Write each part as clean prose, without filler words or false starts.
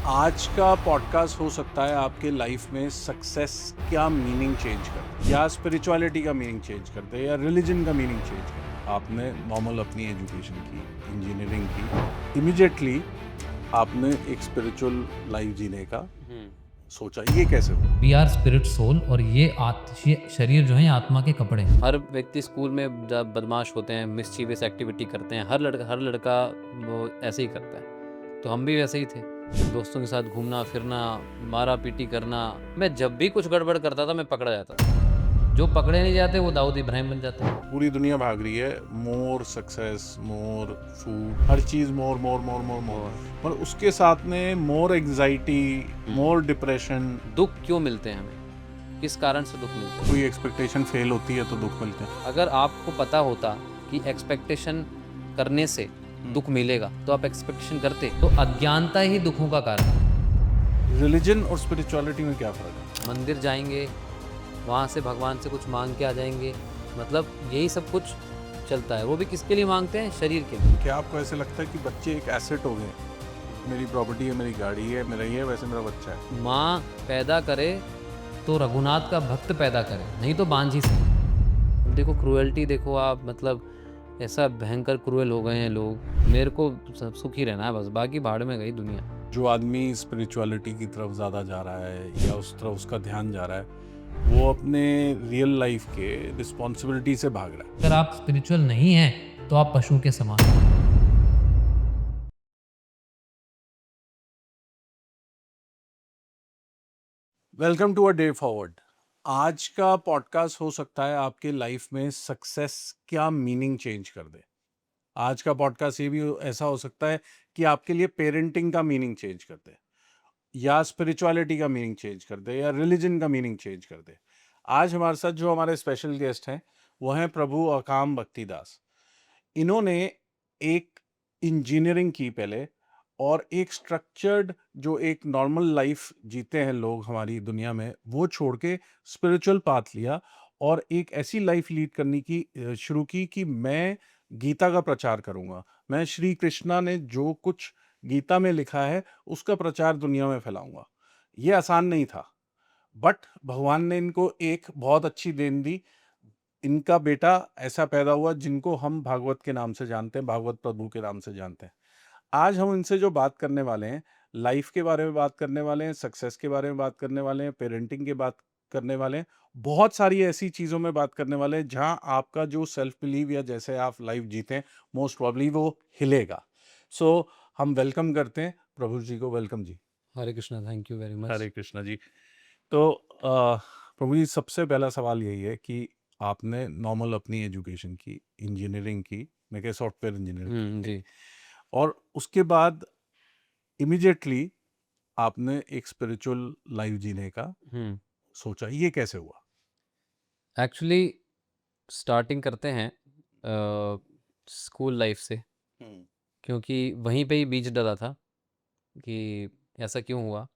आज का पॉडकास्ट हो सकता है आपके लाइफ में सक्सेस क्या मीनिंग चेंज कर दे, या स्पिरिचुअलिटी का मीनिंग चेंज कर दे, या रिलीजन का मीनिंग चेंज कर दे। आपने नॉर्मल अपनी एजुकेशन की, इंजीनियरिंग की, इमिडिएटली आपने एक स्पिरिचुअल लाइफ जीने का सोचा। ये कैसे हुआ? वी आर स्पिरिट सोल और ये शरीर जो है आत्मा के कपड़े हैं। हर व्यक्ति स्कूल में जब बदमाश होते हैं, मिस्चीवियस एक्टिविटी करते हैं, हर लड़का वो ऐसे ही करता है। तो हम भी वैसे ही थे, दोस्तों के साथ घूमना फिरना, मारा पीटी करना। मैं जब भी कुछ गड़बड़ करता था मैं पकड़ा जाता था। जो पकड़े नहीं जाते वो दाऊद इब्राहिम बन जाते हैं। पूरी दुनिया भाग रही है, मोर सक्सेस, मोर फूड, हर चीज मोर मोर मोर मोर मोर, पर उसके साथ में मोर एंजाइटी, मोर डिप्रेशन। दुख क्यों मिलते हैं हमें? किस कारण से दुख मिलते हैं? कोई एक्सपेक्टेशन फेल होती है तो दुख मिलते हैं। अगर आपको पता होता कि एक्सपेक्टेशन करने से दुख मिलेगा तो आप एक्सपेक्टेशन करते। तो अज्ञानता ही दुखों का कारण है। रिलीजन और स्पिरिचुअलिटी में क्या फर्क है? मंदिर जाएंगे, वहाँ से भगवान से कुछ मांग के आ जाएंगे, मतलब यही सब कुछ चलता है। वो भी किसके लिए मांगते हैं? शरीर के लिए। क्या आपको ऐसे लगता है कि बच्चे एक एसेट हो गए? मेरी प्रॉपर्टी है, मेरी गाड़ी है, मेरा ये है, वैसे मेरा बच्चा है। माँ पैदा करे तो रघुनाथ का भक्त पैदा करे, नहीं तो बांझी से। देखो क्रूएल्टी, देखो आप, मतलब ऐसा भयंकर क्रूएल हो गए हैं लोग। मेरे को सुखी रहना है बस, बाकी भाड़ में गई दुनिया। जो आदमी स्पिरिचुअलिटी की तरफ ज़्यादा जा रहा है या उस तरफ उसका ध्यान जा रहा है, वो अपने रियल लाइफ के रिस्पॉन्सिबिलिटी से भाग रहा है। अगर आप स्पिरिचुअल नहीं हैं तो आप पशु के समान हैं। Welcome to a day forward. आज का पॉडकास्ट हो सकता है आपके लाइफ में सक्सेस क्या मीनिंग चेंज कर दे। आज का पॉडकास्ट ये भी ऐसा हो सकता है कि आपके लिए पेरेंटिंग का मीनिंग चेंज कर दे, या स्पिरिचुअलिटी का मीनिंग चेंज कर दे, या रिलीजन का मीनिंग चेंज कर दे। आज हमारे साथ जो हमारे स्पेशल गेस्ट हैं वो हैं प्रभु अकाम भक्तिदास। इन्होंने एक इंजीनियरिंग की पहले, और एक स्ट्रक्चर्ड जो एक नॉर्मल लाइफ जीते हैं लोग हमारी दुनिया में, वो छोड़ के स्पिरिचुअल पाथ लिया और एक ऐसी लाइफ लीड करने की शुरू की कि मैं गीता का प्रचार करूंगा। मैं श्री कृष्णा ने जो कुछ गीता में लिखा है उसका प्रचार दुनिया में फैलाऊंगा। ये आसान नहीं था, बट भगवान ने इनको एक बहुत अच्छी देन दी। इनका बेटा ऐसा पैदा हुआ जिनको हम भागवत के नाम से जानते हैं, भागवत प्रभु के नाम से जानते हैं। आज हम इनसे जो बात करने वाले हैं, लाइफ के बारे में बात करने वाले हैं, सक्सेस के बारे में बात करने वाले हैं, पेरेंटिंग के बात करने वाले हैं, बहुत सारी ऐसी चीज़ों में बात करने वाले हैं जहां आपका जो सेल्फ बिलीव या जैसे आप लाइफ जीते हैं, मोस्ट प्रॉब्ली वो हिलेगा। सो हम वेलकम करते हैं प्रभु जी को। वेलकम जी। Hare Krishna, thank you very much. Hare Krishna ji. तो प्रभु जी, सबसे पहला सवाल यही है कि आपने नॉर्मल अपनी एजुकेशन की, इंजीनियरिंग की, मैं क्या सॉफ्टवेयर इंजीनियरिंग की, जी। और उसके बाद इमिडिएटली आपने एक स्पिरिचुअल लाइफ जीने का सोचा। ये कैसे हुआ? एक्चुअली स्टार्टिंग करते हैं स्कूल लाइफ से, क्योंकि वहीं पे ही बीज डला था कि ऐसा क्यों हुआ।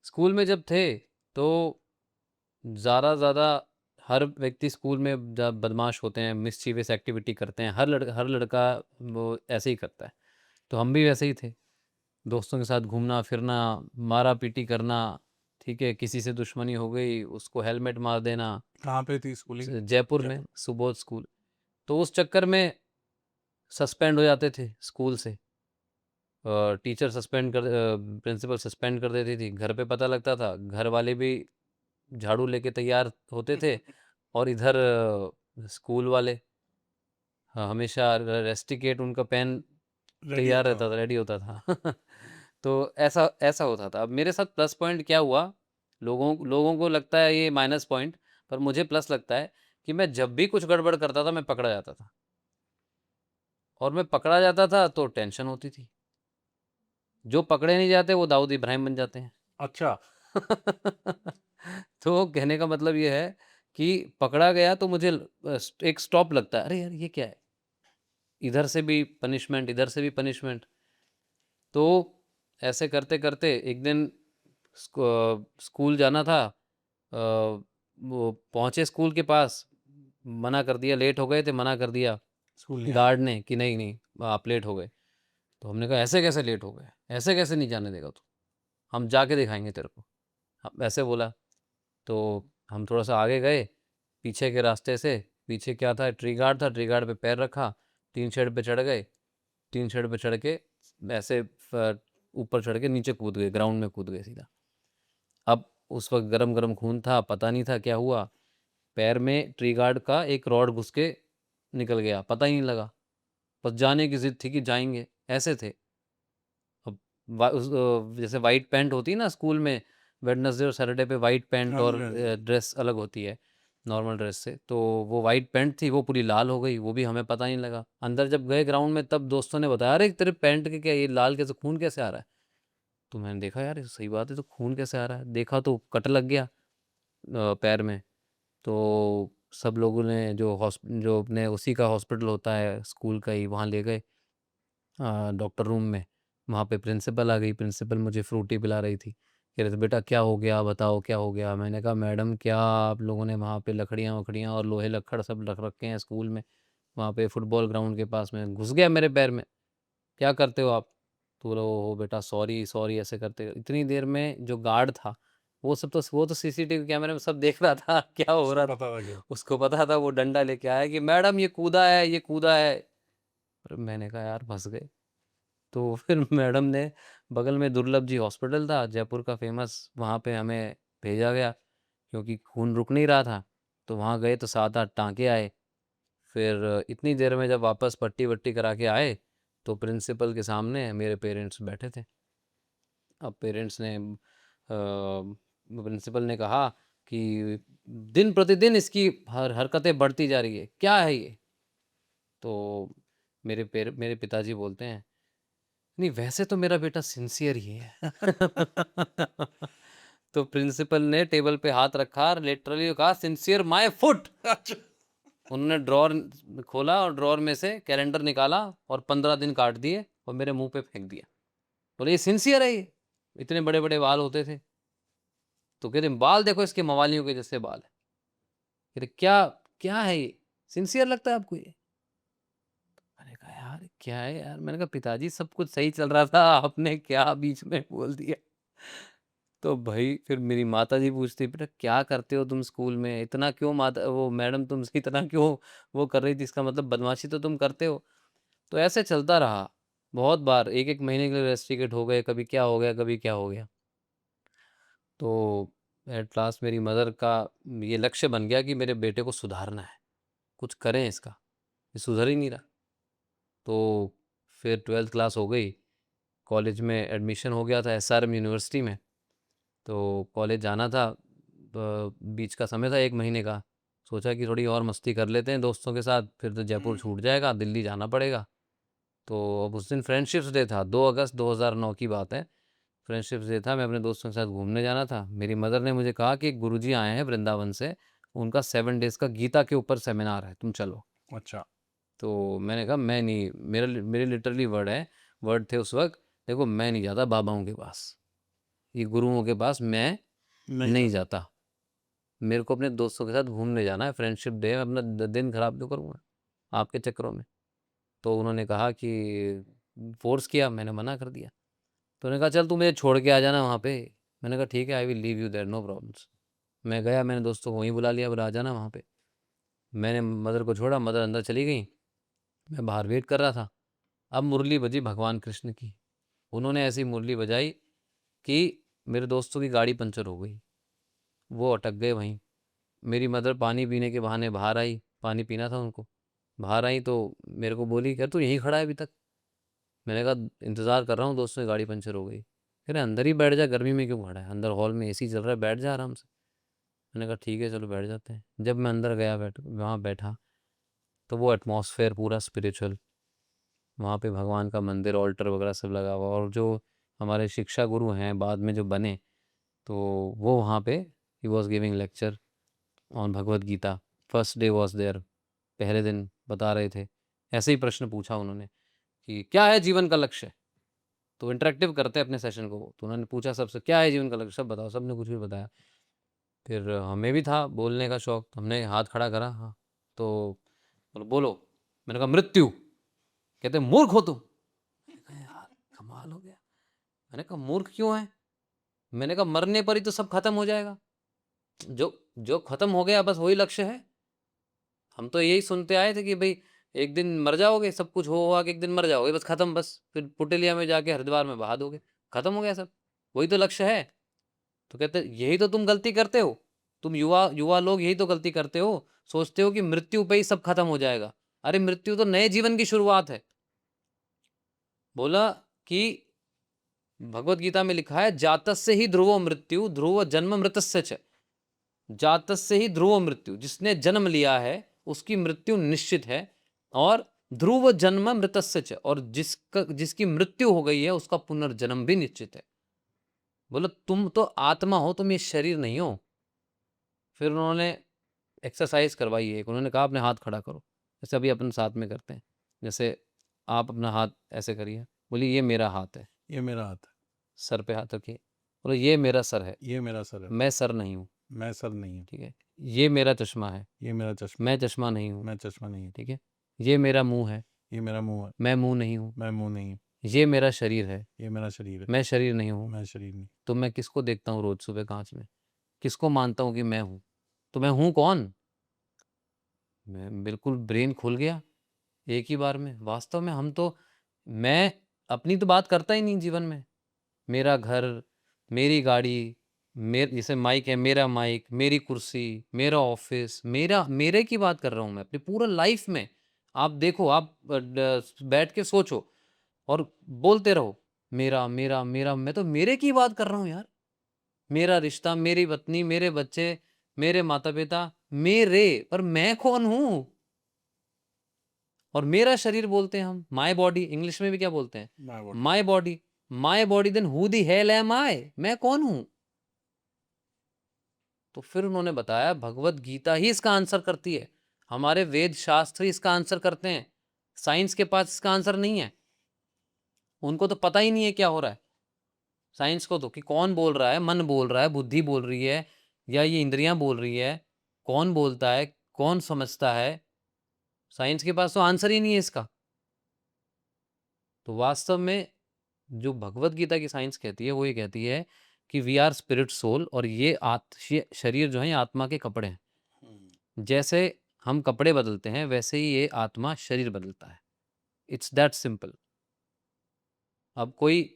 स्कूल में जब थे तो ज़्यादा हर व्यक्ति स्कूल में जब बदमाश होते हैं, मिस्चीवियस एक्टिविटी करते हैं, हर लड़का वो ऐसे ही करता है। तो हम भी वैसे ही थे, दोस्तों के साथ घूमना फिरना, मारा पीटी करना, ठीक है, किसी से दुश्मनी हो गई उसको हेलमेट मार देना। कहाँ पे थी स्कूलिंग? जयपुर में सुबोध स्कूल। तो उस चक्कर में सस्पेंड हो जाते थे स्कूल से। टीचर सस्पेंड कर प्रिंसिपल सस्पेंड कर देती थी। घर पे पता लगता था, घर वाले भी झाड़ू लेके तैयार होते थे और इधर स्कूल वाले, हाँ, हमेशा रेस्टिकेट उनका पेन तैयार रहता था, रेडी होता था। तो ऐसा ऐसा होता था। अब मेरे साथ प्लस पॉइंट क्या हुआ, लोगों को लगता है ये माइनस पॉइंट, पर मुझे प्लस लगता है कि मैं जब भी कुछ गड़बड़ करता था मैं पकड़ा जाता था, और मैं पकड़ा जाता था तो टेंशन होती थी। जो पकड़े नहीं जाते वो दाऊद इब्राहिम बन जाते हैं। अच्छा। तो कहने का मतलब ये है कि पकड़ा गया तो मुझे एक स्टॉप लगता है, अरे यार ये क्या है, इधर से भी पनिशमेंट, इधर से भी पनिशमेंट। तो ऐसे करते करते एक दिन स्कूल जाना था। वो पहुंचे स्कूल के पास, मना कर दिया, लेट हो गए थे, मना कर दिया स्कूल नहीं आना। गार्ड ने कि नहीं नहीं आप लेट हो गए। तो हमने कहा ऐसे कैसे लेट हो गए, ऐसे कैसे नहीं जाने देगा तू, हम जाके दिखाएंगे तेरे को, ऐसे बोला। तो हम थोड़ा सा आगे गए पीछे के रास्ते से। पीछे क्या था, ट्री गार्ड था, ट्री गार्ड पे पैर रखा, टीन शेड पे चढ़ गए। टीन शेड पे चढ़ के ऐसे ऊपर चढ़ के नीचे कूद गए, ग्राउंड में कूद गए सीधा। अब उस वक्त गरम गरम खून था, पता नहीं था क्या हुआ, पैर में ट्री गार्ड का एक रॉड घुस के निकल गया, पता ही नहीं लगा। बस जाने की जिद थी कि जाएंगे, ऐसे थे। अब जैसे वाइट पैंट होती है ना स्कूल में, वेडनेसडे और सैटरडे पे वाइट पैंट हाँ और जी, हाँ जी। ड्रेस अलग होती है नॉर्मल ड्रेस से, तो वो वाइट पैंट थी, वो पूरी लाल हो गई, वो भी हमें पता नहीं लगा। अंदर जब गए ग्राउंड में तब दोस्तों ने बताया, अरे तेरे पैंट के क्या ये लाल, कैसे खून कैसे आ रहा है? तो मैंने देखा यार ये सही बात है, तो खून कैसे आ रहा है, देखा तो कट लग गया पैर में। तो सब लोगों ने जो अपने उसी का हॉस्पिटल होता है स्कूल का ही, वहाँ ले गए डॉक्टर रूम में। वहाँ पे प्रिंसिपल आ गई, प्रिंसिपल मुझे फ्रूटी पिला रही थी, कह रहे थे बेटा क्या हो गया, बताओ क्या हो गया। मैंने कहा मैडम क्या आप लोगों ने वहाँ पे लकड़ियाँ वकड़ियाँ और लोहे लक्कड़ सब रख रखे हैं स्कूल में, वहाँ पे फुटबॉल ग्राउंड के पास में, घुस गया मेरे पैर में, क्या करते हो आप? तो बोला ओ बेटा सॉरी सॉरी, ऐसे करते। इतनी देर में जो गार्ड था वो तो सीसीटीवी कैमरे में सब देख रहा था क्या हो उसको रहा पता था। था क्या? उसको पता था, वो डंडा लेके आया कि मैडम ये कूदा है, ये कूदा है। पर मैंने कहा यार फंस गए। तो फिर मैडम ने, बगल में दुर्लभ जी हॉस्पिटल था जयपुर का फेमस, वहाँ पे हमें भेजा गया क्योंकि खून रुक नहीं रहा था। तो वहाँ गए तो 7-8 टाँके आए। फिर इतनी देर में जब वापस पट्टी वट्टी करा के आए तो प्रिंसिपल के सामने मेरे पेरेंट्स बैठे थे। अब पेरेंट्स ने प्रिंसिपल ने कहा कि दिन प्रतिदिन इसकी हरकतें बढ़ती जा रही है, क्या है ये? तो मेरे पिताजी बोलते हैं, नहीं वैसे तो मेरा बेटा सिंसियर ही है। तो प्रिंसिपल ने टेबल पे हाथ रखा और लिटरली कहा सिंसियर माय फुट। उन्होंने ड्रॉर खोला और ड्रॉर में से कैलेंडर निकाला और 15 दिन काट दिए और मेरे मुंह पे फेंक दिया। बोले ये सिंसियर है ये? इतने बड़े बड़े बाल होते थे। तो कहते बाल देखो इसके मवालियों के जैसे बाल है। कहते क्या, क्या है ये, सिंसियर लगता है आपको ये? मैंने कहा यार क्या है यार, मैंने कहा पिताजी सब कुछ सही चल रहा था, आपने क्या बीच में बोल दिया। तो भाई फिर मेरी माता जी पूछती बेटा क्या करते हो तुम स्कूल में, इतना क्यों माता वो मैडम तुमसे इतना क्यों वो कर रही थी, इसका मतलब बदमाशी तो तुम करते हो। तो ऐसे चलता रहा बहुत बार, एक एक महीने के लिए रेस्ट्रिकेट हो गए, कभी क्या हो गया कभी क्या हो गया। तो एट लास्ट मेरी मदर का ये लक्ष्य बन गया कि मेरे बेटे को सुधारना है, कुछ करें इसका, ये सुधर ही नहीं रहा। तो फिर 12th क्लास हो गई, कॉलेज में एडमिशन हो गया था एसआरएम यूनिवर्सिटी में। तो कॉलेज जाना था, बीच का समय था 1 महीने का। सोचा कि थोड़ी और मस्ती कर लेते हैं दोस्तों के साथ, फिर तो जयपुर छूट जाएगा, दिल्ली जाना पड़ेगा। तो अब उस दिन फ्रेंडशिप्स डे था, 2 अगस्त 2009 की बात है। फ्रेंडशिप्स डे था, मैं अपने दोस्तों के साथ घूमने जाना था। मेरी मदर ने मुझे कहा कि एक गुरुजी आए हैं वृंदावन से, उनका 7 डेज़ का गीता के ऊपर सेमिनार है, तुम चलो। अच्छा। तो मैंने कहा मैं नहीं, मेरे लिटरली वर्ड थे उस वक्त, देखो मैं नहीं जाता बाबाओं के पास, ये गुरुओं के पास मैं नहीं नहीं था। जाता। मेरे को अपने दोस्तों के साथ घूमने जाना है, फ्रेंडशिप डे है, अपना दिन खराब क्यों करूँगा आपके चक्करों में। तो उन्होंने कहा कि फोर्स किया, मैंने मना कर दिया। तो उन्होंने कहा चल तू मुझे छोड़ के आ जाना वहाँ पे। मैंने कहा ठीक है, I will leave you there, no problems. मैं गया, मैंने दोस्तों को वहीं बुला लिया, बोला आ जाना वहाँ पे। मैंने मदर को छोड़ा, मदर अंदर चली गई, मैं बाहर वेट कर रहा था। अब मुरली बजी भगवान कृष्ण की, उन्होंने ऐसी मुरली बजाई कि मेरे दोस्तों की गाड़ी पंचर हो गई, वो अटक गए वहीं। मेरी मदर पानी पीने के बहाने बाहर आई, पानी पीना था उनको, बाहर आई तो मेरे को बोली क्या तू यहीं खड़ा है अभी तक? मैंने कहा इंतज़ार कर रहा हूँ, दोस्तों की गाड़ी पंचर हो गई। कह रहे अंदर ही बैठ जा, गर्मी में क्यों खड़ा है, अंदर हॉल में एसी चल रहा है, बैठ जा आराम से। मैंने कहा ठीक है चलो बैठ जाते हैं। जब मैं अंदर गया, वहाँ बैठा, तो वो एटमॉस्फेयर पूरा स्पिरिचुअल, वहाँ पे भगवान का मंदिर, ऑल्टर वगैरह सब लगा हुआ, और जो हमारे शिक्षा गुरु हैं बाद में जो बने, तो वो वहाँ पे ही was giving lecture on Bhagavad Gita. First day was there, पहले दिन बता रहे थे। ऐसे ही प्रश्न पूछा उन्होंने कि क्या है जीवन का लक्ष्य, तो इंटरेक्टिव करते हैं अपने सेशन को। तो उन्होंने पूछा सबसे क्या है जीवन का लक्ष्य, सब बताओ, सबने कुछ भी बताया। फिर हमें भी था बोलने का शौक, तो हमने हाथ खड़ा करा, हाँ। तो बोलो बोलो। मैंने कहा मृत्यु। कहते मूर्ख हो तुम। मैंने कहा यार कमाल हो गया। मैंने कहा मूर्ख क्यों है? मैंने कहा मरने पर ही तो सब खत्म हो जाएगा, जो जो खत्म हो गया बस वही लक्ष्य है। हम तो यही सुनते आए थे कि भाई एक दिन मर जाओगे, सब कुछ हो के एक दिन मर जाओगे, बस खत्म, बस फिर पुटलिया में जाके हरिद्वार में बहा दोगे, खत्म हो गया सब, वही तो लक्ष्य है। तो कहते यही तो तुम गलती करते हो, तुम युवा युवा लोग यही तो गलती करते हो, सोचते हो कि मृत्यु पे ही सब खत्म हो जाएगा। अरे मृत्यु तो नए जीवन की शुरुआत है। बोला कि भगवत गीता में लिखा है जातस्य ही ध्रुवो मृत्यु ध्रुव जन्म मृतस्य च। जातस्य ही ध्रुव मृत्यु, जिसने जन्म लिया है उसकी मृत्यु निश्चित है, और ध्रुव जन्म मृतस्य च, और जिसकी मृत्यु हो गई है उसका पुनर्जन्म भी निश्चित है। बोलो तुम तो आत्मा हो, तुम ये शरीर नहीं हो। फिर उन्होंने एक्सरसाइज करवाई एक, उन्होंने कहा अपने हाथ खड़ा करो, जैसे अभी अपन साथ में करते हैं, जैसे आप अपना हाथ ऐसे करिए, बोलिए ये मेरा हाथ है, ये मेरा हाथ है, सर पे हाथ रखिए, बोलो ये मेरा सर है, ये मेरा सर है, मैं सर नहीं हूँ, मैं सर नहीं हूँ, ठीक है। ये मेरा चश्मा है, ये मेरा चश्मा, मैं चश्मा नहीं हूँ, मैं चश्मा नहीं हूँ, ठीक है। ये मेरा मुंह है, ये मेरा मुंह है, मैं मुंह नहीं हूँ। मैं मुंह नहीं हूँ, ये मेरा शरीर है, ये मेरा शरीर है, मैं शरीर नहीं हूँ। मैं शरीर नहीं। तो मैं किसको देखता हूँ रोज सुबह कांच में, किसको मानता हूँ कि मैं हूँ, तो मैं हूँ कौन। मैं बिल्कुल ब्रेन खुल गया एक ही बार में। वास्तव में हम तो, मैं अपनी तो बात करता ही नहीं जीवन में, मेरा घर, मेरी गाड़ी, जैसे माइक है, मेरा माइक, मेरी कुर्सी, मेरा ऑफिस, मेरे की बात कर रहा हूँ मैं अपनी पूरा लाइफ में। आप देखो, आप बैठ के सोचो और बोलते रहो मेरा मेरा मेरा, मैं तो मेरे की बात कर रहा हूँ यार। मेरा रिश्ता, मेरी पत्नी, मेरे बच्चे, मेरे माता पिता, मेरे, पर मैं कौन हूँ। और मेरा शरीर बोलते हैं हम, माई बॉडी, इंग्लिश में भी क्या बोलते हैं, My body. My body. My body, then who the hell am I, मैं कौन हूं। तो फिर उन्होंने बताया भगवत गीता ही इसका आंसर करती है, हमारे वेद शास्त्र ही इसका आंसर करते हैं, साइंस के पास इसका आंसर नहीं है। उनको तो पता ही नहीं है क्या हो रहा है, साइंस को तो, कि कौन बोल रहा है, मन बोल रहा है, बुद्धि बोल रही है, या ये इंद्रियां बोल रही है, कौन बोलता है, कौन समझता है। साइंस के पास तो आंसर ही नहीं है इसका। तो वास्तव में जो भगवत गीता की साइंस कहती है वो ये कहती है कि वी आर स्पिरिट सोल, और ये शरीर जो है ये आत्मा के कपड़े हैं। जैसे हम कपड़े बदलते हैं वैसे ही ये आत्मा शरीर बदलता है। It's that simple. अब कोई,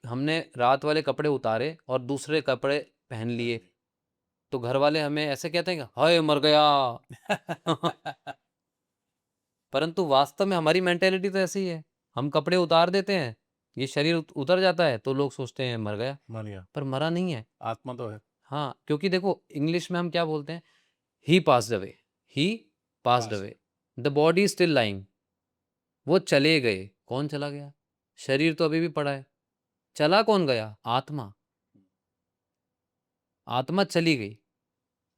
हमने रात वाले कपड़े उतारे और दूसरे कपड़े पहन लिए, तो घर वाले हमें ऐसे कहते हैं कि हाय मर गया। परंतु वास्तव में हमारी मेंटेलिटी तो ऐसी ही है, हम कपड़े उतार देते हैं, ये शरीर उतर जाता है तो लोग सोचते हैं मर गया, मर गया, पर मरा नहीं है। आत्मा तो है। हाँ, क्योंकि देखो इंग्लिश में हम क्या बोलते हैं, he passed away, he passed Passed. Away, the body still lying. वो चले गए, कौन चला गया, शरीर तो अभी भी पड़ा है, चला कौन गया, आत्मा। आत्मा चली गई।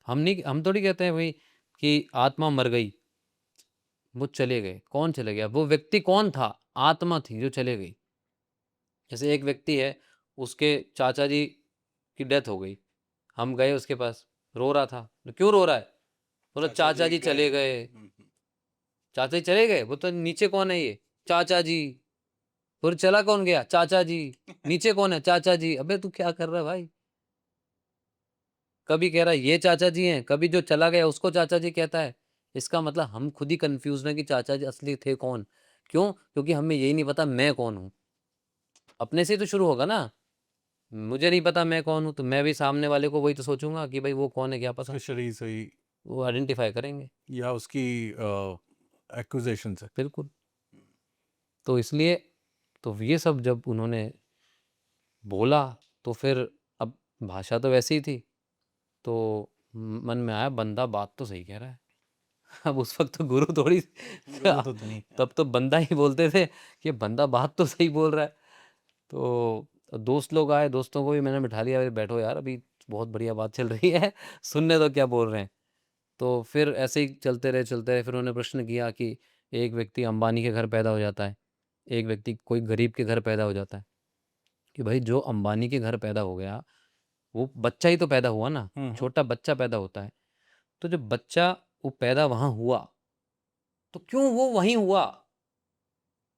हम थोड़ी कहते हैं भाई कि आत्मा मर गई, वो चले गए, कौन चले गया, वो व्यक्ति कौन था, आत्मा थी जो चले गई। जैसे एक व्यक्ति है, उसके चाचा जी की डेथ हो गई, हम गए उसके पास, रो रहा था, तो क्यों रो रहा है, बोला चाचा जी चले गए। चाचा जी चले गए, वो तो नीचे कौन है ये, चाचा जी। फिर चला कौन गया, चाचा जी। नीचे कौन है, चाचा जी। अबे तू क्या कर रहा है भाई, कभी कह रहा है ये चाचा जी हैं, कभी जो चला गया उसको चाचा जी कहता है। इसका मतलब हम खुद ही कंफ्यूज हैं कि चाचा जी असली थे कौन। क्यों, क्योंकि हमें यही नहीं पता मैं कौन हूं। अपने से ही तो शुरू होगा ना, मुझे नहीं पता मैं कौन हूं, तो मैं भी सामने वाले को वही तो सोचूंगा कि भाई वो कौन है, क्या पता, उसके शरीर से ही वो आइडेंटिफाई करेंगे। या उसकी एक्विजिशन से। बिल्कुल। तो इसलिए, तो ये सब जब उन्होंने बोला, तो फिर अब भाषा तो वैसी ही थी, तो मन में आया बंदा बात तो सही कह रहा है। अब उस वक्त तो गुरु थोड़ी गुरु तो नहीं। तब तो बंदा ही बोलते थे कि बंदा बात तो सही बोल रहा है। तो दोस्त लोग आए, दोस्तों को भी मैंने बिठा लिया, "अरे बैठो यार, अभी बहुत बढ़िया बात चल रही है, सुनने दो क्या बोल रहे हैं।" तो फिर ऐसे ही चलते रहे। फिर उन्होंने प्रश्न किया कि एक व्यक्ति अंबानी के घर पैदा हो जाता है, एक व्यक्ति कोई गरीब के घर पैदा हो जाता है, कि भाई जो अंबानी के घर पैदा हो गया, वो बच्चा ही तो पैदा हुआ ना, छोटा बच्चा पैदा होता है। तो जब बच्चा वो पैदा वहां हुआ, तो क्यों वो वहीं हुआ,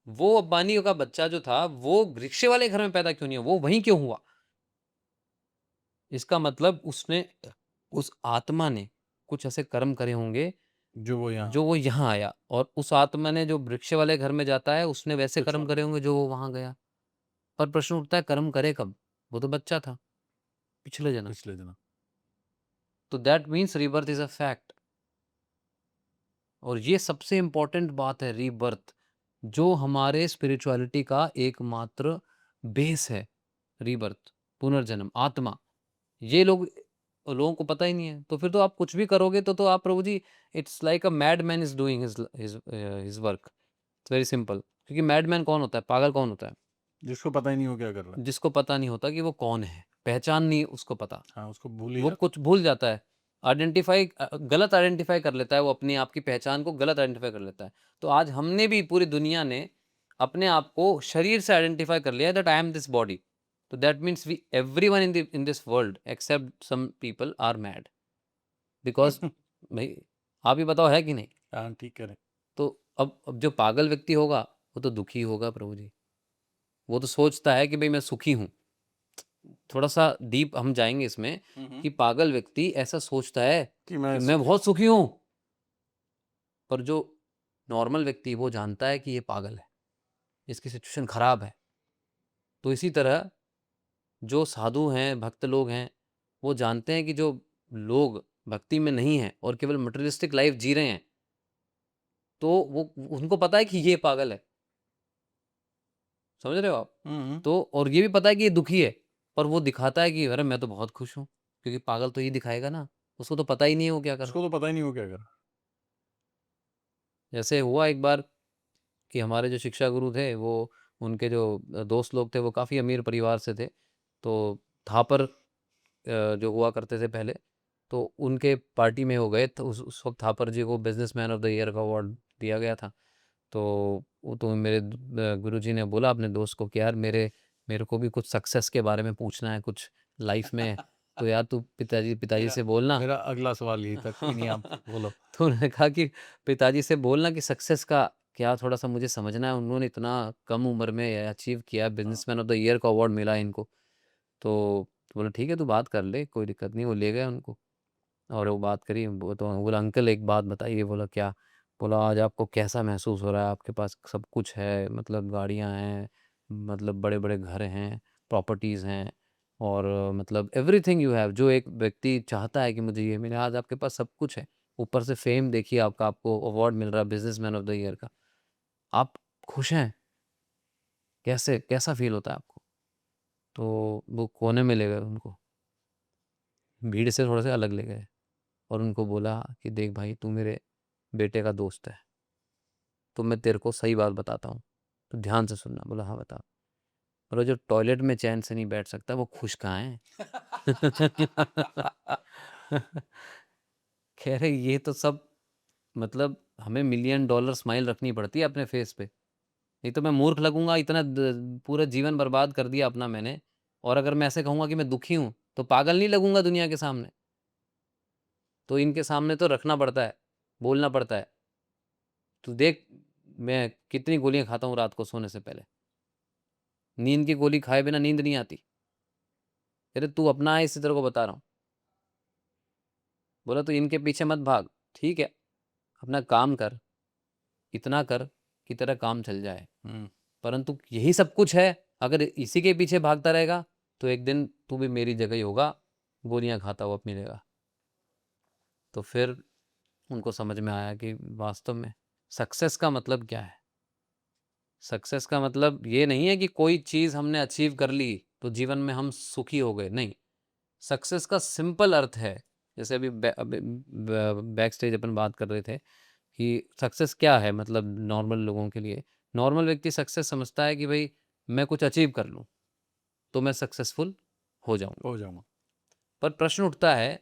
वो अंबानी का बच्चा जो था वो रिक्शे वाले घर में पैदा क्यों नहीं हुआ, वो वहीं क्यों हुआ। इसका मतलब उसने उस आत्मा ने कुछ ऐसे कर्म करे होंगे जो वो यहाँ जो वो यहाँ आया, और उस आत्मा ने जो वृक्ष वाले घर में जाता है उसने वैसे कुछ कर्म और करे होंगे जो वो वहाँ गया। पर प्रश्न उठता है कर्म करे कब? वो तो बच्चा था, पिछले जन्म। पिछले दिन। तो that means rebirth is a fact. और ये सबसे इम्पोर्टेंट बात है, रीबर्थ, जो हमारे स्पिरिचुअलिटी का एकमात्र बेस है। रीबर्थ, पुनर्जन्म, आत्मा। ये लोगों को पता ही नहीं है। तो फिर तो आप कुछ भी करोगे तो आप प्रभु जी, it's like a madman is doing his work. It's very simple. क्योंकि मैडमैन कौन होता है? पागल कौन होता है? जिसको पता ही नहीं वो क्या कर रहा है। जिसको पता नहीं होता कि वो कौन है, पहचान नहीं उसको पता। हाँ, उसको भूल ही वो जाता कुछ भूल जाता है, गलत आइडेंटिफ़ाई कर लेता है, वो अपनी आप की पहचान को गलत आइडेंटिफ़ाई कर लेता है। तो आज हमने भी, पूरी दुनिया ने अपने आप को शरीर से आइडेंटिफ़ाई कर लिया है that I am this body. तो that means we everyone in this world except some people are mad, because है। भई आप ही बताओ, है कि नहीं? हाँ, ठीक कह रहे हैं। तो अब जो पागल व्यक्ति होगा, वो तो दुखी होगा प्रभु जी। वो तो सोचता है कि भई मैं सुखी हूँ। थोड़ा-सा डीप हम जाएँगे इसमें कि पागल व्यक्ति ऐसा सोचता है कि मैं कि मैं सुखी बहुत सुखी हूँ, पर जो नॉर्मल व्यक्ति है वो जानता है कि ये पागल है, इसकी सिचुएशन खराब है। तो इसी तरह जो साधु हैं, भक्त लोग हैं, वो जानते हैं कि जो लोग भक्ति में नहीं हैं और केवल मटेरियलिस्टिक लाइफ़ जी रहे हैं, तो वो उनको पता है कि ये पागल है। समझ रहे हो आप? हुँ, हुँ। तो और ये भी पता है कि ये दुखी है, पर वो दिखाता है कि अरे मैं तो बहुत खुश हूँ, क्योंकि पागल तो ये दिखाएगा ना, उसको तो पता ही नहीं है वो क्या कर रहा है। उसको तो पता ही नहीं वो क्या कर रहा है। जैसे हुआ एक बार कि हमारे जो शिक्षा गुरु थे, वो उनके जो दोस्त लोग थे वो काफ़ी अमीर परिवार से थे। तो थापर जो हुआ करते थे पहले, तो उनके पार्टी में वो गए, तो उस वक़्त थापर जी को बिज़नेसमैन ऑफ द ईयर का अवार्ड दिया गया था। तो वो तो मेरे गुरुजी ने बोला अपने दोस्त को कि यार मेरे मेरे को भी कुछ सक्सेस के बारे में पूछना है, कुछ लाइफ़ में, तो यार तू पिताजी पिताजी मेरा से बोलना। मेरा अगला सवाल यही था, कोई नहीं आप बोलो। तो उन्होंने कहा कि पिताजी से बोलना कि सक्सेस का क्या थोड़ा-सा मुझे समझना है। उन्होंने इतना कम उम्र में अचीव किया, हाँ। बिज़नेसमैन ऑफ द ईयर का अवार्ड मिला इनको। तो बोला ठीक है, तू बात कर ले, कोई दिक्कत नहीं। वो ले गए उनको और वो बात करी। वो तो बोला अंकल एक बात बताइए। बोला क्या? बोला आज आपको कैसा महसूस हो रहा है? आपके पास सब कुछ है, मतलब गाड़ियाँ हैं, मतलब बड़े-बड़े घर हैं, प्रॉपर्टीज़ हैं, और मतलब एवरीथिंग यू हैव, जो एक व्यक्ति चाहता है कि मुझे ये मिले, आज आपके पास सब कुछ है। ऊपर से फेम देखिए आपका, आपको अवार्ड मिल रहा है बिज़नेसमैन ऑफ द ईयर का। आप खुश हैं? कैसा फ़ील होता है आपको? तो वो कोने में ले गए उनको, भीड़ से थोड़े से अलग ले गए और उनको बोला कि देख भाई, तू मेरे बेटे का दोस्त है, तो मैं तेरे को सही बात बताता हूँ, तो ध्यान से सुनना। बोला हाँ बता। बोला जो टॉयलेट में चैन से नहीं बैठ सकता वो खुश कहाँ है? कह रहे ये तो सब, मतलब हमें मिलियन डॉलर स्माइल रखनी पड़ती है अपने फेस पे, नहीं तो मैं मूर्ख लगूंगा। इतना पूरा जीवन बर्बाद कर दिया अपना मैंने, और अगर मैं ऐसे कहूंगा कि मैं दुखी हूं तो पागल नहीं लगूंगा दुनिया के सामने। तो इनके सामने तो रखना पड़ता है, बोलना पड़ता है। तू देख मैं कितनी गोलियां खाता हूँ रात को सोने से पहले, नींद की गोली खाए बिना नींद नहीं आती। अरे तू अपना है, इसी तरह को बता रहा हूँ। बोला तो इनके पीछे मत भाग, ठीक है, अपना काम कर, इतना कर कि तेरा काम चल जाए। हुँ। परंतु यही सब कुछ है, अगर इसी के पीछे भागता रहेगा तो एक दिन तू भी मेरी जगह ही होगा, गोलियां खाता हुआ मिलेगा। तो फिर उनको समझ में आया कि वास्तव में सक्सेस का मतलब क्या है। सक्सेस का मतलब ये नहीं है कि कोई चीज़ हमने अचीव कर ली तो जीवन में हम सुखी हो गए, नहीं। सक्सेस का सिंपल अर्थ है, जैसे अभी बैक स्टेज अपन बात कर रहे थे कि सक्सेस क्या है, मतलब नॉर्मल लोगों के लिए। नॉर्मल व्यक्ति सक्सेस समझता है कि भाई मैं कुछ अचीव कर लूँ तो मैं सक्सेसफुल हो जाऊँगा। हो जाऊँगा। पर प्रश्न उठता है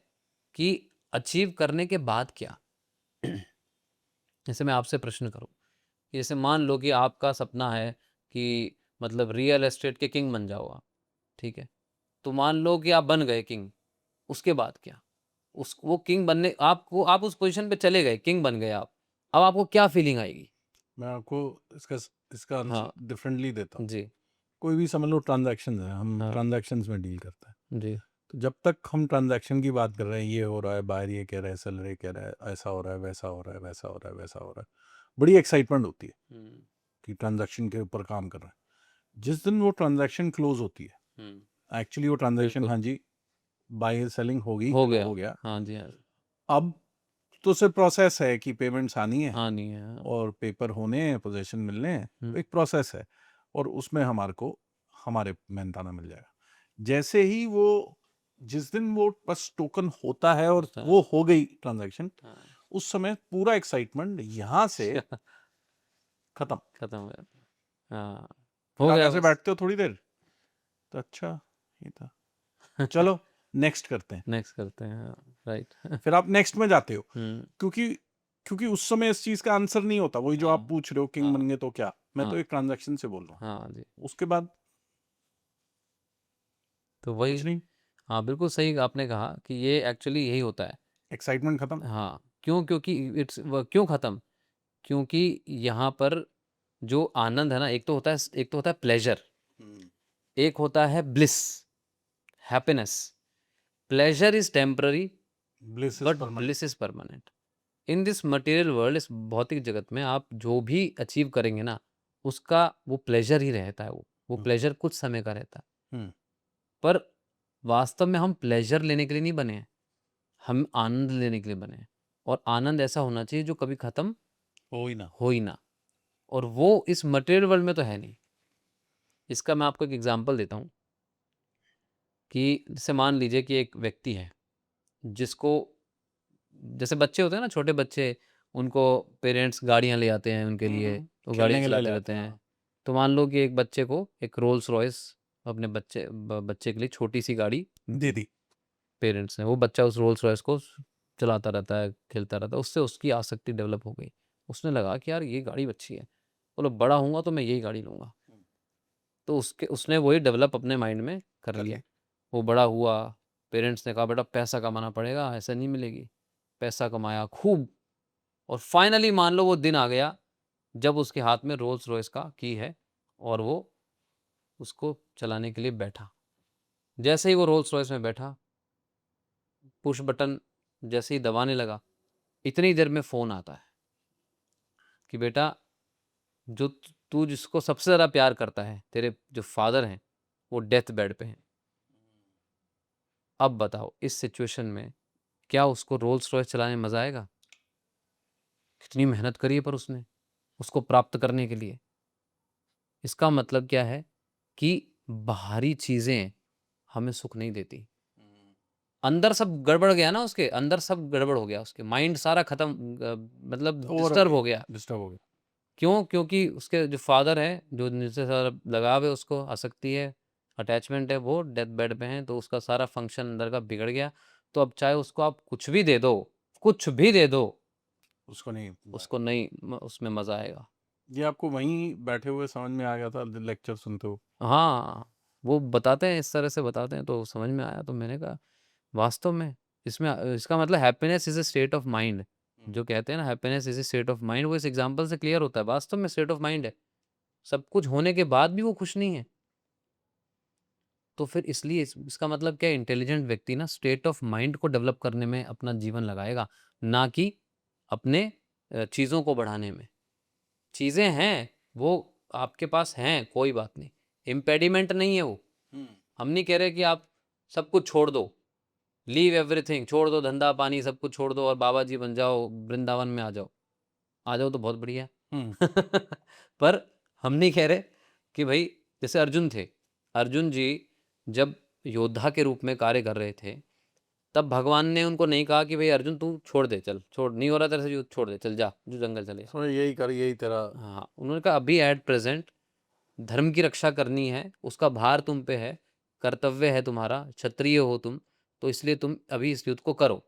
कि अचीव करने के बाद क्या? जैसे मैं आपसे प्रश्न करूँ, जैसे मान लो कि आपका सपना है कि मतलब रियल एस्टेट के किंग बन जाओ आप, ठीक है? तो मान लो कि आप बन गए किंग, उसके बाद क्या? उस वो किंग बनने आपको, आप उस पोज़ीशन पे चले गए, किंग बन गए आप। अब आपको क्या फीलिंग आएगी? मैं आपको इसका आंसर हाँ, डिफरेंटली देता हूँ। जी, कोई भी समझ लो ट्रांज़ैक्शंस है, हम हाँ, ट्रांज़ैक्शंस में डील करते हैं। जी, तो जब तक हम ट्रांजैक्शन की बात कर रहे हैं, ये हो रहा है, बाहर ये कह रहा है, सैलरी कह रहा है, ऐसा हो रहा है, वैसा हो रहा है, वैसा हो रहा है, वैसा हो रहा है, बड़ी एक्साइटमेंट होती है हम्म, कि ट्रांजैक्शन के ऊपर काम कर रहा है। जिस दिन वो ट्रांजैक्शन क्लोज होती है, हम्म, एक्चुअली वो ट्रांजैक्शन, बिल्कुल हाँ जी, बाय सेलिंग होगी, हो तो गया। हो गया। हाँ जी, हाँ जी। अब तो सिर्फ प्रोसेस है कि पेमेंट्स आनी है हाँ, नहीं है। हाँ। और पेपर होने हैं, पोजीशन मिलने हैं, तो हम्म, एक प्रोसेस है और उसमें हमारे को हमारे मेहनताना मिल जाएगा। जैसे ही वो, जिस दिन वो बस टोकन होता है और होता है। वो हो गई ट्रांजैक्शन, हाँ। उस समय पूरा एक्साइटमेंट यहाँ से खत्म। खत्म हो जाता है। हाँ, फिर हो आप गया ऐसे बस। बैठते हो थोड़ी देर, तो अच्छा ये था, चलो नेक्स्ट करते हैं। नेक्स्ट करते हैं। हाँ, राइट। फिर आप नेक्स्ट में जाते हो, हम्म, क्योंकि क्योंकि उस समय इस चीज का आंसर नहीं होता, वही जो आप हाँ, पूछ रहे हो, किंग बन हाँ, गए तो क्या, मैं तो हाँ, एक ट्रांजैक्शन से बोल रहा हूँ, हाँ जी। उसके बाद तो वही। कुछ नहीं, हाँ, बिल्कुल सही आपने कहा कि ये एक्चुअली यही होता है। एक्साइटमेंट खत्म। हाँ, क्यों? क्योंकि क्यों खत्म? क्योंकि यहाँ पर जो आनंद है ना, एक तो होता है प्लेजर, एक होता है bliss, happiness. Pleasure is temporary bliss is but permanent. Bliss is permanent. In this material world, इस भौतिक जगत में आप जो भी अचीव करेंगे ना, उसका वो प्लेजर ही रहता है। वो प्लेजर कुछ समय का रहता है। हम्म, पर वास्तव में हम प्लेजर लेने के लिए नहीं बने हैं, हम आनंद लेने के लिए बने हैं। और आनंद ऐसा होना चाहिए जो कभी खत्म हो ही ना। हो ही ना। और वो इस मटेरियल वर्ल्ड में तो है नहीं। इसका मैं आपको एक एग्जांपल देता हूँ कि जैसे मान लीजिए कि एक व्यक्ति है जिसको, जैसे बच्चे होते हैं ना, छोटे बच्चे, उनको पेरेंट्स गाड़ियाँ ले आते हैं उनके लिए, वो गाड़ी खेलने के लिए ले चलाते रहते आते हैं, हैं। हाँ। तो मान लो कि एक बच्चे को एक रोल्स रॉयस, अपने बच्चे के लिए छोटी सी गाड़ी दे दी। पेरेंट्स ने, वो बच्चा उस रोल्स रॉयस को चलाता रहता है, खेलता रहता है, उससे उसकी आसक्ति डेवलप हो गई। उसने लगा कि यार ये गाड़ी अच्छी है, बोलो बड़ा हूँगा तो मैं यही गाड़ी लूँगा। तो उसने वही डेवलप अपने माइंड में कर कर लिया। ली। वो बड़ा हुआ, पेरेंट्स ने कहा बेटा पैसा कमाना पड़ेगा, ऐसा नहीं मिलेगी। पैसा कमाया खूब, और फाइनली मान लो वो दिन आ गया जब उसके हाथ में रोल्स रॉयस का की है और वो उसको चलाने के लिए बैठा। जैसे ही वो रोल्स रॉयस में बैठा, पुश बटन जैसे ही दबाने लगा, इतनी देर में फ़ोन आता है कि बेटा, जो तू जिसको सबसे ज़्यादा प्यार करता है, तेरे जो फादर हैं, वो डेथ बेड पे हैं। अब बताओ इस सिचुएशन में क्या उसको रोल्स रॉयस चलाने में मज़ा आएगा? कितनी मेहनत करी है पर उसने उसको प्राप्त करने के लिए। इसका मतलब क्या है कि बाहरी चीज़ें हमें सुख नहीं देती। अंदर सब गड़बड़ गया ना, उसके अंदर सब गड़बड़ हो गया, उसके माइंड सारा खत्म, मतलब और डिस्टर्ब हो गया। डिस्टर्ब हो गया। क्यों? क्योंकि उसके जो फादर है, जो जिनसे सारा लगाव है, उसको आसक्ति है, अटैचमेंट है, वो डेथ बेड पे हैं, तो उसका सारा फंक्शन अंदर का बिगड़ गया। तो अब चाहे उसको आप कुछ भी दे दो, कुछ भी दे दो, उसको नहीं, उसको नहीं उसमें मज़ा आएगा। ये आपको वहीं बैठे हुए समझ में आ गया था लेक्चर सुनते हो? हाँ, वो बताते हैं, इस तरह से बताते हैं तो समझ में आया। तो मैंने कहा वास्तव में इसमें इसका मतलब happiness is a state of mind. जो कहते हैं ना happiness is a state of mind, वो इस एग्जांपल से क्लियर होता है। वास्तव में स्टेट ऑफ माइंड है। सब कुछ होने के बाद भी वो खुश नहीं है। तो फिर इसलिए इसका मतलब क्या है, इंटेलिजेंट व्यक्ति ना स्टेट ऑफ माइंड को डेवलप करने में अपना जीवन लगाएगा, ना कि अपने चीज़ों को बढ़ाने में। चीज़ें हैं, वो आपके पास हैं, कोई बात नहीं, इम्पेडिमेंट नहीं है वो। हम नहीं कह रहे कि आप सब कुछ छोड़ दो, लीव एवरीथिंग, छोड़ दो धंधा पानी सब कुछ छोड़ दो और बाबा जी बन जाओ, वृंदावन में आ जाओ तो बहुत बढ़िया। पर हम नहीं कह रहे कि भाई, जैसे अर्जुन थे, अर्जुन जी जब योद्धा के रूप में कार्य कर रहे थे, तब भगवान ने उनको नहीं कहा कि भाई अर्जुन तू छोड़ दे, चल छोड़, नहीं हो रहा तेरे से युद्ध, छोड़ दे, चल जा, जो जंगल चले जा। यही कर, यही तेरा। हाँ, उन्होंने कहा अभी एट प्रेजेंट धर्म की रक्षा करनी है, उसका भार तुम पे है, कर्तव्य है तुम्हारा, क्षत्रिय हो तुम, तो इसलिए तुम अभी इस युद्ध को करो।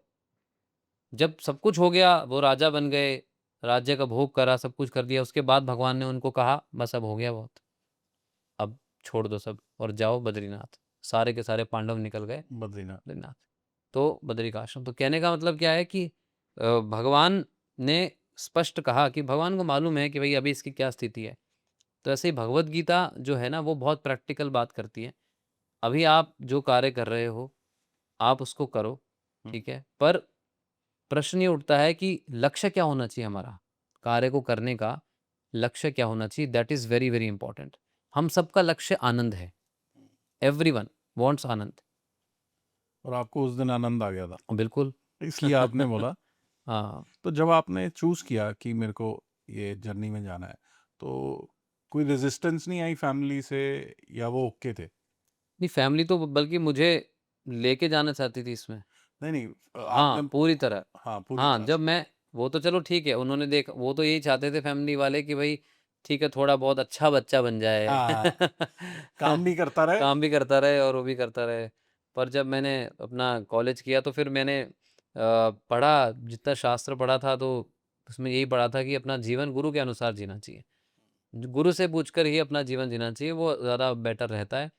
जब सब कुछ हो गया, वो राजा बन गए, राज्य का भोग करा, सब कुछ कर दिया, उसके बाद भगवान ने उनको कहा बस अब हो गया बहुत, अब छोड़ दो सब और जाओ बद्रीनाथ। सारे के सारे पांडव निकल गए बद्रीनाथ। बद्रीनाथ। तो बद्रिकाश्रम, तो कहने का मतलब क्या है कि भगवान ने स्पष्ट कहा कि भगवान को मालूम है कि भाई अभी इसकी क्या स्थिति है। तो ऐसे ही भगवत गीता जो है ना, वो बहुत प्रैक्टिकल बात करती है। अभी आप जो कार्य कर रहे हो, आप उसको करो, हम्म। ठीक है, पर प्रश्न ये उठता है कि लक्ष्य क्या होना चाहिए हमारा, कार्य को करने का लक्ष्य क्या होना चाहिए, that is very very important. हम सबका लक्ष्य आनंद है, एवरीवन वांट्स आनंद। और आपको उस दिन आनंद आ गया था, बिल्कुल। इसलिए आपने बोला। हाँ, तो जब आपने चूज किया कि मेरे को ये जर्नी में जाना है, तो कोई रेजिस्टेंस नहीं आई फैमिली से, या वो ओके थे? नहीं फैमिली तो बल्कि मुझे लेके जाना चाहती थी इसमें। नहीं नहीं, हाँ, आपने। पूरी तरह। हाँ, पूरी हाँ, तरह जब से। मैं वो तो चलो ठीक है, उन्होंने देख वो तो यही चाहते थे फैमिली वाले कि भई ठीक है, थोड़ा बहुत अच्छा बच्चा बन जाए। हाँ, काम भी करता रहे। काम भी करता रहे और वो भी करता रहे। पर जब मैंने अपना कॉलेज किया तो फिर मैंने पढ़ा, जितना शास्त्र पढ़ा था तो उसमें यही पढ़ा था कि अपना जीवन गुरु के अनुसार जीना चाहिए। गुरु से पूछकर ही अपना जीवन जीना चाहिए, वो ज़्यादा बेटर रहता है।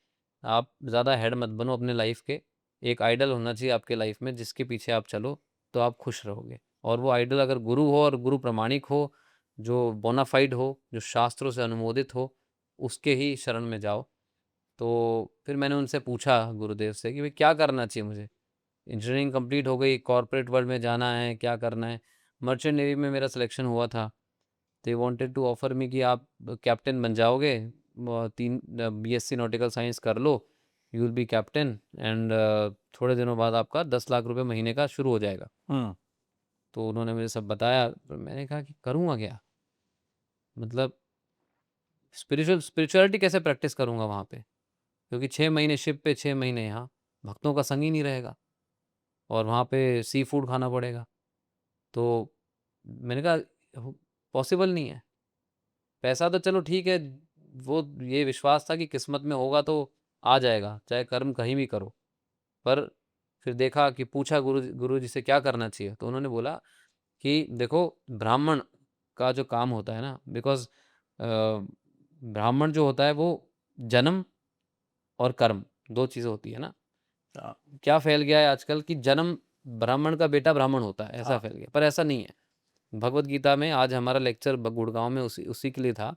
आप ज़्यादा हेड मत बनो अपने लाइफ़ के। एक आइडल होना चाहिए आपके लाइफ़ में जिसके पीछे आप चलो, तो आप खुश रहोगे। और वो आइडल अगर गुरु हो और गुरु प्रामाणिक हो, जो बोनाफाइड हो, जो शास्त्रों से अनुमोदित हो, उसके ही शरण में जाओ। तो फिर मैंने उनसे पूछा गुरुदेव से कि भई क्या करना चाहिए मुझे? इंजीनियरिंग कंप्लीट हो गई, कॉर्पोरेट वर्ल्ड में जाना है, क्या करना है? मर्चेंट नेवी में मेरा सिलेक्शन हुआ था। They wanted to offer me कि आप कैप्टन बन जाओगे, 3 बीएससी नॉटिकल साइंस कर लो, you will be captain and थोड़े दिनों बाद आपका 10 लाख रुपए महीने का शुरू हो जाएगा। हम्म। तो उन्होंने मुझे सब बताया, पर मैंने कहा कि करूँगा क्या? मतलब स्पिरिचुअलिटी कैसे प्रैक्टिस करूँगा वहाँ पे? क्योंकि 6 महीने शिप पे, 6 महीने यहाँ, भक्तों का संग ही नहीं रहेगा और वहाँ पे सी फूड खाना पड़ेगा। तो मैंने कहा पॉसिबल नहीं है। पैसा तो चलो ठीक है, वो ये विश्वास था कि किस्मत में होगा तो आ जाएगा, चाहे कर्म कहीं भी करो। पर फिर देखा कि पूछा गुरुजी से क्या करना चाहिए? तो उन्होंने बोला कि देखो ब्राह्मण का जो काम होता है ना, बिकॉज़ ब्राह्मण जो होता है वो जन्म और कर्म 2 चीज़ें होती है ना। हाँ। क्या फैल गया है आजकल कि जन्म ब्राह्मण का बेटा ब्राह्मण होता है, ऐसा हाँ। फैल गया, पर ऐसा नहीं है। भगवत गीता में आज हमारा लेक्चर गुड़गांव में उसी उसी के लिए था।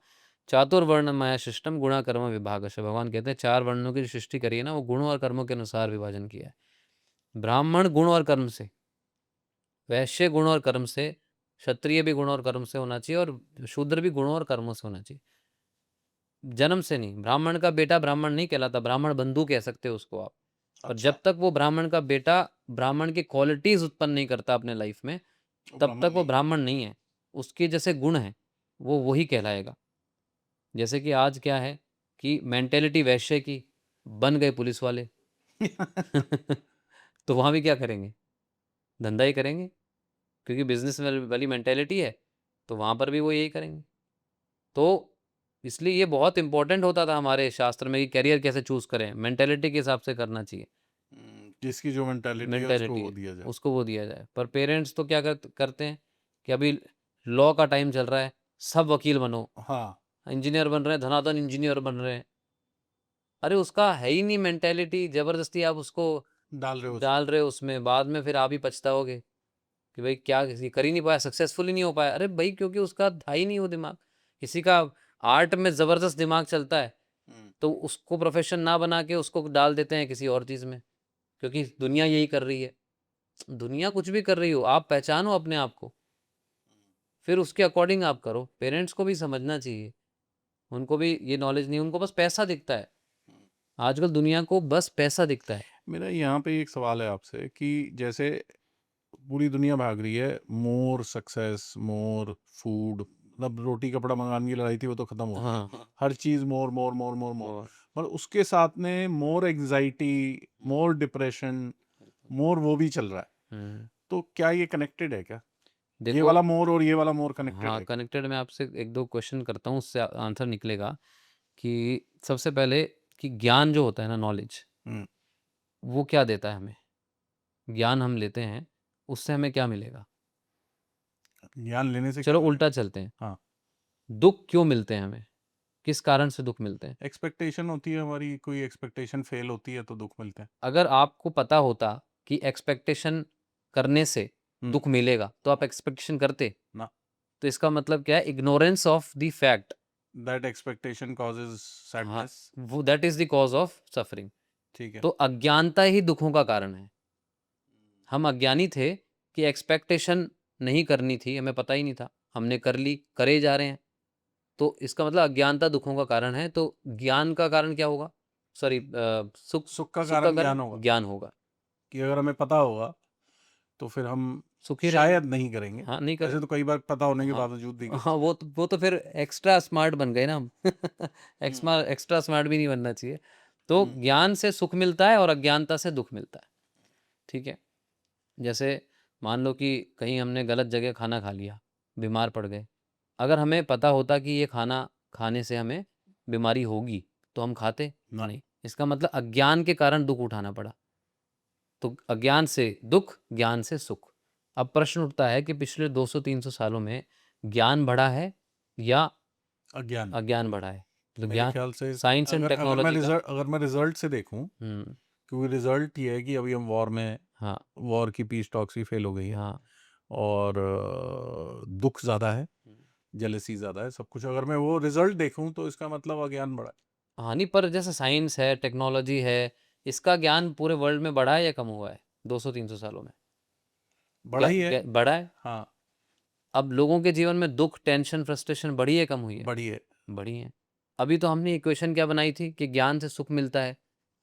चातुर्वर्ण माया शिष्टम गुणा कर्म विभागश। भगवान कहते हैं 4 वर्णों की जो सृष्टि करी है ना, वो गुणों और कर्मों के अनुसार विभाजन किया है। ब्राह्मण गुण और कर्म से, वैश्य गुण और कर्म से, क्षत्रिय भी गुण और कर्म से होना चाहिए और शूद्र भी गुणों और कर्मों से होना चाहिए। जन्म से नहीं, ब्राह्मण का बेटा ब्राह्मण नहीं कहलाता, ब्राह्मण बंधु कह सकते हो उसको आप। पर अच्छा। जब तक वो ब्राह्मण का बेटा ब्राह्मण की क्वालिटीज़ उत्पन्न नहीं करता अपने लाइफ में, वो तब ब्राह्मण तक वो नहीं। ब्राह्मण नहीं है। उसके जैसे गुण हैं, वो वही कहलाएगा। जैसे कि आज क्या है कि मेंटालिटी वैश्य की, बन गए पुलिस वाले। तो वहाँ भी क्या करेंगे? धंधा ही करेंगे, क्योंकि बिज़नेस वाली मेंटालिटी है, तो वहाँ पर भी वो यही करेंगे। तो इसलिए ये बहुत इम्पोर्टेंट होता था हमारे शास्त्र में कि करियर कैसे चूज़ करें, मेंटालिटी के हिसाब से करना चाहिए। जिसकी जो मेंटालिटी है उसको मेंटालिटी वो है, दिया जाए। उसको वो दिया जाए। पर पेरेंट्स तो क्या करते हैं कि अभी लॉ का टाइम चल रहा है, सब वकील बनो, हाँ। इंजीनियर बन रहे हैं, धनाधन इंजीनियर बन रहे हैं। अरे उसका है ही नहीं मेंटालिटी, ज़बरदस्ती आप उसको डाल रहे हो उसमें। डाल रहे हो उसमें, बाद में फिर आप ही पछताओगे कि भाई क्या किसी कर ही नहीं पाया, सक्सेसफुल ही नहीं हो पाया। अरे भाई क्योंकि उसका था ही नहीं वो दिमाग। किसी का आर्ट में ज़बरदस्त दिमाग चलता है, हम्म। तो उसको प्रोफ़ेशन ना बना के उसको डाल देते हैं किसी और चीज़ में, क्योंकि दुनिया यही कर रही है। दुनिया कुछ भी कर रही हो, आप पहचानो अपने आप को, फिर उसके अकॉर्डिंग आप करो। पेरेंट्स को भी समझना चाहिए, उनको भी ये नॉलेज नहीं, उनको बस पैसा दिखता है। आजकल दुनिया को बस पैसा दिखता है। मेरा यहाँ पे एक सवाल है आपसे कि जैसे पूरी दुनिया भाग रही है, मोर सक्सेस, मोर फूड, मतलब रोटी कपड़ा मकान की लड़ाई थी वो तो खत्म हो गई। हाँ, हर चीज मोर मोर मोर मोर मोर। और पर उसके साथ में मोर एग्जाइटी, मोर डिप्रेशन, मोर वो भी चल रहा है। हुँ, तो क्या ये कनेक्टेड है क्या? ये देखो वाला मोर और ये वाला मोर कनेक्टेड हाँ, है क्या? कनेक्टेड मैं आपसे 1-2 क्वेश्चन करता हूँ, उससे आंसर निकलेगा कि सबसे पहले कि ज्ञान जो होता है ना, नॉलेज, हम्म। वो क्या देता है हमें? ज्ञान हम लेते हैं, उससे हमें क्या मिलेगा? ज्ञान लेने से क्या चलो मिलेगा? उल्टा चलते हैं, हाँ। दुःख क्यों मिलते हैं हमें? किस कारण से दुःख मिलते हैं? एक्सपेक्टेशन होती है हमारी, कोई एक्सपेक्टेशन फेल होती है तो दुख मिलते हैं। अगर आपको पता होता कि एक्सपेक्टेशन करने से हम्म। दुःख मिलेगा, तो आप एक्सपेक्टेशन करते? ना। तो इसका मतलब क्या है? Ignorance of the fact. That expectation causes हाँ, सैडनेस। वो that is the cause of suffering. ठीक है। तो अज्ञानता ही दुखों का कारण है। हम अज्ञानी थे कि एक्सपेक्टेशन नहीं करनी थी, हमें पता ही नहीं था, हमने कर ली, करे जा रहे हैं। तो इसका मतलब अज्ञानता दुखों का कारण है। तो ज्ञान का कारण क्या होगा? सॉरी, सुख सुख का सुख का कारण कारण ज्ञान होगा ज्ञान होगा। कि अगर हमें पता होगा तो फिर हम सुखी रहेंगे। शायद नहीं करेंगे। हाँ, नहीं ऐसे करें। तो कई बार पता होने के हाँ, बावजूद भी हाँ, करते वो तो फिर एक्स्ट्रा स्मार्ट बन गए ना हम। हैं। एक्स्ट्रा स्मार्ट भी नहीं बनना चाहिए। तो हम्म, ज्ञान से सुख मिलता है और अज्ञानता से दुख मिलता है। ठीक है? जैसे मान लो कि कहीं हमने गलत जगह खाना खा लिया, बीमार पड़ गए। अगर हमें पता होता कि ये खाना खाने से हमें बीमारी होगी, तो हम खाते? ना नहीं। इसका मतलब अज्ञान के कारण दुःख उठाना पड़ा। तो अज्ञान से दुःख, ज्ञान से सुख। अब प्रश्न उठता है कि पिछले 200-300 सालों में ज्ञान बढ़ा है या अज्ञान। अज्ञान बढ़ा है? तो मेरे ज्ञान, ख्याल से साइंस एंड टेक्नोलॉजी का। अगर मैं रिजल्ट से देखूं, हुँ, क्योंकि रिजल्ट ये है कि अभी हम वॉर में, हाँ, वॉर की पीस टॉक्स भी फेल हो गई है हाँ। और दुख ज़्यादा है, हुँ। जेलसी ज़्यादा है, सब कुछ अगर मैं वो रिजल्ट देखूं तो इसका मतलब अज्ञान बढ़ा हाँ, नहीं, पर जैसे साइंस है, टेक्नोलॉजी है, इसका ज्ञान पूरे वर्ल्ड में बढ़ा है या कम हुआ है 200-300 सालों में? है। बढ़ा ही है। बढ़ा है। हाँ, अब लोगों के जीवन में दुःख, टेंशन, फ्रस्ट्रेशन बढ़ी है, कम हुई है? बढ़ी है। बढ़ी है। अभी तो हमने इक्वेशन क्या बनाई थी कि ज्ञान से सुख मिलता है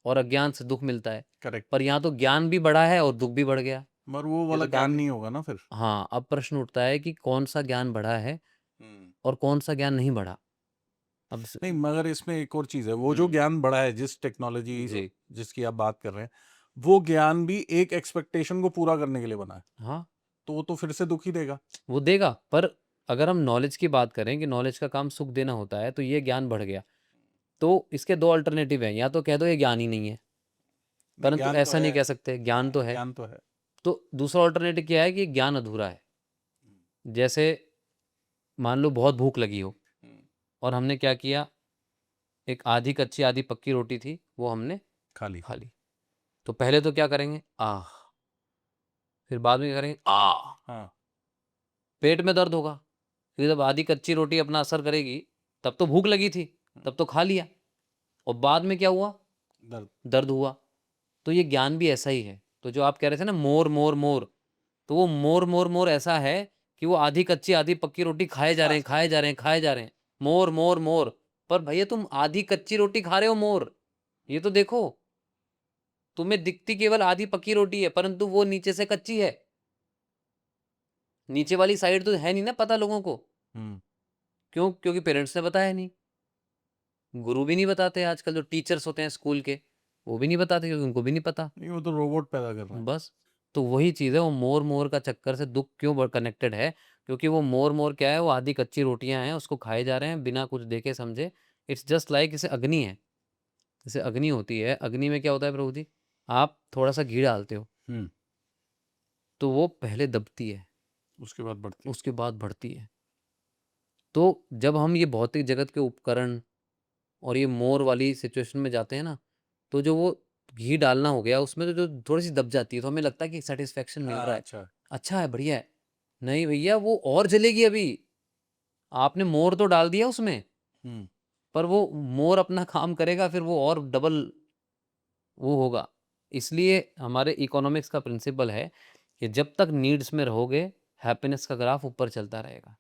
और अज्ञान से दुःख मिलता है। करेक्ट। पर यहाँ तो ज्ञान भी बढ़ा है और दुःख भी बढ़ गया। मगर वो ये वाला तो ज्ञान काम नहीं होगा ना फिर। हाँ, अब प्रश्न उठता है कि कौन-सा ज्ञान बढ़ा है हम्म। और कौन-सा ज्ञान नहीं बढ़ा? अब स नहीं, मगर इसमें एक और चीज़ है, वो जो हुँ, ज्ञान बढ़ा है, जिस टेक्नोलॉजी जी, जिसकी आप बात कर रहे हैं, वो ज्ञान भी एक एक्सपेक्टेशन को पूरा करने के लिए बना है, हाँ, तो वो तो फिर से दुख ही देगा। वो देगा। पर अगर हम नॉलेज की बात करें कि नॉलेज का काम सुख देना होता है, तो ये ज्ञान बढ़ गया। तो इसके 2 अल्टरनेटिव हैं, या तो कह दो ये ज्ञान ही नहीं है, नहीं, परंतु ज्ञान तो ऐसा है। नहीं कह सकते, ज्ञान हाँ, तो है। ज्ञान तो है। तो दूसरा अल्टरनेटिव क्या है कि ज्ञान अधूरा है। जैसे मान लो बहुत भूख लगी हो हम्म, और हमने क्या किया, एक आधी कच्ची आधी पक्की रोटी थी, वो हमने खाली। खा ली। तो पहले तो क्या करेंगे? आह! फिर बाद में क्या करेंगे? आह! हाँ। पेट में दर्द होगा। फिर जब आधी कच्ची रोटी अपना असर करेगी, तब तो भूख लगी थी, तब तो खा लिया और बाद में क्या हुआ? दर्द। दर्द हुआ। तो ये ज्ञान भी ऐसा ही है। तो जो आप कह रहे थे ना मोर, मोर, मोर, तो वो मोर, मोर, मोर ऐसा है कि वो आधी कच्ची आधी पक्की रोटी खाए जा रहे हैं, खाए जा रहे हैं, खाए जा रहे हैं। मोर, मोर, मोर। पर भैया तुम आधी कच्ची रोटी खा रहे हो मोर। ये तो देखो, तुम्हें दिखती केवल आधी पक्की रोटी है, परंतु वो नीचे से कच्ची है। नीचे वाली साइड तो है नहीं ना पता लोगों को। हम्म। क्यों? क्योंकि पेरेंट्स ने बताया नहीं। गुरु भी नहीं बताते आजकल, जो टीचर्स होते हैं स्कूल के, वो भी नहीं बताते क्योंकि उनको भी नहीं पता। नहीं, वो तो रोबोट पैदा कर रहे हैं। बस, तो वही चीज़ है, वो मोर-मोर का चक्कर से दुःख क्यों ब कनेक्टेड है? क्योंकि वो मोर-मोर क्या है, वो आधी कच्ची रोटियाँ हैं, उसको खाए जा रहे हैं बिना कुछ देखे समझे। इट्स जस्ट लाइक जैसे अग्नि है। जैसे अग्नि होती है, अग्नि में क्या होता है प्रभु जी? आप थोड़ा-सा घी डालते हो, हम्म। तो वो पहले दबती है, उसके बाद बढ़ती। उसके बाद बढ़ती है। तो जब हम ये भौतिक जगत के उपकरण और ये मोर वाली सिचुएशन में जाते हैं ना, तो जो वो घी डालना हो गया, उसमें तो जो थोड़ी-सी दब जाती है, तो हमें लगता है कि सैटिस्फैक्शन मिल रहा हाँ, है। अच्छा। अच्छा है, बढ़िया है। नहीं भैया, वो और जलेगी अभी। आपने मोर तो डाल दिया उसमें, हम्म। पर वो मोर अपना काम करेगा, फिर वो और डबल वो होगा। इसलिए हमारे इकोनॉमिक्स का प्रिंसिपल है कि जब तक नीड्स में रहोगे, हैप्पीनेस का ग्राफ ऊपर चलता रहेगा।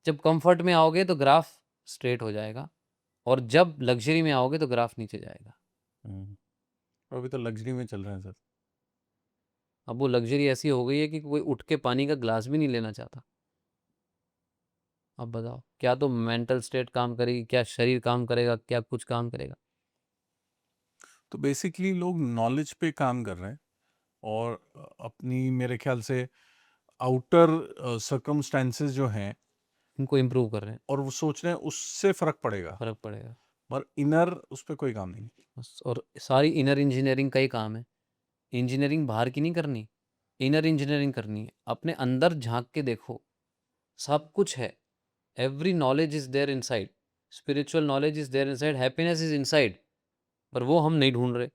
जब कम्फर्ट में आओगे, तो ग्राफ स्ट्रेट हो जाएगा और जब लग्ज़री में आओगे, तो ग्राफ नीचे जाएगा। हम्म। अभी तो लग्जरी में चल रहे हैं सर। अब वो लग्ज़री ऐसी हो गई है कि कोई उठ के पानी का ग्लास भी नहीं लेना चाहता। अब बताओ, क्या तो मेंटल स्टेट काम करेगी, क्या शरीर काम करेगा, क्या कुछ काम करेगा? तो बेसिकली लोग नॉलेज पे काम कर रहे हैं और अपनी, मेरे ख्याल से आउटर सर्कमस्टेंसेस जो हैं, इनको इम्प्रूव कर रहे हैं, और वो सोच रहे हैं उससे फर्क पड़ेगा, फ़र्क पड़ेगा। पर इनर उस पे कोई काम नहीं। बस, और सारी इनर इंजीनियरिंग का ही काम है। इंजीनियरिंग बाहर की नहीं करनी, इनर इंजीनियरिंग करनी है। अपने अंदर झाँक के देखो, सब कुछ है। Every knowledge is there inside. Spiritual knowledge is there inside, happiness is inside, पर वो हम नहीं ढूँढ रहे।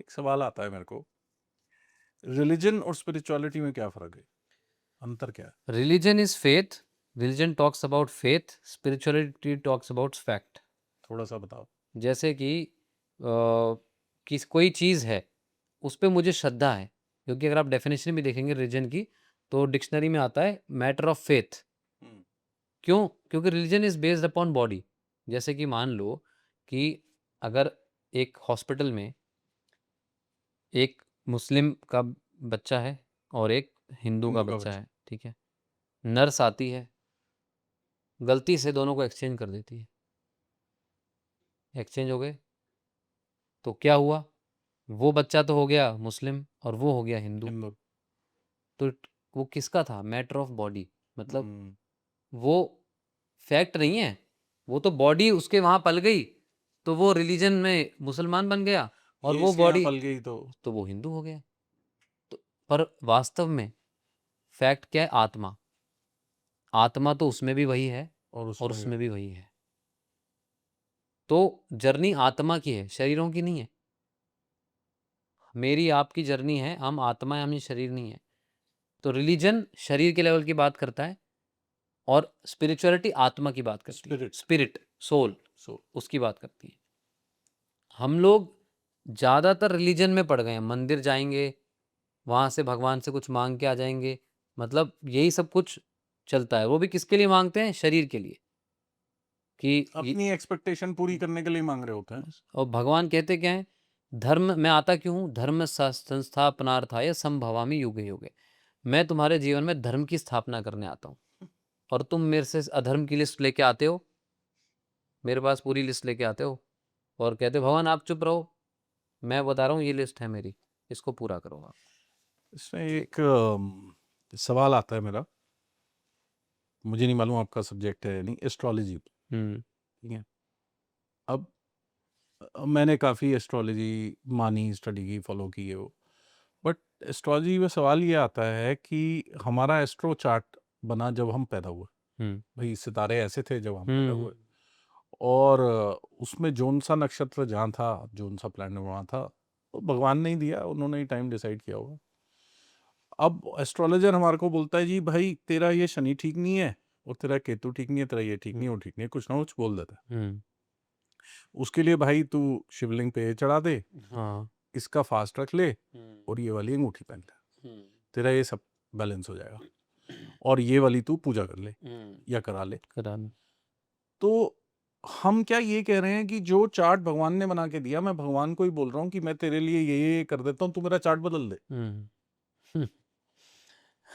एक सवाल आता है मेरे को, रिलीजन और स्पिरिचुअलिटी में क्या फर्क है, अंतर क्या है? Religion is faith, religion talks about faith, spirituality talks about fact. थोड़ा सा बताओ। जैसे कि किस कोई चीज़ है, उस पे मुझे श्रद्धा है, क्योंकि अगर आप डेफिनेशन भी देखेंगे रिलीजन की तो डिक्शनरी में आता है मैटर ऑफ फेथ। क्यों? क्योंकि religion is based upon body. जैसे कि मान लो कि अगर एक हॉस्पिटल में एक मुस्लिम का बच्चा है और एक हिंदू का हिंदू का बच्चा बच्चा। है, ठीक है, नर्स आती है, गलती से दोनों को एक्सचेंज कर देती है, एक्सचेंज हो गए, तो क्या हुआ? वो बच्चा तो हो गया मुस्लिम और वो हो गया हिंदू। हिंदू। तो वो किसका था? Matter of body. मतलब हम्म, वो फैक्ट नहीं है, वो तो बॉडी उसके वहां पल गई, तो वो रिलीजन में मुसलमान बन गया, और ये वो इसके यहाँ बॉडी पल गई तो वो हिंदू हो गया। तो पर वास्तव में फैक्ट क्या है? आत्मा। आत्मा तो उसमें भी वही है और और उसमें उसमें भी वही है। तो जर्नी आत्मा की है, शरीरों की नहीं है। मेरी आपकी जर्नी है, हम आत्मा है, हम ये शरीर नहीं है। तो रिलीजन शरीर के लेवल की बात करता है और स्पिरिचुअलिटी आत्मा की बात करती है, स्पिरिट। स्पिरिट, सोल, सो उसकी बात करती है। हम लोग ज़्यादातर रिलीजन में पड़ गए हैं, मंदिर जाएंगे, वहाँ से भगवान से कुछ मांग के आ जाएंगे, मतलब यही सब कुछ चलता है। वो भी किसके लिए मांगते हैं? शरीर के लिए कि अपनी एक्सपेक्टेशन पूरी करने के लिए मांग रहे होते हैं। और भगवान कहते क्या है? धर्म मैं आता क्यों हूँ? धर्म संस्थापनार्थाय संभवामि युगे युगे। मैं तुम्हारे जीवन में धर्म की स्थापना करने आता हूँ, और तुम मेरे से अधर्म की लिस्ट लेके आते हो, मेरे पास पूरी लिस्ट लेके आते हो और कहते हो भगवान आप चुप रहो, मैं बता रहा हूँ ये लिस्ट है मेरी, इसको पूरा करो आप। इसमें एक सवाल आता है मेरा, मुझे नहीं मालूम आपका सब्जेक्ट है या नहीं, एस्ट्रोलॉजी। ठीक है। अब मैंने काफ़ी एस्ट्रोलॉजी मानी, स्टडी की, फॉलो की है वो। बट एस्ट्रोलॉजी में सवाल ये आता है कि हमारा एस्ट्रो चार्ट बना जब हम पैदा हुए। भाई सितारे ऐसे थे जब हम पैदा हुए, और उसमें जोन सा नक्षत्र जहाँ था, जोन सा प्लैनेट वहाँ था, तो भगवान ने ही दिया, उन्होंने ही टाइम डिसाइड किया होगा। अब एस्ट्रोलॉजर हमारे को बोलता है जी भाई तेरा ये शनि ठीक नहीं है, और तेरा केतु ठीक नहीं है, तेरा ये ठीक नहीं है, वो ठीक नहीं है, कुछ ना कुछ बोल देता है। उसके लिए भाई तू शिवलिंग पे ये चढ़ा दे, हाँ। इसका फास्ट रख ले, और ये वाली अंगूठी पहन ले, तेरा ये सब बैलेंस हो जाएगा, और ये वाली तू पूजा कर ले या करा ले। कराना। तो हम क्या ये कह रहे हैं कि जो चार्ट भगवान ने बना के दिया, मैं भगवान को ही बोल रहा हूँ कि मैं तेरे लिए ये कर देता हूँ, तू मेरा चार्ट बदल दे।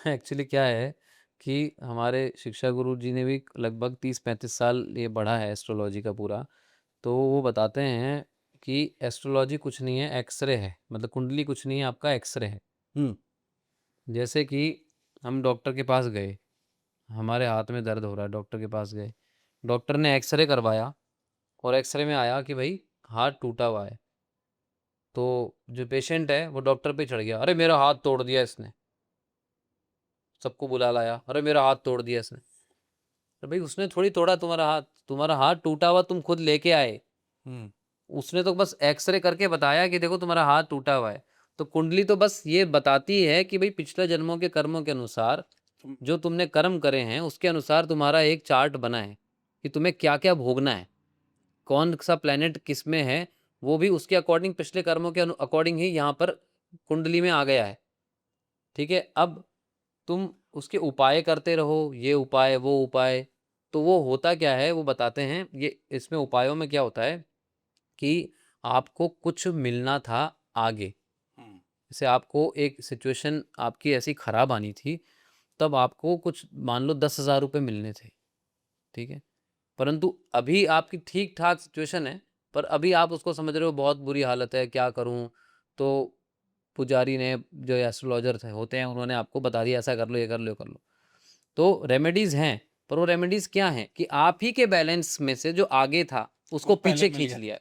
एक्चुअली क्या है कि हमारे शिक्षा गुरु जी ने भी लगभग 30-35 साल ये पढ़ा है एस्ट्रोलॉजी का पूरा। तो वो बताते हैं कि एस्ट्रोलॉजी कुछ नहीं है, एक्सरे है। मतलब कुंडली कुछ नहीं है, आपका एक्सरे है। जैसे कि हम डॉक्टर के पास गए, हमारे हाथ में दर्द हो रहा है, डॉक्टर के पास गए, डॉक्टर ने एक्सरे करवाया और एक्सरे में आया कि भाई हाथ टूटा हुआ है। तो जो पेशेंट है वो डॉक्टर पे चढ़ गया, अरे मेरा हाथ तोड़ दिया इसने, सबको बुला लाया, अरे मेरा हाथ तोड़ दिया इसने। अरे भाई उसने थोड़ी तोड़ा तुम्हारा हाथ टूटा हुआ तुम खुद लेके आए। उसने तो बस एक्सरे करके बताया कि देखो तुम्हारा हाथ टूटा हुआ है। तो कुंडली तो बस ये बताती है कि भाई पिछले जन्मों के कर्मों के अनुसार जो तुमने कर्म करे हैं उसके अनुसार तुम्हारा एक चार्ट बना है कि तुम्हें क्या क्या भोगना है, कौन सा प्लेनेट किस में है, वो भी उसके अकॉर्डिंग पिछले कर्मों के अकॉर्डिंग ही यहाँ पर कुंडली में आ गया है। ठीक है, अब तुम उसके उपाय करते रहो, ये उपाय वो उपाय। तो वो होता क्या है वो बताते हैं, ये इसमें उपायों में क्या होता है कि आपको कुछ मिलना था आगे। जैसे आपको एक सिचुएशन आपकी ऐसी खराब आनी थी, तब आपको कुछ मान लो 10,000 रुपये मिलने थे, ठीक है, परंतु अभी आपकी ठीक ठाक सिचुएशन है, पर अभी आप उसको समझ रहे हो बहुत बुरी हालत है, क्या करूं? तो पुजारी ने, जो एस्ट्रोलॉजर थे होते हैं, उन्होंने आपको बता दिया ऐसा कर लो, ये कर लो, ये कर लो। तो रेमेडीज हैं, पर वो रेमेडीज क्या हैं कि आप ही के बैलेंस में से जो आगे था उसको पीछे खींच लिया।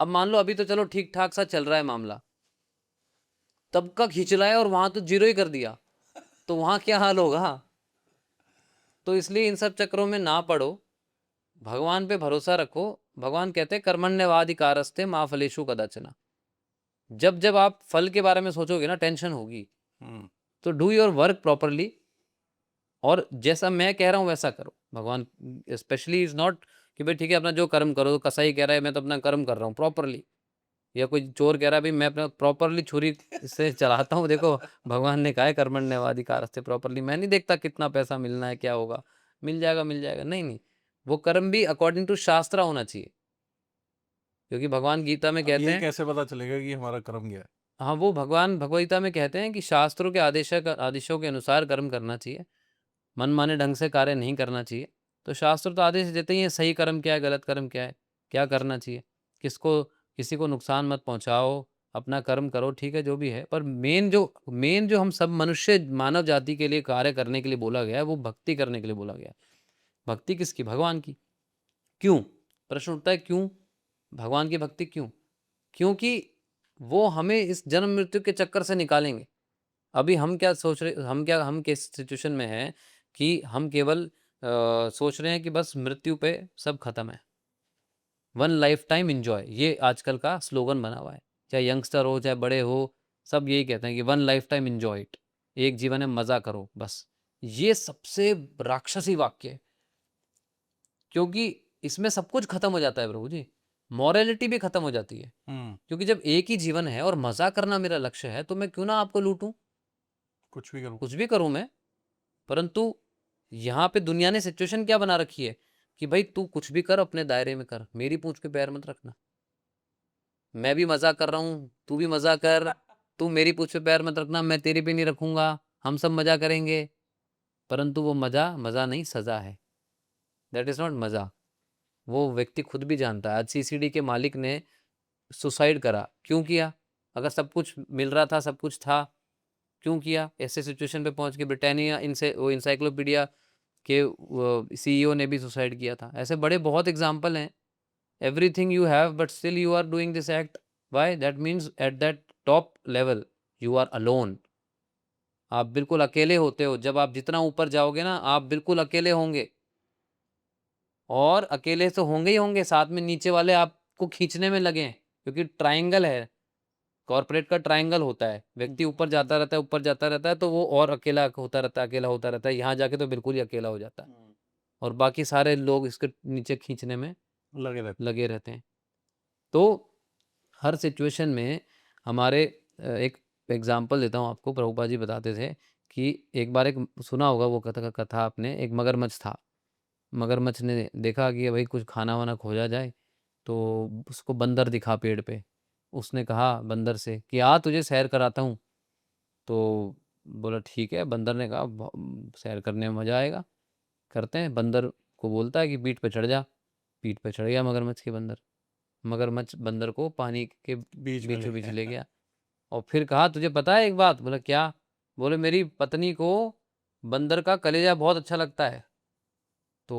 अब मान लो अभी तो चलो ठीक ठाक सा चल रहा है मामला, तब का खींच रहा है और वहां तो जीरो ही कर दिया, तो वहां क्या हाल होगा? तो इसलिए इन सब चक्रों में ना पड़ो, भगवान पे भरोसा रखो। भगवान कहते हैं कर्मण्यवाधिकारस्ते मा फलेषु कदाचन। जब जब आप फल के बारे में सोचोगे ना, टेंशन होगी। तो डू योर वर्क प्रॉपरली, और जैसा मैं कह रहा हूँ वैसा करो। भगवान स्पेशली इज नॉट कि भाई ठीक है अपना जो कर्म करो, कसाई कह रहा है मैं तो अपना कर्म कर रहा हूँ प्रॉपरली, या कोई चोर कह रहा है भाई मैं अपना प्रॉपरली छुरी से चलाता हूँ, देखो भगवान ने कहा है कर्मण्येवाधिकारस्ते, प्रॉपरली मैं नहीं देखता कितना पैसा मिलना है क्या होगा, मिल जाएगा मिल जाएगा, नहीं नहीं, वो कर्म भी अकॉर्डिंग टू शास्त्र होना चाहिए, क्योंकि भगवान गीता में अब कहते ये हैं, कैसे पता चलेगा कि हमारा कर्म क्या है? हाँ वो भगवान भगवद गीता में कहते हैं कि शास्त्रों के आदेशों के अनुसार कर्म करना चाहिए, मनमाने ढंग से कार्य नहीं करना चाहिए। तो शास्त्र तो आदेश देते ही हैं सही कर्म क्या है, गलत कर्म क्या है, क्या करना चाहिए, किसको किसी को नुकसान मत पहुँचाओ, अपना कर्म करो, ठीक है जो भी है। पर मेन जो हम सब मनुष्य मानव जाति के लिए कार्य करने के लिए बोला गया है, वो भक्ति करने के लिए बोला गया है। भक्ति किसकी? भगवान की। क्यों? प्रश्न उठता है क्यों? भगवान की भक्ति क्यों? क्योंकि वो हमें इस जन्म मृत्यु के चक्कर से निकालेंगे। अभी हम क्या सोच रहे, हम किस सिचुएशन में हैं कि हम केवल सोच रहे हैं कि बस मृत्यु पे सब खत्म है, वन लाइफ टाइम एंजॉय, ये आजकल का स्लोगन बना हुआ है। चाहे यंगस्टर हो चाहे बड़े हो, सब यही कहते हैं कि one life time enjoy it, एक जीवन है मजा करो बस। ये सबसे राक्षसी वाक्य है, क्योंकि इसमें सब कुछ खत्म हो जाता है प्रभु जी, मॉरलिटी भी खत्म हो जाती है। क्योंकि जब एक ही जीवन है और मजा करना मेरा लक्ष्य है, तो मैं क्यों ना आपको लूटूं, कुछ भी करूँ। कुछ भी करूं मैं। परंतु यहाँ पे दुनिया ने सिचुएशन क्या बना रखी है कि भाई तू कुछ भी कर, अपने दायरे में कर, मेरी पूंछ पे पैर मत रखना। मैं भी मजा कर रहा हूँ, तू भी मजा कर, तू मेरी पूंछ पे पैर मत रखना, मैं तेरी पे नहीं रखूंगा, हम सब मजा करेंगे। परंतु वो मजा मजा नहीं, सजा है। दैट इज नॉट मजा। वो व्यक्ति खुद भी जानता है। आज सीसीडी के मालिक ने सुसाइड करा, क्यों किया? अगर सब कुछ मिल रहा था, सब कुछ था, क्यों किया? ऐसे सिचुएशन पे पहुंच के ब्रिटानिया इनसे वो इंसाइक्लोपीडिया के सीईओ ने भी सुसाइड किया था। ऐसे बड़े बहुत एग्जाम्पल हैं। Everything you have but still you are doing this act, why? That means at that top level you are alone. आप बिल्कुल अकेले होते हो। जब आप जितना ऊपर जाओगे ना, आप बिल्कुल अकेले होंगे, और अकेले तो होंगे ही होंगे, साथ में नीचे वाले आपको खींचने में लगे हैं, क्योंकि ट्राइंगल है, कॉर्पोरेट का ट्राइंगल होता है। व्यक्ति ऊपर जाता रहता है, ऊपर जाता रहता है, तो वो और अकेला होता रहता है, अकेला होता रहता है। यहाँ जाके तो बिल्कुल ही अकेला हो जाता है, और बाकी सारे लोग इसके नीचे खींचने में लगे रहते। लगे रहते हैं। तो हर सिचुएशन में हमारे एक एग्जाम्पल देता हूँ आपको। प्रभुपाद जी बताते थे कि एक बार, एक सुना होगा वो कथा आपने, एक मगरमच्छ था। मगरमच्छ ने देखा कि भाई कुछ खाना वाना खोजा जाए, तो उसको बंदर दिखा पेड़ पे। उसने कहा बंदर से कि आ तुझे सैर कराता हूँ। तो बोला ठीक है। बंदर ने कहा सैर करने में मज़ा आएगा, करते हैं। बंदर को बोलता है कि पीठ पे चढ़ जा। पीठ पे चढ़ गया मगरमच्छ के बंदर। मगरमच्छ बंदर को पानी के बीच में बीचों बीच लेके। ले गया, और फिर कहा तुझे पता है एक बात? बोला क्या? बोले मेरी पत्नी को बंदर का कलेजा बहुत अच्छा लगता है। तो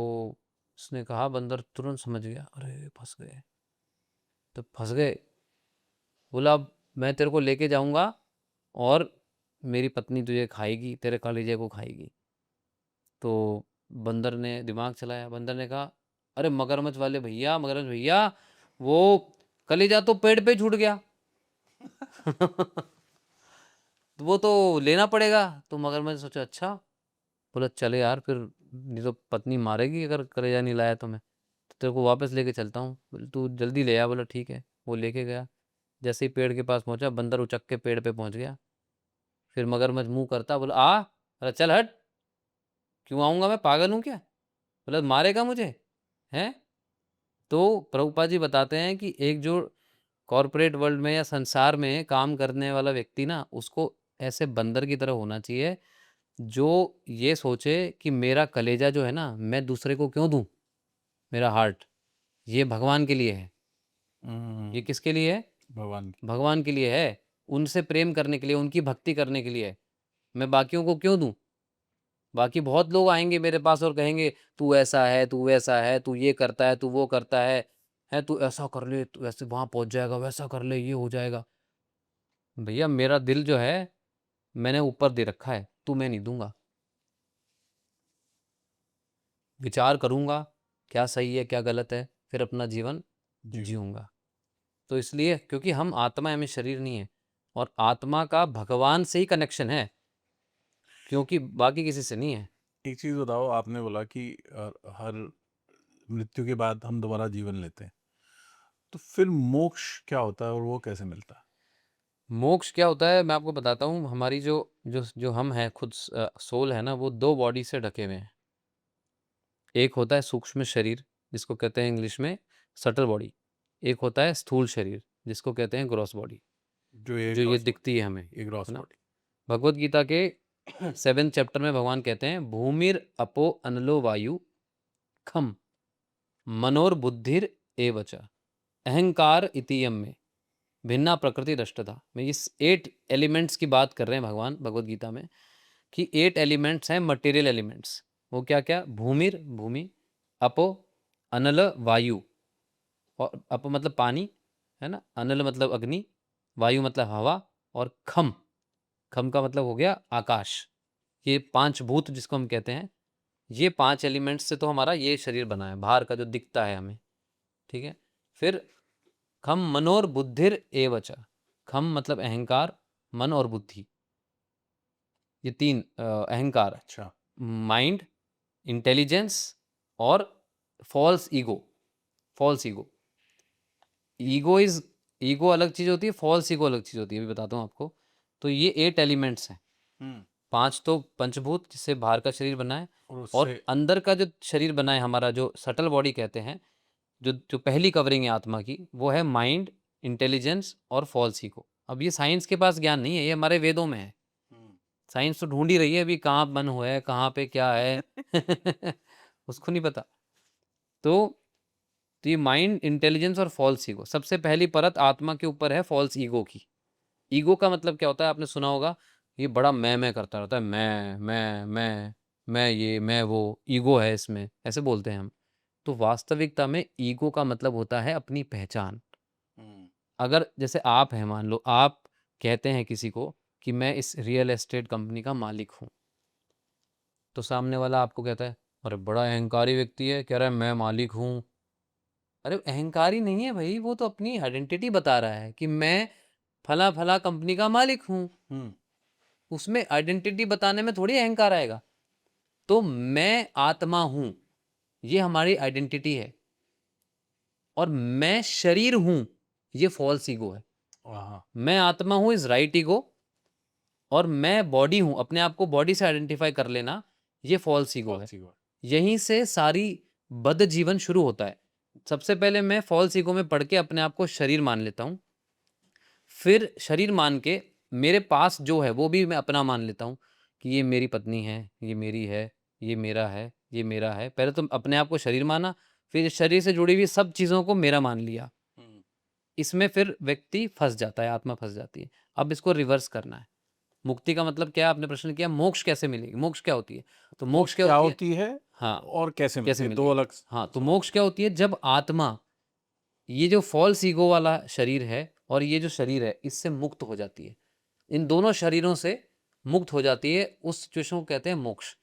उसने कहा, बंदर तुरंत समझ गया, अरे फंस गए। तो फंस गए। बोला अब मैं तेरे को लेके जाऊंगा, और मेरी पत्नी तुझे खाएगी, तेरे कलेजे को खाएगी। तो बंदर ने दिमाग चलाया। बंदर ने कहा, अरे मगरमच्छ वाले भैया, मगरमच्छ भैया, वो कलेजा तो पेड़ पे छूट गया। तो वो तो लेना पड़ेगा। तो मगरमच्छ सोचा अच्छा। बोला चले यार, फिर नहीं तो पत्नी मारेगी अगर कलेजा नहीं लाया तो मैं, तो तेरे को वापस लेके चलता हूँ। बोले तू जल्दी ले आ। बोला ठीक है। वो लेके गया। जैसे ही पेड़ के पास पहुंचा, बंदर उचक के पेड़ पे पहुंच गया। फिर मगरमच्छ मुंह करता, बोला आ। अरे चल हट, क्यों आऊंगा मैं, पागल हूँ क्या? बोला मारेगा मुझे, हैं? तो प्रभुपाद जी बताते हैं कि एक जो कॉरपोरेट वर्ल्ड में या संसार में काम करने वाला व्यक्ति ना, उसको ऐसे बंदर की तरह होना चाहिए, जो ये सोचे कि मेरा कलेजा जो है ना, मैं दूसरे को क्यों दूं? मेरा हार्ट ये भगवान के लिए है। ये किसके लिए है? भगवान की। भगवान के लिए है। उनसे प्रेम करने के लिए, उनकी भक्ति करने के लिए है। मैं बाकियों को क्यों दूं? बाकी बहुत लोग आएंगे मेरे पास और कहेंगे तू ऐसा है, तू वैसा है, तू ये करता है, तू वो करता है तू ऐसा कर ले, तू ऐसे वहां पहुंच जाएगा, वैसा कर ले, ये हो जाएगा। भैया मेरा दिल जो है मैंने ऊपर दे रखा है, तू मैं नहीं दूंगा। विचार करूंगा क्या सही है क्या गलत है, फिर अपना जीवन जी। जीऊंगा। तो इसलिए क्योंकि हम आत्मा है, हमें शरीर नहीं है, और आत्मा का भगवान से ही कनेक्शन है, क्योंकि बाकी किसी से नहीं है। एक चीज बताओ, आपने बोला कि हर मृत्यु के बाद हम दोबारा जीवन लेते हैं, तो फिर मोक्ष क्या होता है और वो कैसे मिलता है? मोक्ष क्या होता है मैं आपको बताता हूँ। हमारी जो जो जो हम हैं खुद सोल है ना, वो 2 बॉडी से ढके हुए हैं। एक होता है सूक्ष्म शरीर जिसको कहते हैं इंग्लिश में सटल बॉडी। एक होता है स्थूल शरीर जिसको कहते हैं ग्रॉस बॉडी, जो ये जो ये ग्रॉस दिखती है हमें, बॉडी, ये ग्रॉस है ना? बॉडी। भगवत गीता के 7th चैप्टर में भगवान कहते हैं भूमिर अपो अनलो वायु खम मनोर्बुद्धिर एव च अहंकार इतियम में भिन्ना प्रकृति दृष्टता में इस 8 एलिमेंट्स की बात कर रहे हैं भगवान भगवत गीता में कि 8 एलिमेंट्स हैं मटेरियल एलिमेंट्स। वो क्या क्या? भूमिर भूमि, अपो अनल वायु, और अप मतलब पानी, है ना? अनल मतलब अग्नि, वायु मतलब हवा, और खम, खम का मतलब हो गया आकाश। ये 5 भूत जिसको हम कहते हैं, ये 5 एलिमेंट्स से तो हमारा ये शरीर बना है, बाहर का जो दिखता है हमें, ठीक है? फिर खम मनोर बुद्धिर एव च, खम मतलब अहंकार, मन और बुद्धि, ये 3 अहंकार, अच्छा। माइंड, इंटेलिजेंस और false ego. False ego, ego अलग चीज होती है, फॉल्स ईगो अलग चीज होती है, अभी बताता हूँ आपको। तो ये 8 एलिमेंट्स हैं। हम्म। 5 तो पंचभूत जिससे बाहर का शरीर बना है, और और उससे अंदर का जो शरीर बना है हमारा, जो सटल बॉडी कहते हैं, जो जो पहली कवरिंग है आत्मा की, वो है माइंड, इंटेलिजेंस और फॉल्स ईगो। अब ये साइंस के पास ज्ञान नहीं है, ये हमारे वेदों में है। साइंस तो ढूंढ ही रही है अभी, कहाँ मन हुआ है, कहाँ पे क्या है उसको नहीं पता। तो ये माइंड, इंटेलिजेंस और फॉल्स ईगो, सबसे पहली परत आत्मा के ऊपर है फॉल्स ईगो की। ईगो का मतलब क्या होता है? आपने सुना होगा, ये बड़ा मैं करता रहता है, मैं ये मैं वो, ईगो है इसमें, ऐसे बोलते हैं हम। तो वास्तविकता में ईगो का मतलब होता है अपनी पहचान। अगर जैसे आप हैं, मान लो आप कहते हैं किसी को कि मैं इस रियल एस्टेट कंपनी का मालिक हूँ, तो सामने वाला आपको कहता है अरे बड़ा अहंकारी व्यक्ति है, कह रहा है मैं मालिक हूँ। अरे अहंकारी नहीं है भाई, वो तो अपनी आइडेंटिटी बता रहा है कि मैं फला फला कंपनी का मालिक हूँ। उसमें आइडेंटिटी बताने में थोड़ी अहंकार आएगा। तो मैं आत्मा हूं, ये हमारी आइडेंटिटी है, और मैं शरीर हूं, ये फॉल्स ईगो है। हाँ, मैं आत्मा हूं इज राइट ईगो, और मैं बॉडी हूं, अपने आप को बॉडी से आइडेंटिफाई कर लेना, ये फॉल्स ईगो है। False ego. यहीं से सारी बद्ध जीवन शुरू होता है। सबसे पहले मैं फॉल्स ईगो में पढ़ के अपने आप को शरीर मान लेता हूं, फिर शरीर मान के मेरे पास जो है वो भी मैं अपना मान लेता हूँ कि ये मेरी पत्नी है, ये मेरी है, ये मेरा है, ये मेरा है। पहले तो अपने आप को शरीर माना, फिर शरीर से जुड़ी हुई सब चीज़ों को मेरा मान लिया। इसमें फिर व्यक्ति फंस जाता है, आत्मा फंस जाती है। अब इसको रिवर्स करना है। मुक्ति का मतलब क्या? आपने प्रश्न किया मोक्ष कैसे मिलेगी, मोक्ष क्या होती है? तो मोक्ष क्या क्या होती है? होती है हाँ, और कैसे कैसे मिलती है? दो मिलेगी? अलग हाँ, तो सवाल। मोक्ष क्या होती है? जब आत्मा ये जो फॉल्स ईगो वाला शरीर है और ये जो शरीर है, इससे मुक्त हो जाती है, इन दोनों शरीरों से मुक्त हो जाती है, उस सिचुएशन को कहते हैं मोक्ष।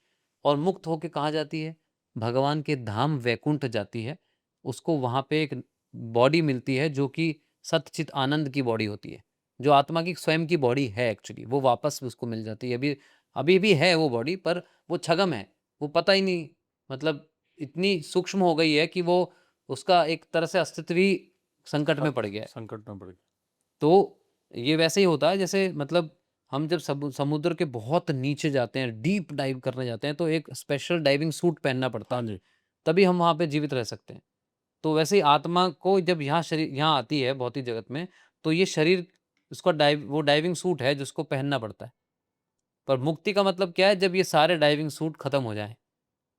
और मुक्त होके कहाँ जाती है? भगवान के धाम वैकुंठ जाती है। उसको वहाँ पे एक बॉडी मिलती है जो कि सतचित आनंद की बॉडी होती है, जो आत्मा की स्वयं की बॉडी है एक्चुअली, वो वापस उसको मिल जाती है। अभी अभी भी है वो बॉडी, पर वो छगम है, वो पता ही नहीं, मतलब इतनी सूक्ष्म हो गई है कि वो उसका एक तरह से अस्तित्व ही संकट में पड़ गया है। संकट में पड़ गया। तो ये वैसे ही होता है जैसे, मतलब हम जब समुद्र के बहुत नीचे जाते हैं, डीप डाइव करने जाते हैं, तो एक स्पेशल डाइविंग सूट पहनना पड़ता हाँ है, जी। तभी हम वहाँ पे जीवित रह सकते हैं। तो वैसे ही आत्मा को जब यहाँ शरीर यहाँ आती है भौतिक जगत में, तो ये शरीर उसका वो डाइविंग सूट है जिसको पहनना पड़ता है। पर मुक्ति का मतलब क्या है? जब ये सारे डाइविंग सूट खत्म हो जाएं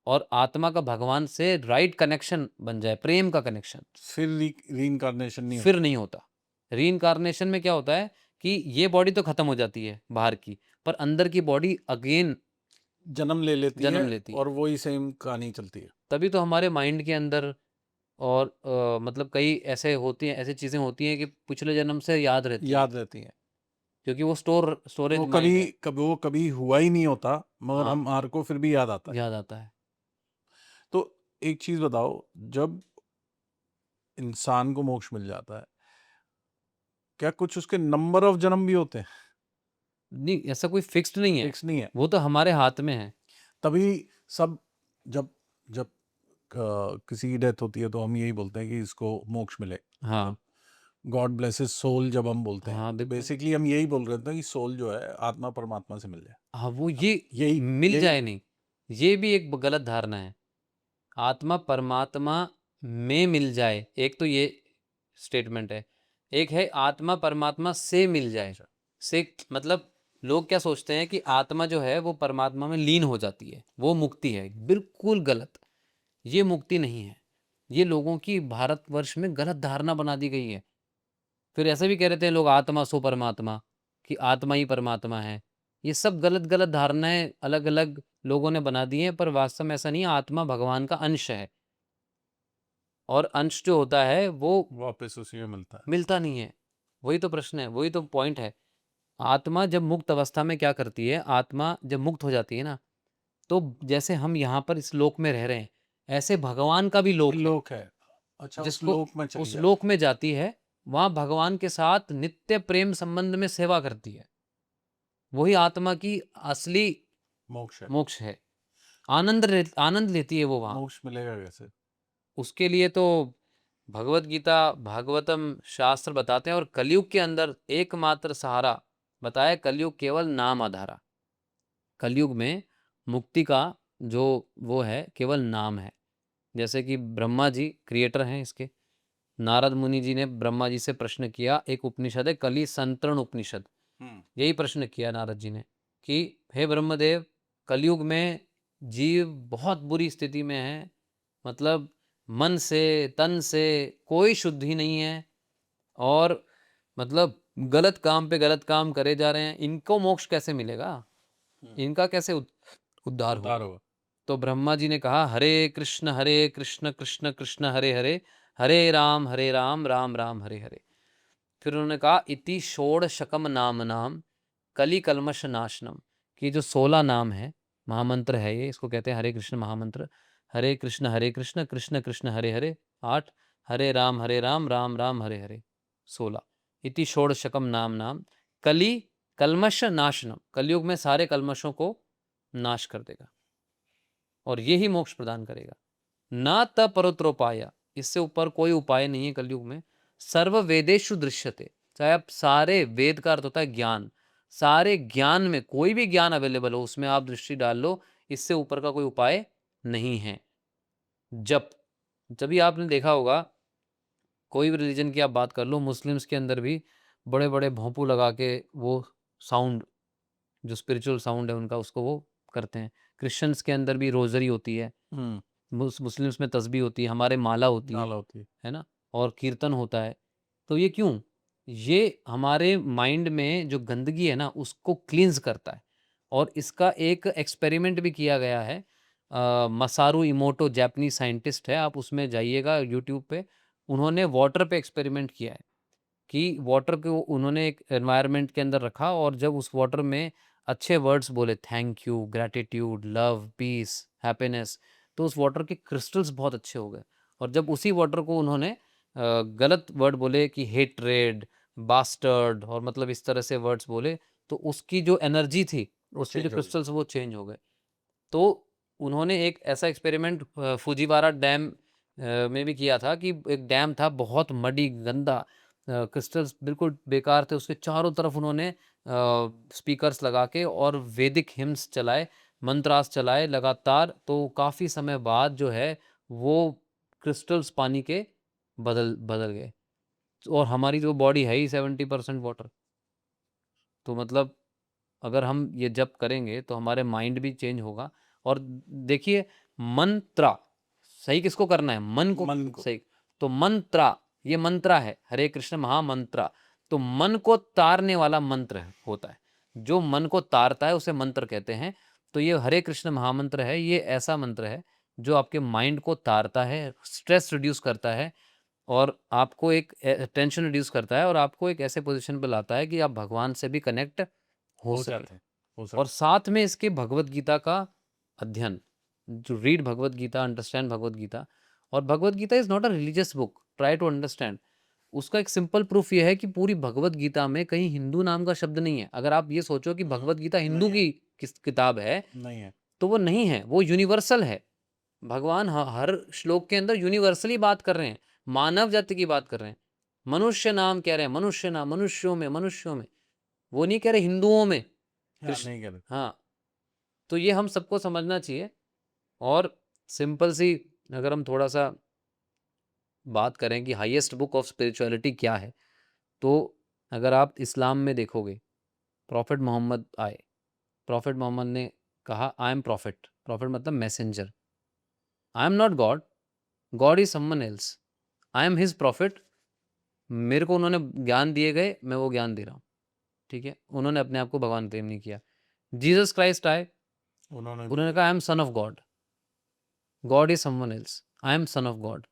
और आत्मा का भगवान से राइट कनेक्शन बन जाए, प्रेम का कनेक्शन, फिर रीइंकार्नेशन नहीं फिर होता। नहीं होता। रीइंकार्नेशन में क्या होता है कि ये बॉडी तो खत्म हो जाती है बाहर की, पर अंदर की बॉडी अगेन जन्म ले लेती है जन्म लेती है। और वही सेम कहानी चलती है। तभी तो हमारे माइंड के अंदर और मतलब कई ऐसे होती हैं, ऐसी चीजें होती हैं कि पिछले जन्म से याद रहती हैं, याद रहती है। क्योंकि वो स्टोरेज वो माइंड है। वो कभी हुआ ही नहीं होता, मगर हाँ, हमारे को फिर भी याद आता है। याद आता है। तो एक चीज बताओ, जब इंसान को मोक्ष मिल जाता है, क्या कुछ उसके नंबर ऑफ जन्म भी होते हैं? नहीं, ऐसा कोई फिक्स्ड नहीं है, फिक्स नहीं है। वो तो हमारे हाथ में है। तभी सब जब जब किसी की डेथ होती है तो हम यही बोलते हैं कि इसको मोक्ष मिले। हाँ, गॉड ब्लेस हिज सोल जब हम बोलते हैं हाँ, तो बिल्कुल। बेसिकली हम यही बोल रहे थे कि सोल जो है आत्मा परमात्मा से मिल जाए। हाँ, वो ये यही मिल यही जाए नहीं, ये भी एक गलत धारणा है। आत्मा परमात्मा में मिल जाए, एक तो ये स्टेटमेंट है। एक है आत्मा परमात्मा से मिल जाए। अच्छा। से मतलब लोग क्या सोचते हैं कि आत्मा जो है वो परमात्मा में लीन हो जाती है, वो मुक्ति है। बिल्कुल गलत। ये मुक्ति नहीं है। ये लोगों की भारतवर्ष में गलत धारणा बना दी गई है। फिर ऐसा भी कह रहे थे लोग आत्मा सो परमात्मा, कि आत्मा ही परमात्मा है। ये सब गलत-गलत धारणाएँ अलग-अलग लोगों ने बना दी हैं, पर वास्तव में ऐसा नहीं है। आत्मा भगवान का अंश है और अंश जो होता है वो वापस उसी में मिलता है। मिलता नहीं है। वही तो प्रश्न है, वही तो पॉइंट है। आत्मा जब मुक्त अवस्था में क्या करती है, आत्मा जब मुक्त हो जाती है ना, तो जैसे हम यहाँ पर इस लोक में रह रहे हैं, ऐसे भगवान का भी लोक है। लोक है। अच्छा, उस जिसको लोक में चली उस जाती लोक में जाती है, वहाँ भगवान के साथ नित्य प्रेम संबंध में सेवा करती है। वही आत्मा की असली मोक्ष है। मोक्ष है। आनंद लेती है वो वहाँ। मोक्ष मिलेगा कैसे? उसके लिए तो भगवत गीता, भागवतम शास्त्र बताते हैं और कलयुग के अंदर एकमात्र सहारा बताया, कलयुग केवल नाम आधारा। कलयुग में मुक्ति का जो वो है केवल नाम है। जैसे कि ब्रह्मा जी क्रिएटर हैं इसके। नारद मुनि जी ने ब्रह्मा जी से प्रश्न किया, एक उपनिषद है कली संतरण उपनिषद। यही प्रश्न किया नारद जी ने कि हे ब्रह्मदेव, कलयुग में जीव बहुत बुरी स्थिति में है। मतलब मन से, तन से कोई शुद्धि नहीं है और मतलब गलत काम पे गलत काम करे जा रहे हैं। इनको मोक्ष कैसे मिलेगा? इनका कैसे उद्धार उद्धार होगा? होगा। तो ब्रह्मा जी ने कहा, हरे कृष्ण कृष्ण कृष्ण हरे हरे, हरे राम राम राम हरे हरे। फिर उन्होंने कहा, इति षोडशकम नाम नाम कली कल्मष नाशनम, कि जो 16 नाम है, महामंत्र है ये, इसको कहते हैं हरे कृष्ण महामंत्र। हरे कृष्ण कृष्ण कृष्ण हरे हरे 8, हरे राम राम राम हरे हरे 16। इति षोडशकम नाम नाम कली कल्मष नाशनम, कलयुग में सारे कल्मषों को नाश कर देगा और ये ही मोक्ष प्रदान करेगा। ना त परोत्रोपाय, इससे ऊपर कोई उपाय नहीं है कलयुग में। सर्व वेदेषु दृश्यते, चाहे आप सारे, वेद का अर्थ होता है ज्ञान, सारे ज्ञान में कोई भी ज्ञान अवेलेबल हो उसमें आप दृष्टि डाल लो, इससे ऊपर का कोई उपाय नहीं है। जब जब भी आपने देखा होगा, कोई भी रिलीजन की आप बात कर लो, मुस्लिम्स के अंदर भी बड़े बड़े भोंपू लगा के वो साउंड, जो स्पिरिचुअल साउंड है उनका, उसको वो करते हैं। क्रिश्चियंस के अंदर भी रोजरी होती है, मुस्लिम्स में तस्बीह होती है, हमारे माला होती नाला होती है। है ना, और कीर्तन होता है। तो ये क्यों? ये हमारे माइंड में जो गंदगी है ना उसको क्लींस करता है। और इसका एक एक्सपेरिमेंट भी किया गया है। मसारू इमोटो जापानीज साइंटिस्ट है, आप उसमें जाइएगा यूट्यूब पे। उन्होंने वाटर पे एक्सपेरिमेंट किया है कि वाटर को उन्होंने एक एनवायरनमेंट के अंदर रखा और जब उस वाटर में अच्छे वर्ड्स बोले, thank you, gratitude, love, peace, happiness, तो उस वाटर के क्रिस्टल्स बहुत अच्छे हो गए। और जब उसी वाटर को उन्होंने गलत वर्ड बोले कि हेट्रेड, बास्टर्ड और मतलब इस तरह से वर्ड्स बोले, तो उसकी जो एनर्जी थी, उसके जो चेंज हो गई। क्रिस्टल्स वो चेंज हो गए। तो उन्होंने एक ऐसा एक्सपेरिमेंट फुजीवारा डैम में भी किया था कि एक डैम था बहुत मडी, गंदा, क्रिस्टल्स बिल्कुल बेकार थे, उसके चारों तरफ उन्होंने स्पीकर्स लगा के और वैदिक हिम्स चलाए, मंत्रास चलाए लगातार। तो काफ़ी समय बाद जो है वो क्रिस्टल्स पानी के बदल बदल गए। और हमारी जो बॉडी है ही 70% वाटर। तो मतलब अगर हम ये जप करेंगे तो हमारे माइंड भी चेंज होगा। और देखिए, मंत्रा सही किसको करना है? मन को मन को। सही। तो मंत्रा, ये मंत्रा है, हरे कृष्ण महामंत्रा। तो मन को तारने वाला मंत्र होता है। जो मन को तारता है उसे मंत्र कहते हैं। तो ये हरे कृष्ण महामंत्र है, ये ऐसा मंत्र है जो आपके माइंड को तारता है, स्ट्रेस रिड्यूस करता है और आपको एक टेंशन रिड्यूस करता है और आपको एक ऐसे पोजीशन पे लाता है कि आप भगवान से भी कनेक्ट हो हो सके। जाते हैं। हो और सकता साथ में इसके भगवत गीता का अध्ययन, जो रीड भगवत गीता, अंडरस्टैंड भगवत गीता। और Bhagavad Gita is not a religious book, try to understand. उसका एक सिंपल प्रूफ ये है कि पूरी भगवत गीता में कहीं हिंदू नाम का शब्द नहीं है। अगर आप ये सोचो कि भगवत गीता हिंदू नहीं है। की किताब है, नहीं है। तो वो नहीं है, वो यूनिवर्सल है। भगवान हर श्लोक के अंदर यूनिवर्सली बात कर रहे हैं, मानव जाति की बात कर रहे हैं। मनुष्य नाम कह रहे हैं, मनुष्य नाम, मनुष्यों में, वो नहीं कह रहे हिंदुओं में। हाँ, कृष्ण नहीं कह रहे। हाँ, तो ये हम सबको समझना चाहिए। और सिंपल सी अगर हम थोड़ा-सा बात करें कि हाईएस्ट बुक ऑफ स्पिरिचुअलिटी क्या है, तो अगर आप इस्लाम में देखोगे, प्रॉफेट मोहम्मद आए। प्रॉफेट मोहम्मद ने कहा आई एम प्रॉफेट, प्रॉफेट मतलब messenger. I am not God, God is someone else. I am his prophet, मेरे को उन्होंने ज्ञान दिए गए, मैं वो ज्ञान दे रहा हूँ, ठीक है? उन्होंने अपने आप को भगवान क्लेम नहीं किया। जीसस क्राइस्ट आए, उन्होंने उन्होंने कहा I am son of God, God is someone else, I am son of God.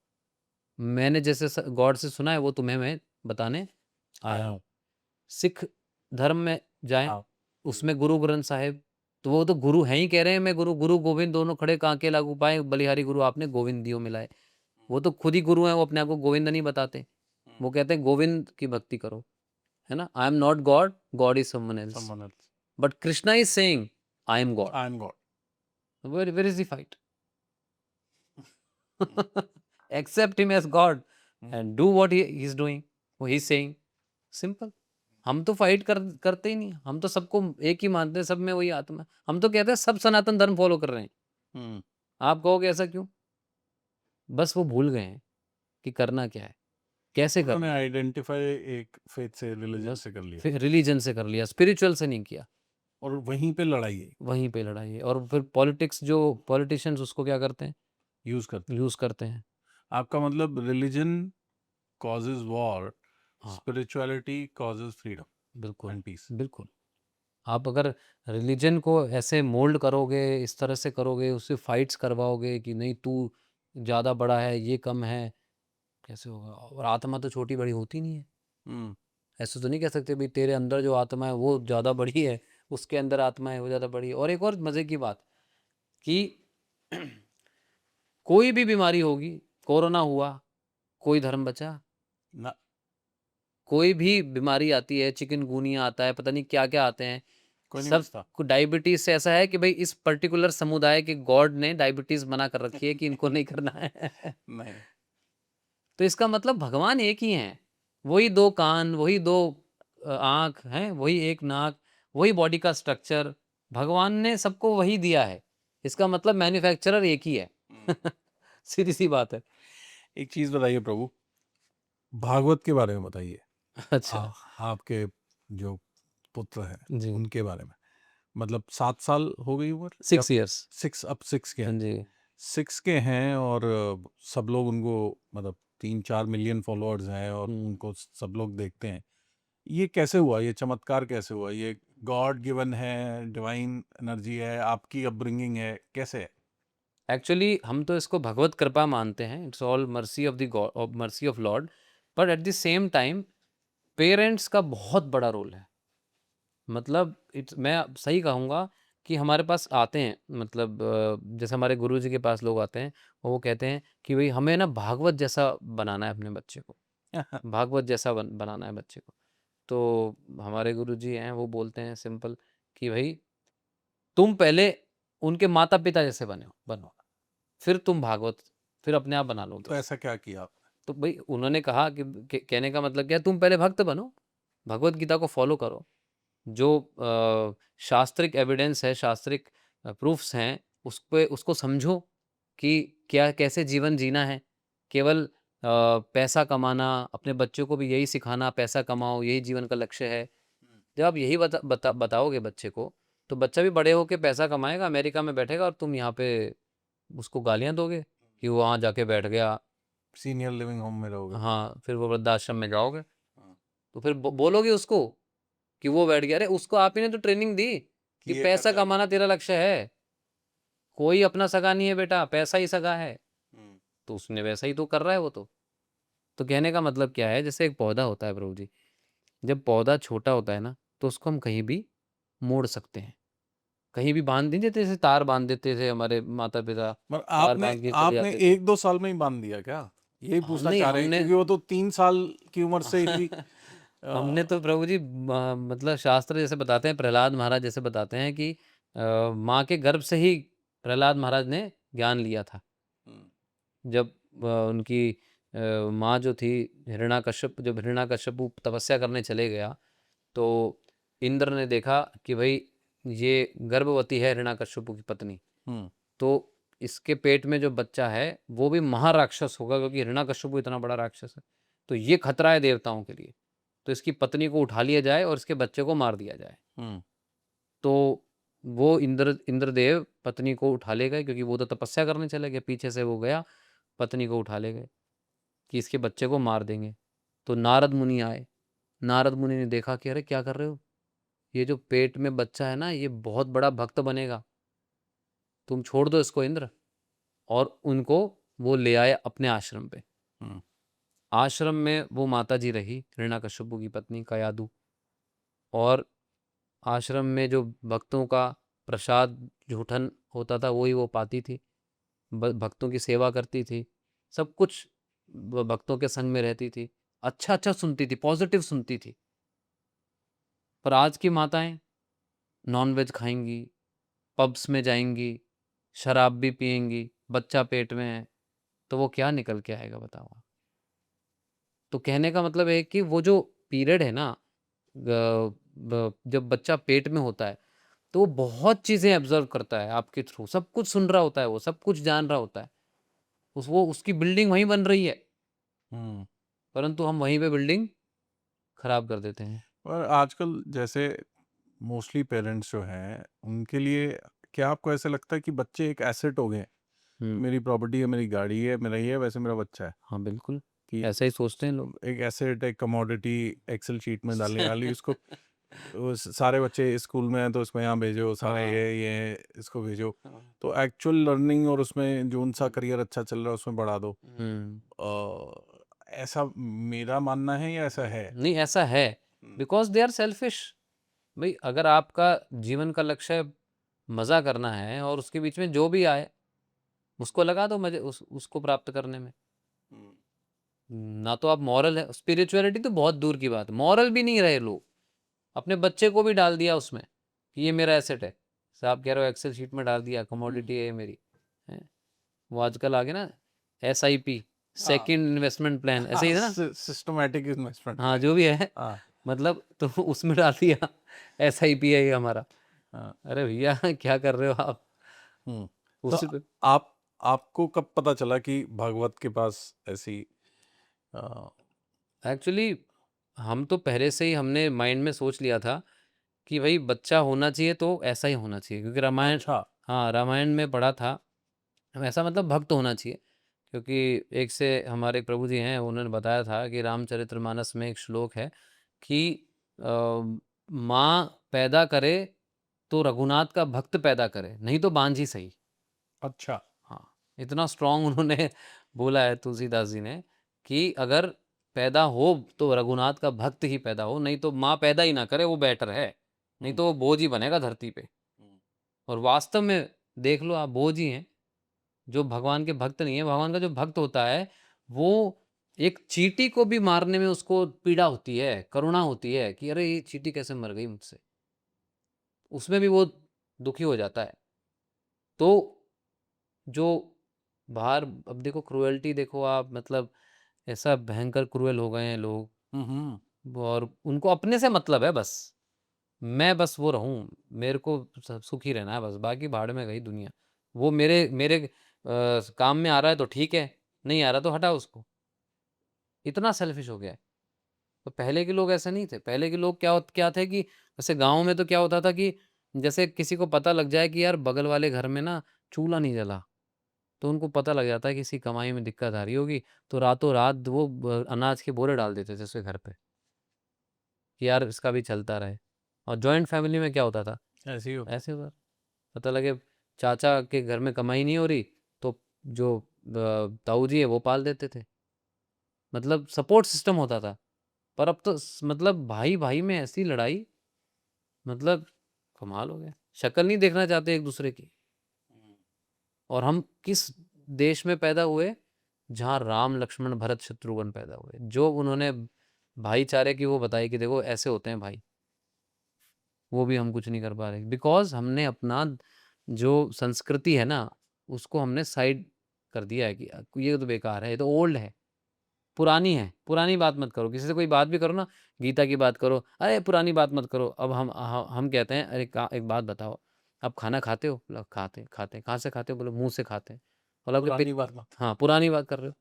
मैंने जैसे गॉड से सुना है वो तुम्हें मैं बताने आया हूँ। सिख धर्म में जाएं, हाँ, उसमें गुरु ग्रंथ साहिब, तो वो तो गुरु हैं ही, कह रहे हैं मैं गुरु, गुरु गोविंद दोनों खड़े कांके लागू पाए, बलिहारी गुरु आपने गोविंद दियो मिलाए। वो तो खुद ही गुरु हैं, वो अपने आप को गोविंद नहीं बताते। वो कहते हैं गोविंद की भक्ति करो, है ना? I am not God, God is someone else. someone else. But Krishna is saying I am God. I am God. Where is the fight? Except him as God and do what he is doing, वो he is saying. Simple. हम तो fight करते ही नहीं, हम तो सबको एक ही मानते हैं, सब में वही आत्मा है। हम तो कहते हैं सब सनातन धर्म फॉलो कर रहे हैं। हम्म, आप कहोगे ऐसा क्यों? बस वो भूल गए हैं कि करना क्या है, कैसे उन्होंने करना है। आइडेंटिफाई एक फेथ से, रिलीजन बस से कर लिया, फिर रिलीजन से कर लिया, स्पिरिचुअल से नहीं किया। और वहीं पे लड़ाई है, वहीं पे लड़ाई है। और फिर पॉलिटिक्स, जो पॉलिटिशियंस उसको क्या करते हैं, यूज करते। यूज करते हैं। आपका मतलब रिलीजन causes war, हाँ, spirituality causes freedom बिल्कुल, and peace. बिल्कुल। आप अगर रिलीजन को ऐसे मोल्ड करोगे, इस तरह से करोगे, उससे फाइट्स करवाओगे कि नहीं तू ज़्यादा बड़ा है, ये कम है, कैसे होगा? और आत्मा तो छोटी बड़ी होती नहीं है। हम्म, ऐसे तो नहीं कह सकते भाई तेरे अंदर जो आत्मा है वो ज़्यादा बड़ी है, उसके अंदर आत्मा है वो ज़्यादा बड़ी है। और एक और मज़े की बात कि कोई भी बीमारी होगी, कोरोना हुआ, कोई धर्म बचा? ना, कोई भी बीमारी आती है, चिकनगुनिया आता है, पता नहीं क्या-क्या आते हैं, कोई नहीं सब बचता। को डायबिटीज़ से ऐसा है कि भाई इस पर्टिकुलर समुदाय के गॉड ने डायबिटीज़ मना कर रखी है कि इनको नहीं करना है। नहीं, तो इसका मतलब भगवान एक ही हैं, वही 2 कान, वही 2 आँख हैं, वही 1 नाक, वही बॉडी का स्ट्रक्चर, भगवान ने सबको वही दिया है। इसका मतलब मैन्युफैक्चरर एक ही है। सीधी-सी बात है। एक चीज बताइए प्रभु, भागवत के बारे में बताइए। अच्छा, आपके जो पुत्र हैं जी। उनके बारे में, मतलब 7 साल हो गई उम्र, 6 इयर्स। 6 के हाँ हैं, जी। 6 के हैं, और सब लोग उनको, मतलब 3-4 मिलियन फॉलोअर्स हैं, और हुँ। उनको सब लोग देखते हैं। ये कैसे हुआ? ये चमत्कार कैसे हुआ? ये गॉड गिवन है, डिवाइन एनर्जी है, आपकी अपब्रिंगिंग है, कैसे है? एक्चुअली हम तो इसको भगवत कृपा मानते हैं, it's all mercy of the God, of mercy of Lord. But at the same time parents का बहुत बड़ा रोल है। मतलब इट्स, मैं सही कहूँगा कि हमारे पास आते हैं, मतलब जैसे हमारे गुरुजी के पास लोग आते हैं और वो कहते हैं कि भई हमें ना भागवत जैसा बनाना है अपने बच्चे को, भागवत जैसा बनाना है बच्चे को। तो हमारे गुरुजी हैं, वो बोलते हैं सिंपल कि भई तुम पहले उनके माता-पिता जैसे बनो, फिर तुम भागवत, फिर अपने आप बना लोगे। तो ऐसा क्या किया आपने? तो भई उन्होंने कहा कि कहने का मतलब क्या है, तुम पहले भक्त बनो, भगवत गीता को फ़ॉलो करो। जो शास्त्रिक एविडेंस है, शास्त्रिक प्रूफ्स हैं, उस पे उसको समझो कि क्या कैसे जीवन जीना है। केवल पैसा कमाना, अपने बच्चों को भी यही सिखाना, पैसा कमाओ, यही जीवन का लक्ष्य है। जब आप यही बताओगे बच्चे को, तो बच्चा भी बड़े होके पैसा कमाएगा, अमेरिका में बैठेगा और तुम यहाँ पे उसको गालियाँ दोगे कि वो वहाँ जाके बैठ गया। सीनियर लिविंग होम में रहोगे? हाँ, फिर वो वृद्धाश्रम में जाओगे, हाँ, तो फिर बोलोगे उसको कि वो बैठ गया। अरे उसको आप ही ने तो ट्रेनिंग दी कि कि ये पैसा करना है। कमाना तेरा लक्ष्य है। कोई अपना सगा नहीं है बेटा, पैसा ही सगा है। हम्म, तो उसने वैसा ही तो कर रहा है वो तो। तो कहने का मतलब क्या है, जैसे एक पौधा होता है प्रभु जी, जब पौधा छोटा होता है ना, तो उसको हम कहीं भी मोड़ सकते हैं। कहीं भी बाँध नहीं देते, जैसे तार बाँध देते थे हमारे माता-पिता, मगर तार आपने बाँध के चले आपने जाते थे। 1-2 साल में ही बांध दिया क्या? यही पूछना नहीं चाह रहे हैं, हमने क्योंकि वो तो 3 साल की उम्र से ही हमने तो प्रभु जी मतलब शास्त्र जैसे बताते हैं, प्रहलाद महाराज जैसे बताते हैं कि माँ के गर्भ से ही प्रहलाद महाराज ने ज्ञान लिया था। हम्म, जब उनकी माँ जो थी हिरण्याकश्यप, जब हिरण्याकश्यप तपस्या करने चले गया तो इंद्र ने देखा कि भाई ये गर्भवती है हिरण्याकश्यप की पत्नी, हम्म तो इसके पेट में जो बच्चा है वो भी महाराक्षस होगा, क्योंकि हिरण्याकश्यप इतना बड़ा राक्षस है, तो ये खतरा है देवताओं के लिए, तो इसकी पत्नी को उठा लिया जाए और इसके बच्चे को मार दिया जाए। हम्म तो वो इंद्रदेव पत्नी को उठा ले गए, क्योंकि वो तो तपस्या करने चले गए, पीछे से वो गया, पत्नी को उठा ले गए कि इसके बच्चे को मार देंगे। तो नारद मुनि आए, नारद मुनि ने देखा कि अरे क्या कर रहे हो, ये जो पेट में बच्चा है ना ये बहुत बड़ा भक्त बनेगा, तुम छोड़ दो इसको इंद्र। और उनको वो ले आए अपने आश्रम पे। हम्म आश्रम में वो माता जी रही, हिरण्याकश्यप की पत्नी कयादु, और आश्रम में जो भक्तों का प्रसाद जूठन होता था वही वो पाती थी, भक्तों की सेवा करती थी, सब कुछ भक्तों के संग में रहती थी, अच्छा अच्छा सुनती थी, पॉजिटिव सुनती थी। पर आज की माताएं नॉनवेज खाएंगी, पब्स में जाएंगी, शराब भी पिएंगी, बच्चा पेट में है, तो वो क्या निकल के आएगा बताओ आप। तो कहने का मतलब है कि वो जो पीरियड है ना, जब बच्चा पेट में होता है तो वो बहुत चीज़ें ऑब्जर्व करता है आपके थ्रू, सब कुछ सुन रहा होता है, वो सब कुछ जान रहा होता है, वो उसकी बिल्डिंग वहीं बन रही है, हम्म परंतु हम वहीं पे बिल्डिंग खराब कर देते हैं। और आजकल जैसे मोस्टली पेरेंट्स जो हैं उनके लिए, क्या आपको ऐसा लगता है कि बच्चे एक एसेट हो गए? मेरी प्रॉपर्टी है, मेरी गाड़ी है, मेरा ये है, वैसे मेरा बच्चा है हाँ बिल्कुल, कि ऐसा ही सोचते हैं लोग। एक एसेट, एक कमोडिटी एक्सेल शीट में डालने वाली उसको। सारे बच्चे स्कूल में हैं तो इसको यहाँ भेजो, सारे हाँ। ये इसको भेजो, हाँ। तो एक्चुअल लर्निंग और उसमें जो उनका करियर अच्छा चल रहा है उसमें बढ़ा दो। ऐसा मेरा मानना है या ऐसा है? नहीं ऐसा है, बिकॉज दे आर सेल्फिश। भाई अगर आपका जीवन का लक्ष्य मज़ा करना है और उसके बीच में जो भी आए उसको लगा दो मजे, उसको प्राप्त करने में। ना तो आप मॉरल है, स्पिरिचुअलिटी तो बहुत दूर की बात है, मॉरल भी नहीं रहे लोग, अपने बच्चे को भी डाल दिया उसमें कि ये मेरा एसेट है। साहब कह रहे हो एक्सेल शीट में डाल दिया कमोडिटी है ये मेरी, है। वो आजकल आ गया ना SIP, सेकंड इन्वेस्टमेंट प्लान, ऐसे ही है ना। सिस्टमेटिक इन्वेस्टमेंट हाँ प्लान। जो भी है, हाँ मतलब तो उसमें डाल दिया SIP है ये हमारा। हाँ। अरे भैया क्या कर रहे हो आप हम्म तो उसी पे। आप आपको कब पता चला कि भागवत के पास ऐसी आ, एक्चुअली हम तो पहले से ही हमने माइंड में सोच लिया था कि भाई बच्चा होना चाहिए तो ऐसा ही होना चाहिए, क्योंकि रामायण, अच्छा। हाँ रामायण में पढ़ा था ऐसा, मतलब भक्त होना चाहिए। क्योंकि एक से हमारे एक प्रभु जी हैं, उन्होंने बताया था कि रामचरितमानस में एक श्लोक है कि माँ पैदा करे तो रघुनाथ का भक्त पैदा करे, नहीं तो बांझ ही सही। अच्छा। हाँ, इतना स्ट्रांग उन्होंने बोला है तुलसीदास जी ने कि अगर पैदा हो तो रघुनाथ का भक्त ही पैदा हो, नहीं तो माँ पैदा ही ना करे वो बेटर है, नहीं हम्म तो वो बोझ ही बनेगा धरती पे। हम्म और वास्तव में देख लो आप, बोझ ही हैं जो भगवान के भक्त नहीं है। भगवान का जो भक्त होता है वो एक चींटी को भी मारने में उसको पीड़ा होती है, करुणा होती है कि अरे ये चींटी कैसे मर गई मुझसे, उसमें भी वो दुखी हो जाता है। तो जो बाहर, अब देखो क्रुएल्टी देखो आप, मतलब ऐसा भयंकर क्रूएल हो गए हैं लोग, हम्म और उनको अपने से मतलब है बस, मैं बस वो रहूं, मेरे को सुखी रहना है बस, बाकी भाड़ में गई दुनिया। वो मेरे मेरे काम में आ रहा है तो ठीक है, नहीं आ रहा तो हटाओ उसको। इतना सेल्फिश हो गया है। तो पहले के लोग ऐसे नहीं थे, पहले के लोग क्या थे कि जैसे गाँव में तो क्या होता था कि जैसे किसी को पता लग जाए कि यार बगल वाले घर में ना चूल्हा नहीं जला, तो उनको पता लग जाता है कि इसकी कमाई में दिक्कत आ रही होगी, तो रातों रात वो अनाज के बोरे डाल देते थे उसके घर पे कि यार इसका भी चलता रहे। और जॉइंट फैमिली में क्या होता था, ऐसे ही होता। ऐसे होता, पता लगे चाचा के घर में कमाई नहीं हो रही तो जो ताऊ जी है वो पाल देते थे, मतलब सपोर्ट सिस्टम होता था। पर अब तो मतलब भाई भाई में ऐसी लड़ाई, मतलब कमाल हो गया, शक्ल नहीं देखना चाहते एक दूसरे की। और हम किस देश में पैदा हुए जहाँ राम लक्ष्मण भरत शत्रुघ्न पैदा हुए, जो उन्होंने भाईचारे की वो बताई कि देखो ऐसे होते हैं भाई, वो भी हम कुछ नहीं कर पा रहे बिकॉज हमने अपना जो संस्कृति है ना उसको हमने साइड कर दिया है कि ये तो बेकार है, ये तो ओल्ड है। पुरानी है, पुरानी बात मत करो। किसी से कोई बात भी करो ना, गीता की बात करो, अरे पुरानी बात मत करो। अब हम कहते हैं, अरे एक बात बताओ, आप खाना खाते हो? बोला खाते खाते। कहाँ से खाते हो? बोले मुंह से खाते हैं। बोला आपके पुरानी बात मत। हाँ, पुरानी बात कर रहे हो।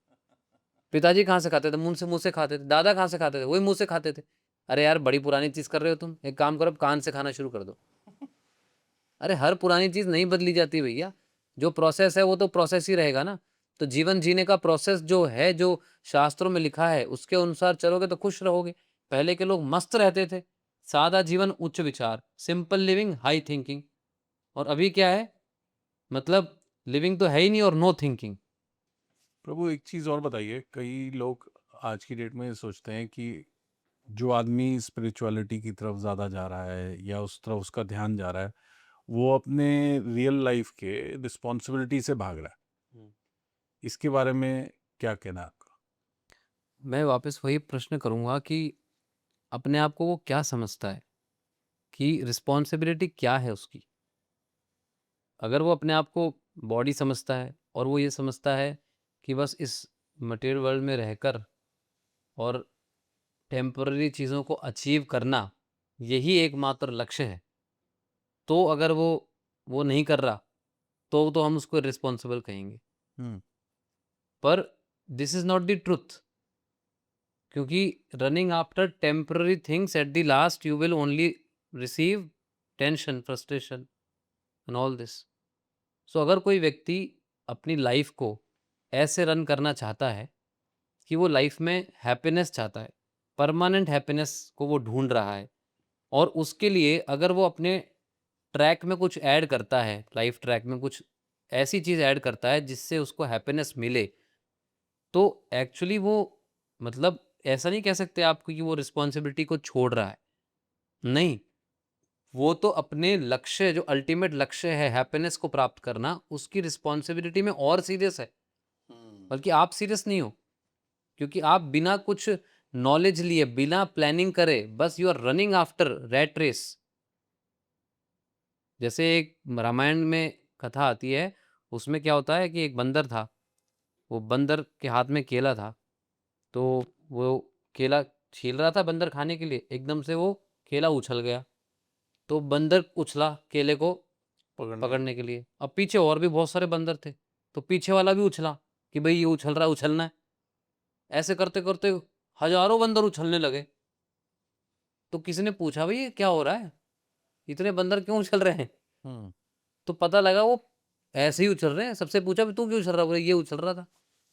पिताजी कहाँ से खाते थे? मुंह से खाते थे। दादा कहाँ से खाते थे? वही मुंह से खाते थे। अरे यार, बड़ी पुरानी चीज कर रहे हो तुम। एक काम करो, अब कान से खाना शुरू कर दो। अरे हर पुरानी चीज नहीं बदली जाती भैया। जो प्रोसेस है वो तो प्रोसेस ही रहेगा ना। तो जीवन जीने का प्रोसेस जो है, जो शास्त्रों में लिखा है, उसके अनुसार चलोगे तो खुश रहोगे। पहले के लोग मस्त रहते थे, सादा जीवन उच्च विचार, सिंपल लिविंग हाई थिंकिंग। और अभी क्या है? मतलब लिविंग तो है ही नहीं और नो थिंकिंग। प्रभु एक चीज़ और बताइए, कई लोग आज की डेट में सोचते हैं कि जो आदमी स्पिरिचुअलिटी की तरफ ज़्यादा जा रहा है या उस तरफ उसका ध्यान जा रहा है, वो अपने रियल लाइफ के रिस्पॉन्सिबिलिटी से भाग रहा है। इसके बारे में क्या कहना है आपका? मैं वापस वही प्रश्न करूंगा कि अपने आप को वो क्या समझता है, कि रिस्पॉन्सिबिलिटी क्या है उसकी। अगर वो अपने आप को बॉडी समझता है और वो ये समझता है कि बस इस मटेरियल वर्ल्ड में रहकर और टेम्पररी चीज़ों को अचीव करना यही एकमात्र लक्ष्य है, तो अगर वो नहीं कर रहा तो हम उसको रिस्पॉन्सिबल कहेंगे। हम्म पर this is not the truth, क्योंकि running after temporary things at the last you will only receive tension, frustration and all this. So अगर कोई व्यक्ति अपनी लाइफ को ऐसे रन करना चाहता है कि वो लाइफ में हैप्पीनेस चाहता है, परमानेंट हैप्पीनेस को वो ढूंढ रहा है, और उसके लिए अगर वो अपने ट्रैक में कुछ ऐड करता है, लाइफ ट्रैक में कुछ ऐसी चीज़ ऐड करता है जिससे उसको हैप्पीनेस मिले, तो एक्चुअली वो, मतलब ऐसा नहीं कह सकते आप कि वो रिस्पॉन्सिबिलिटी को छोड़ रहा है। नहीं, वो तो अपने लक्ष्य, जो अल्टीमेट लक्ष्य है हैप्पीनेस को प्राप्त करना, उसकी रिस्पॉन्सिबिलिटी में और सीरियस है। बल्कि आप सीरियस नहीं हो, क्योंकि आप बिना कुछ नॉलेज लिए, बिना प्लानिंग करे, बस you are running after rat race. जैसे एक रामायण में कथा आती है, उसमें क्या होता है कि एक बंदर था, वो बंदर के हाथ में केला था, तो वो केला छील रहा था बंदर खाने के लिए, एकदम से वो केला उछल गया, तो बंदर उछला केले को पकड़ने के लिए। अब पीछे और भी बहुत सारे बंदर थे, तो पीछे वाला भी उछला कि भाई ये उछल रहा है, उछलना है। ऐसे करते करते हजारों बंदर उछलने लगे। तो किसी ने पूछा, भाई ये क्या हो रहा है, इतने बंदर क्यों उछल रहे हैं? हम्म तो पता लगा वो ऐसे ही उछल रहे हैं। सबसे पूछा, तू क्यों उछल रहा? बोले ये उछल रहा था।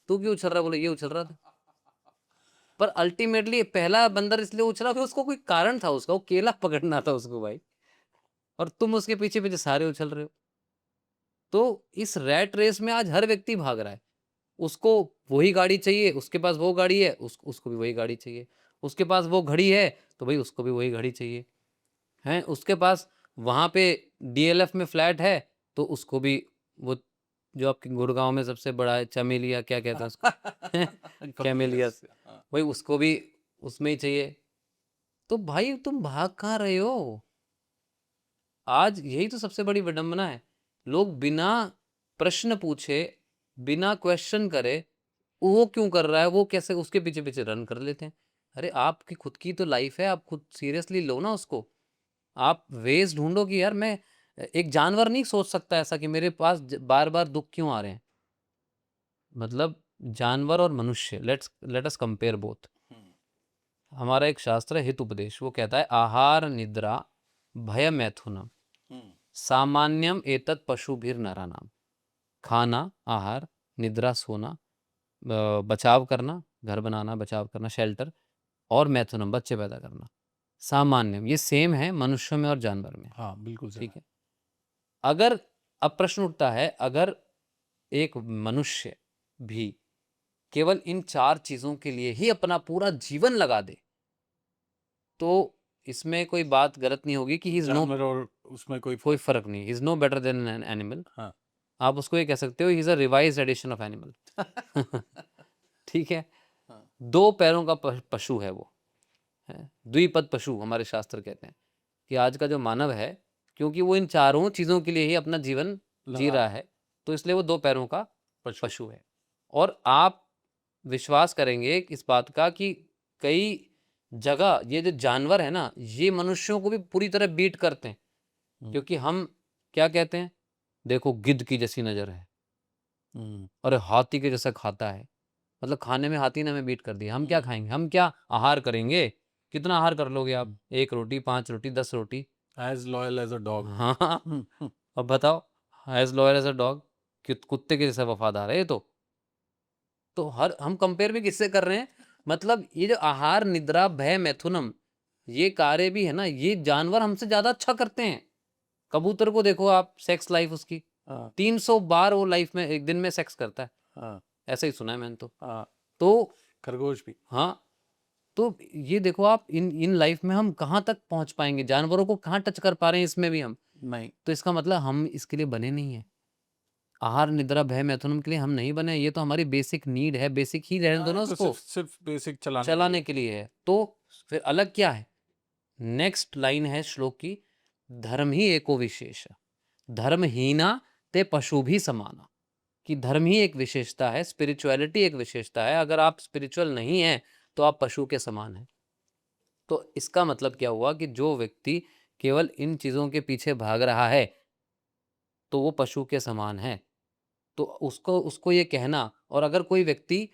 तू क्यों उछल रहा? बोले ये उछल रहा था। पर अल्टीमेटली पहला बंदर इसलिए उछला कि उसको कोई कारण था, उसका वो केला पकड़ना था उसको भाई, और तुम उसके पीछे पीछे सारे उछल रहे हो। तो इस रैट रेस में आज हर व्यक्ति भाग रहा है। उसको वही गाड़ी चाहिए, उसके पास वो गाड़ी है, उसको भी वही गाड़ी चाहिए। उसके पास वो घड़ी है, तो भाई उसको भी वही घड़ी चाहिए। हैं, उसके पास वहां पे डीएलएफ में फ्लैट है, तो उसको भी वो, जो आपके गुड़गांव में सबसे बड़ा है, चमेलिया क्या कहते हैं उसको, कैमेलियस, भाई उसको भी उसमें ही चाहिए। तो भाई तुम भाग कहाँ रहे हो? आज यही तो सबसे बड़ी विडंबना है। लोग बिना प्रश्न पूछे, बिना क्वेश्चन करे, वो क्यों कर रहा है, वो कैसे, उसके पीछे पीछे रन कर लेते हैं। अरे आपकी खुद की तो लाइफ है, आप खुद सीरियसली लो ना उसको। आप वेज ढूंढो कि यार मैं, एक जानवर नहीं सोच सकता ऐसा कि मेरे पास बार बार दुख क्यों आ रहे हैं। मतलब जानवर और मनुष्य, लेट अस कंपेयर बोथ। हमारा एक शास्त्र है हित उपदेश, वो कहता है आहार निद्रा भय मैथुनम सामान्यम एतत् पशुभिर नरानाम। खाना, आहार, निद्रा, सोना, बचाव करना, घर बनाना, बचाव करना, शेल्टर, और मैथुनम, बच्चे पैदा करना, सामान्यम, ये सेम है मनुष्यों में और जानवर में। हाँ बिल्कुल सही। ठीक है। अगर, अब प्रश्न उठता है, अगर एक मनुष्य भी केवल इन चार चीजों के लिए ही अपना पूरा जीवन लगा दे, तो इसमें कोई बात गलत नहीं होगी कि ही इज नो, जानवर और उसमें कोई कोई फर्क नहीं, he is no better than an animal. हाँ आप उसको ये कह सकते हो, he is a revised edition of animal. ठीक है। हाँ। दो पैरों का पशु है वो, है द्विपद पशु, हमारे शास्त्र कहते हैं कि आज का जो मानव है, क्योंकि वो इन चारों चीजों के लिए ही अपना जीवन जी लगा रहा है, तो इसलिए वो दो पैरों का पशु। पशु है। और आप विश्वास करेंगे इस बात का कि कई जगह ये जो जानवर है ना, ये मनुष्यों को भी पूरी तरह बीट करते हैं। हम्म, क्योंकि हम क्या कहते हैं, देखो गिद्ध की जैसी नज़र है, हम्म, अरे हाथी के जैसा खाता है। मतलब खाने में हाथी ने हमें बीट कर दिया, हम क्या हम्म, खाएंगे, हम क्या आहार करेंगे, कितना आहार कर लोगे आप, हम्म, 1 रोटी 5 रोटी 10 रोटी। as loyal as a dog. हाँ, अब बताओ, as loyal as a dog, कुत्ते के जैसा वफादार है ये तो हर हम कंपेयर भी किससे कर रहे हैं, मतलब ये जो आहार निद्रा भय मैथुनम, ये कार्य भी है ना, ये जानवर हमसे ज्यादा अच्छा करते हैं। कबूतर को देखो आप, सेक्स लाइफ उसकी हाँ, 300 बार वो लाइफ में एक दिन में सेक्स करता है, हाँ, ऐसा ही सुना है मैंने हाँ, तो खरगोश भी। हाँ, तो ये देखो आप, इन इन लाइफ में हम कहाँ तक पहुंच पाएंगे, जानवरों को कहाँ टच कर पा रहे हैं इसमें भी हम, नहीं, तो इसका मतलब हम इसके लिए बने नहीं है। आहार निद्रा भय मैथुनम के लिए हम नहीं बने, ये तो हमारी बेसिक नीड है, बेसिक ही रहने दो हाँ, ना ये तो उसको, सिर्फ सिर्फ बेसिक चलाने के लिए। चलाने के लिए है। तो फिर अलग क्या है, नेक्स्ट लाइन है श्लोक की, धर्म ही एको विशेष, धर्महीना ते पशु भी समाना, कि धर्म ही एक विशेषता है, स्पिरिचुअलिटी एक विशेषता है, अगर आप स्पिरिचुअल नहीं हैं तो आप पशु के समान हैं। तो इसका मतलब क्या हुआ कि जो व्यक्ति केवल इन चीजों के पीछे भाग रहा है तो वो पशु के समान है। तो उसको उसको ये कहना, और अगर कोई व्यक्ति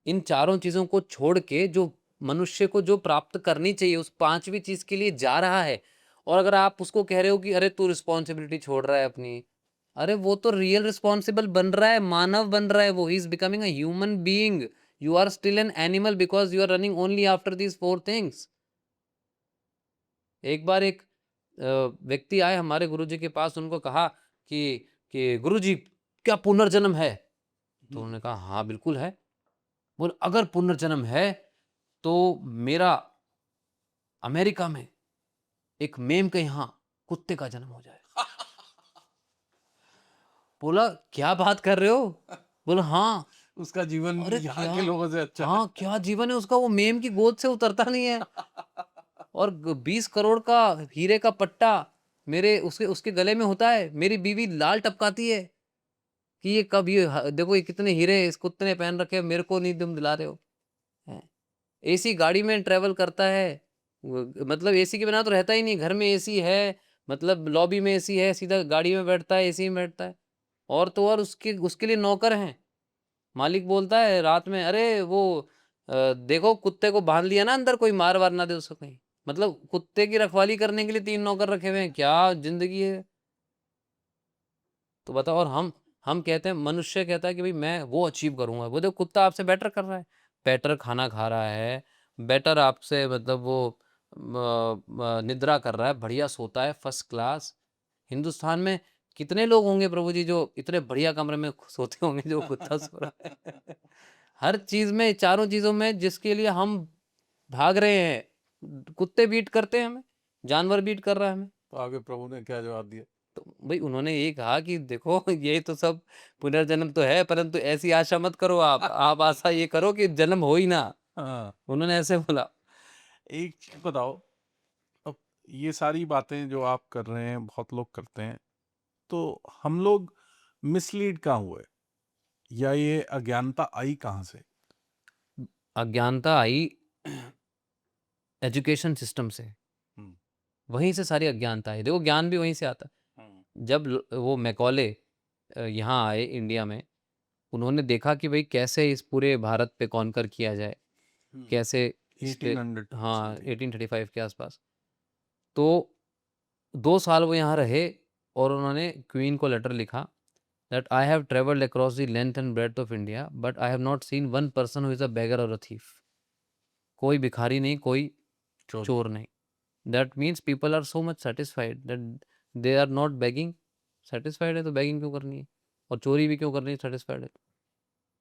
इन चारों चीजों को छोड़ के जो मनुष्य को जो प्राप्त करनी चाहिए उस पांचवी चीज के लिए जा रहा है, और अगर आप उसको कह रहे हो कि अरे तू रिस्पॉन्सिबिलिटी छोड़ रहा है अपनी, अरे वो तो रियल रिस्पॉन्सिबल बन रहा है, मानव बन रहा है, वो he is becoming a human being. You are still an animal because you are running only after these 4 things. एक बार एक व्यक्ति आए हमारे गुरुजी के पास, उनको कहा कि गुरुजी क्या पुनर्जन्म है, तो उन्होंने कहा हाँ बिल्कुल है। बोल अगर पुनर्जन्म है तो मेरा अमेरिका में एक मेम के यहाँ कुत्ते का जन्म हो जाए। बोला क्या बात कर रहे हो, बोला हाँ। उसका जीवन अरे यहाँ क्या, के लोगों से अच्छा है। हाँ क्या जीवन है उसका, वो मेम की गोद से उतरता नहीं है, और 20 करोड़ का हीरे का पट्टा मेरे उसके उसके गले में होता है, मेरी बीवी लाल टपकाती है कि ये कब, ये देखो ये कितने हीरे इस कुत्ते ने पहन रखे, मेरे को नहीं तुम दिला रहे हो। हैं? एसी गाड़ी में ट्रेवल करता है, मतलब एसी के बिना तो रहता ही नहीं, घर में एसी है, मतलब लॉबी में एसी है, सीधा गाड़ी में बैठता है, एसी में बैठता है, और तो और उसके उसके लिए नौकर हैं। मालिक बोलता है रात में, अरे वो देखो कुत्ते को बांध लिया ना अंदर, कोई मार वार ना दे उसको कहीं, मतलब कुत्ते की रखवाली करने के लिए 3 नौकर रखे हुए हैं, क्या जिंदगी है। तो बताओ, और हम कहते हैं, मनुष्य कहता है कि भाई मैं वो अचीव करूंगा, वो देखो कुत्ता आपसे बेटर कर रहा है, बेटर खाना खा रहा है, बेटर आपसे, मतलब वो निद्रा कर रहा है, बढ़िया सोता है, फर्स्ट क्लास। हिंदुस्तान में कितने लोग होंगे प्रभु जी जो इतने बढ़िया कमरे में सोते होंगे जो कुत्ता सो रहा है। हर चीज में, चारों चीजों में जिसके लिए हम भाग रहे हैं, कुत्ते बीट करते हैं हमें, जानवर बीट कर रहा है हमें। तो आगे प्रभु ने क्या जवाब दिया? तो भाई उन्होंने ये कहा कि देखो ये तो सब पुनर्जन्म तो है, परंतु ऐसी आशा मत करो, आप आशा ये करो कि जन्म हो ही ना। हाँ, उन्होंने ऐसे बोला। एक चीज बताओ, अब ये सारी बातें जो आप कर रहे हैं बहुत लोग करते हैं, तो हम लोग मिसलीड कहाँ हुए, या ये अज्ञानता आई कहाँ से? अज्ञानता आई एजुकेशन सिस्टम से, हम्म, वहीं से सारी अज्ञानता आई, देखो ज्ञान भी वहीं से आता है। जब वो मैकॉले यहाँ आए इंडिया में, उन्होंने देखा कि भाई कैसे इस पूरे भारत पे कॉन्कर किया जाए, कैसे 1800 हाँ समथिंग। 1835 के आसपास। तो 2 साल वो यहाँ रहे, और उन्होंने क्वीन को लेटर लिखा that I have traveled across the length and breadth of India, but I have not seen one person who is a beggar or a thief. कोई भिखारी नहीं, कोई चोर नहीं। That means people are so much satisfied that they are not begging. Satisfied है तो begging क्यों करनी है, और चोरी भी क्यों करनी है, satisfied है तो।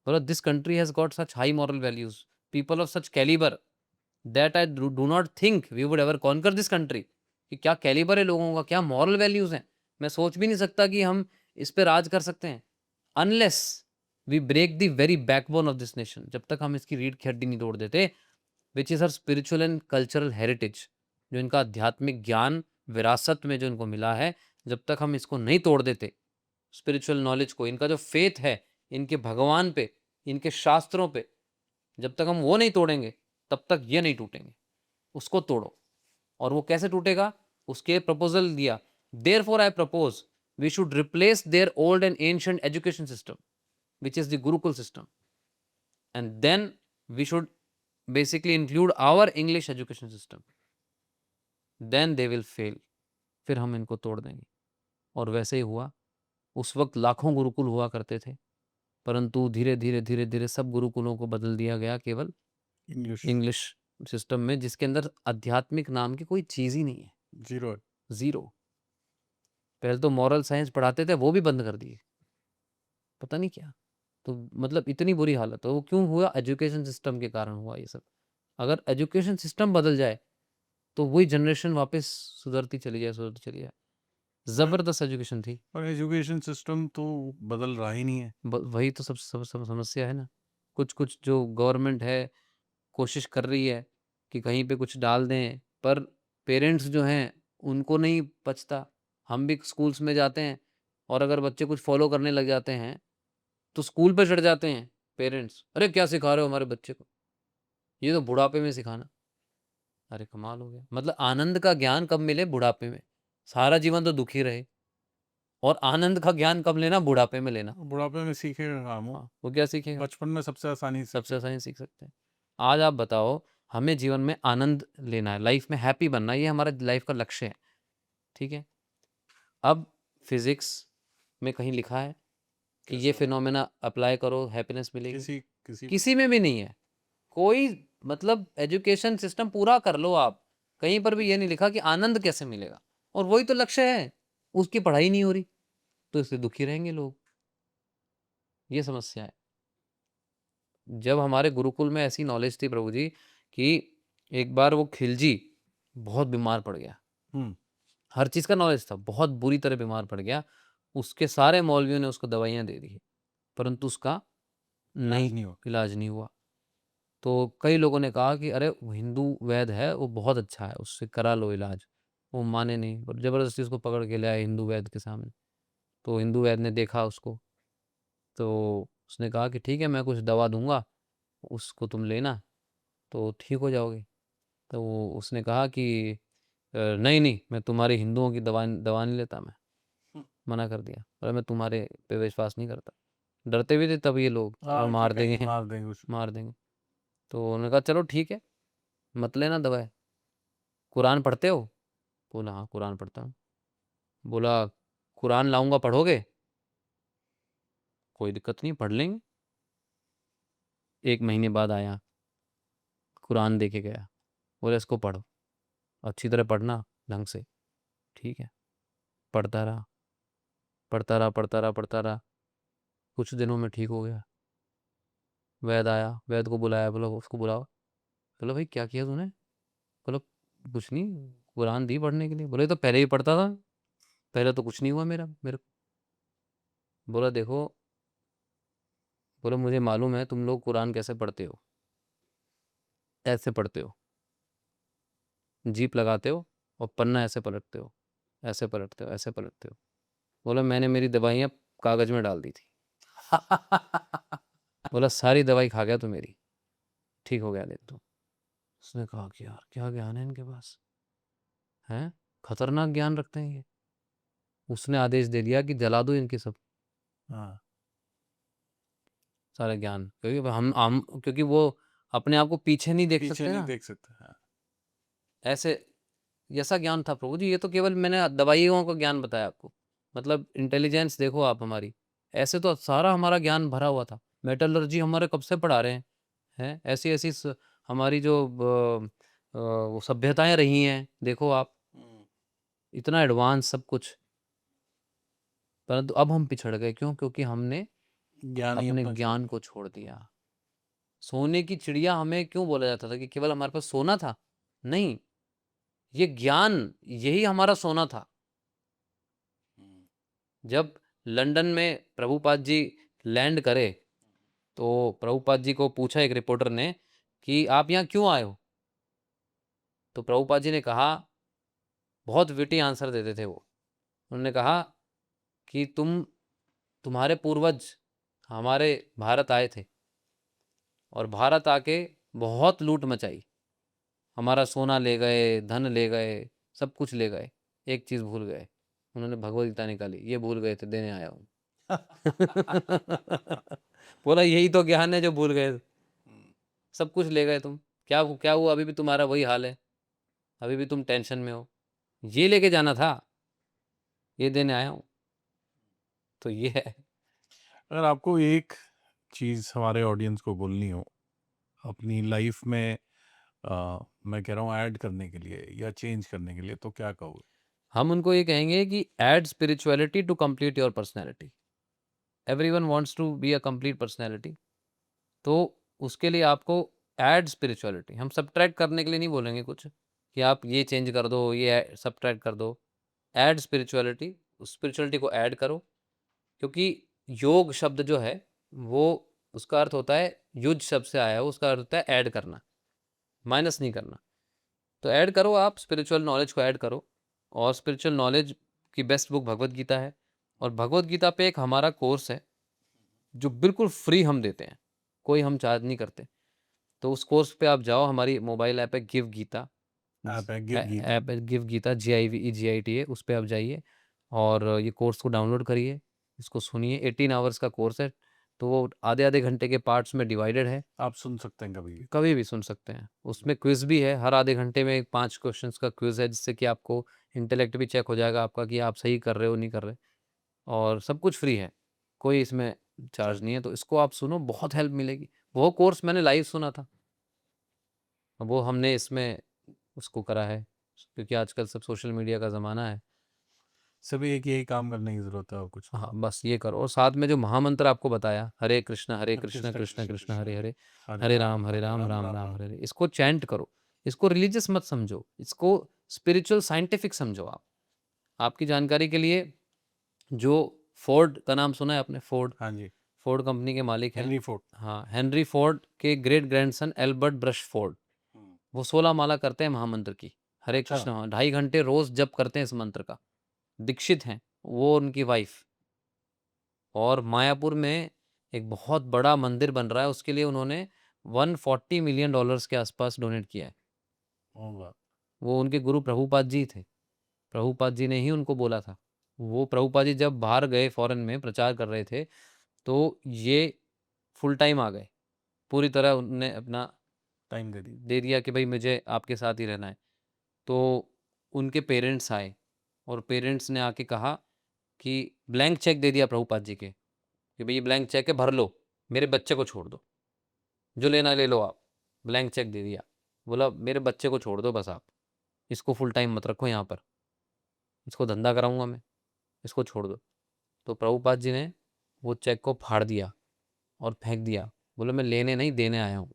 But this country has got such high moral values, people of such caliber that I do not think we would ever conquer this country. कि क्या कैलिबर है लोगों का, क्या मॉरल वैल्यूज हैं, मैं सोच भी नहीं सकता कि हम इस पे राज कर सकते हैं, unless we break the very backbone of this nation. जब तक हम इसकी रीढ़ की हड्डी नहीं तोड़ देते, which is her spiritual and cultural heritage, जो इनका आध्यात्मिक ज्ञान विरासत में जो इनको मिला है, जब तक हम इसको नहीं तोड़ देते, स्पिरिचुअल नॉलेज को, इनका जो फेथ है इनके भगवान पे, इनके शास्त्रों पे, जब तक हम वो नहीं तोड़ेंगे तब तक ये नहीं टूटेंगे, उसको तोड़ो। और वो कैसे टूटेगा, उसके प्रपोजल दिया, therefore I propose we should replace their old and ancient education system which is the Gurukul system, and then we should basically include our English education system, then they will fail, फिर हम इनको तोड़ देंगे। और वैसे ही हुआ। उस वक्त लाखों गुरुकुल हुआ करते थे, परंतु धीरे धीरे धीरे धीरे सब गुरुकुलों को बदल दिया गया केवल इंग्लिश इंग्लिश सिस्टम में, जिसके अंदर आध्यात्मिक नाम की कोई चीज़ ही नहीं है, जीरो। ज़ीरो। पहले तो मॉरल साइंस पढ़ाते थे, वो भी बंद कर दिए, पता नहीं क्या। तो मतलब इतनी बुरी हालत है। वो क्यों हुआ, एजुकेशन सिस्टम के कारण हुआ ये सब। अगर एजुकेशन सिस्टम बदल जाए तो वही जनरेशन वापस सुधरती चली जाए। ज़बरदस्त एजुकेशन थी। और एजुकेशन सिस्टम तो बदल रहा ही नहीं है। वही तो सब समस्या है ना। कुछ जो गवर्नमेंट है कोशिश कर रही है कि कहीं पे कुछ डाल दें, पर पेरेंट्स जो हैं उनको नहीं पचता। हम भी स्कूल्स में जाते हैं और अगर बच्चे कुछ फॉलो करने लग जाते हैं तो स्कूल पे चढ़ जाते हैं पेरेंट्स, अरे क्या सिखा रहे हो हमारे बच्चे को, ये तो बुढ़ापे में सिखाना। अरे कमाल हो गया। मतलब आनंद का ज्ञान कब मिले, बुढ़ापे में। सारा जीवन तो दुखी रहे, और आनंद का ज्ञान कब लेना, बुढ़ापे में लेना। बुढ़ापे में सीखेगा काम हो, हाँ, वो क्या सीखेगा, बचपन में सबसे आसानी से सबसे आसानी सीख सकते हैं। आज आप बताओ, हमें जीवन में आनंद लेना है, लाइफ में हैप्पी बनना है, ये हमारा लाइफ का लक्ष्य है, ठीक है। अब फिजिक्स में कहीं लिखा है कि ये फिनोमेना अप्लाई करो हैप्पीनेस मिलेगी, किसी किसी में भी नहीं है। कोई मतलब एजुकेशन सिस्टम पूरा कर लो आप, कहीं पर भी ये नहीं लिखा कि आनंद कैसे मिलेगा। और वही तो लक्ष्य है, उसकी पढ़ाई नहीं हो रही, तो इससे दुखी रहेंगे लोग। ये समस्या है। जब हमारे गुरुकुल में ऐसी नॉलेज थी प्रभु जी कि एक बार वो खिलजी बहुत बीमार पड़ गया, हर चीज़ का नॉलेज था, बहुत बुरी तरह बीमार पड़ गया। उसके सारे मौलवियों ने उसको दवाइयाँ दे दी, परंतु उसका इलाज नहीं हुआ। तो कई लोगों ने कहा कि अरे वो हिंदू वैद्य है, वो बहुत अच्छा है, उससे करा लो इलाज। वो माने नहीं, और ज़बरदस्ती उसको पकड़ के ले आए हिंदू वैद्य के सामने। तो हिंदू वैद्य ने देखा उसको, तो उसने कहा कि ठीक है, मैं कुछ दवा दूंगा, उसको तुम लेना तो ठीक हो जाओगे। तो उसने कहा कि नहीं नहीं, मैं तुम्हारे हिंदुओं की दवा दवा नहीं लेता, मैं मना कर दिया, और मैं तुम्हारे पे विश्वास नहीं करता। डरते भी थे तब ये लोग, और मार देंगे, मार देंगे। तो उन्होंने कहा चलो ठीक है, मत लेना दवाएं। कुरान पढ़ते हो? बोला हाँ कुरान पढ़ता हूँ। बोला कुरान लाऊंगा, पढ़ोगे? कोई दिक्कत नहीं, पढ़ लेंगे। 1 महीने बाद आया, कुरान दे के गया, बोले इसको पढ़ो, अच्छी तरह पढ़ना, ढंग से। ठीक है, पढ़ता रहा, पढ़ता रहा, पढ़ता रहा, पढ़ता रहा। कुछ दिनों में ठीक हो गया। वैद्य आया, वैद्य को बुलाया, बोला उसको बुलाओ। बोला भाई क्या किया तूने? बोला कुछ नहीं, कुरान दी पढ़ने के लिए। बोले तो पहले ही पढ़ता था, पहले तो कुछ नहीं हुआ मेरे को। बोला देखो, बोला मुझे मालूम है तुम लोग कुरान कैसे पढ़ते हो, ऐसे पढ़ते हो, जीप लगाते हो और पन्ना ऐसे पलटते हो, ऐसे पलटते हो, ऐसे पलटते हो। बोला मैंने मेरी दवाइयाँ कागज में डाल दी थी। बोला सारी दवाई खा गया तू मेरी, ठीक हो गया देख तू। उसने कहा कि यार क्या ज्ञान है इनके पास, हैं, खतरनाक ज्ञान रखते हैं ये। उसने आदेश दे दिया कि जला दो इनके सब सारे ज्ञान, क्योंकि हम क्योंकि वो अपने आप को पीछे नहीं देख सकते ना, ऐसे। ऐसा ज्ञान था प्रभु जी। ये तो केवल मैंने दवाइयों का ज्ञान बताया आपको, मतलब इंटेलिजेंस देखो आप हमारी। ऐसे तो सारा हमारा ज्ञान भरा हुआ था। मेटलर्जी हमारे कब से पढ़ा रहे हैं, ऐसी ऐसी हमारी जो वो सभ्यताएं रही हैं, देखो आप, इतना एडवांस सब कुछ। परंतु अब हम पिछड़ गए, क्यों? क्योंकि हमने अपने ज्ञान को छोड़ दिया। सोने की चिड़िया हमें क्यों बोला जाता था कि केवल हमारे पास सोना था? नहीं, ये ज्ञान, यही हमारा सोना था। जब लंदन में प्रभुपाद जी लैंड करे, तो प्रभुपाद जी को पूछा एक रिपोर्टर ने कि आप यहाँ क्यों आए हो? तो प्रभुपाद जी ने कहा, बहुत विटी आंसर देते थे वो। उन्होंने कहा कि तुम्हारे पूर्वज हमारे भारत आए थे, और भारत आके बहुत लूट मचाई, हमारा सोना ले गए, धन ले गए, सब कुछ ले गए, एक चीज़ भूल गए, उन्होंने भगवद गीता निकाली, ये भूल गए थे, देने आया हूँ। बोला यही तो ज्ञान है जो भूल गए, सब कुछ ले गए तुम, क्या हुआ, अभी भी तुम्हारा वही हाल है, अभी भी तुम टेंशन में हो, ये लेके जाना था, ये देने आया हूँ। तो ये है। अगर आपको एक चीज़ हमारे ऑडियंस को बोलनी हो अपनी लाइफ में, मैं कह रहा हूँ ऐड करने के लिए या चेंज करने के लिए, तो क्या कहोगे? हम उनको ये कहेंगे कि add spirituality to complete your personality. Everyone wants to be a complete personality, तो उसके लिए आपको ऐड स्पिरिचुअलिटी, हम सब्ट्रैक्ट करने के लिए नहीं बोलेंगे कुछ कि आप ये चेंज कर दो, ये सब्ट्रैक्ट कर दो। ऐड स्पिरिचुअलिटी, उस स्पिरिचुअलिटी को ऐड करो, क्योंकि योग शब्द जो है वो, उसका अर्थ होता है, युज शब्द से आया है, उसका अर्थ होता है ऐड करना, माइनस नहीं करना। तो ऐड करो, आप स्पिरिचुअल नॉलेज को ऐड करो, और स्पिरिचुअल नॉलेज की बेस्ट बुक भगवत गीता है, और भगवत गीता पे एक हमारा कोर्स है जो बिल्कुल फ्री हम देते हैं, कोई हम चार्ज नहीं करते। तो उस कोर्स पे आप जाओ, हमारी मोबाइल ऐप है गिव गीता, ऐप है गिव गीता। ऐप है गिव गीता, GIVEGITA, उस पे आप जाइए और ये कोर्स को डाउनलोड करिए, इसको सुनिए। 18 आवर्स का कोर्स है, तो वो आधे आधे घंटे के पार्ट्स में डिवाइडेड है, आप सुन सकते हैं कभी भी। कभी भी सुन सकते हैं। उसमें क्विज भी है, हर आधे घंटे में 5 क्वेश्चंस का क्विज है, जिससे कि आपको इंटेलेक्ट भी चेक हो जाएगा आपका कि आप सही कर रहे हो नहीं कर रहे, और सब कुछ फ्री है, कोई इसमें चार्ज नहीं है। तो इसको आप सुनो, बहुत हेल्प मिलेगी। वो कोर्स मैंने लाइव सुना था, वो हमने इसमें उसको करा है, क्योंकि आजकल सब सोशल मीडिया का ज़माना है। सभी एक यही काम करने की जरूरत है और कुछ नहीं। हाँ, बस ये करो, और साथ में जो महामंत्र आपको बताया, हरे कृष्ण हरे कृष्ण कृष्ण कृष्ण कृष्ण कृष्ण कृष्ण हरे हरे, हरे हरे राम राम राम राम राम राम राम। हरे हरे, इसको चैंट करो। इसको रिलीजियस मत समझो, इसको स्पिरिचुअल साइंटिफिक समझो आप। आपकी जानकारी के लिए, जो फोर्ड का नाम सुना है आपने? फोर्ड, हाँ जी। फोर्ड कंपनी के मालिक हैं। Henry Ford. हाँ, हेनरी फोर्ड के great grandson Albert brush Ford, वो 16 माला करते हैं महामंत्र की, हरे अच्छा। कृष्ण, 2.5 घंटे रोज जप करते हैं इस मंत्र का, दीक्षित हैं वो, उनकी वाइफ। और मायापुर में एक बहुत बड़ा मंदिर बन रहा है, उसके लिए उन्होंने $140 मिलियन के आसपास डोनेट किया है। होगा। वो उनके गुरु प्रभुपाद जी थे, प्रभुपाद जी ने ही उनको बोला था। वो प्रभुपाद जी जब बाहर गए फॉरेन में प्रचार कर रहे थे, तो ये फुल टाइम आ गए, पूरी तरह उनने अपना टाइम दे दी। दे दिया कि भाई मुझे आपके साथ ही रहना है। तो उनके पेरेंट्स आए, और पेरेंट्स ने आके कहा कि ब्लैंक चेक दे दिया प्रभुपाद जी के, कि भाई ये ब्लैंक चेक है, भर लो, मेरे बच्चे को छोड़ दो, जो लेना ले लो आप। ब्लैंक चेक दे दिया, बोला मेरे बच्चे को छोड़ दो बस आप, इसको फुल टाइम मत रखो यहाँ पर, इसको धंधा कराऊंगा मैं, इसको छोड़ दो। तो प्रभुपाद जी ने वो चेक को फाड़ दिया और फेंक दिया, बोला मैं लेने नहीं, देने आया हूँ।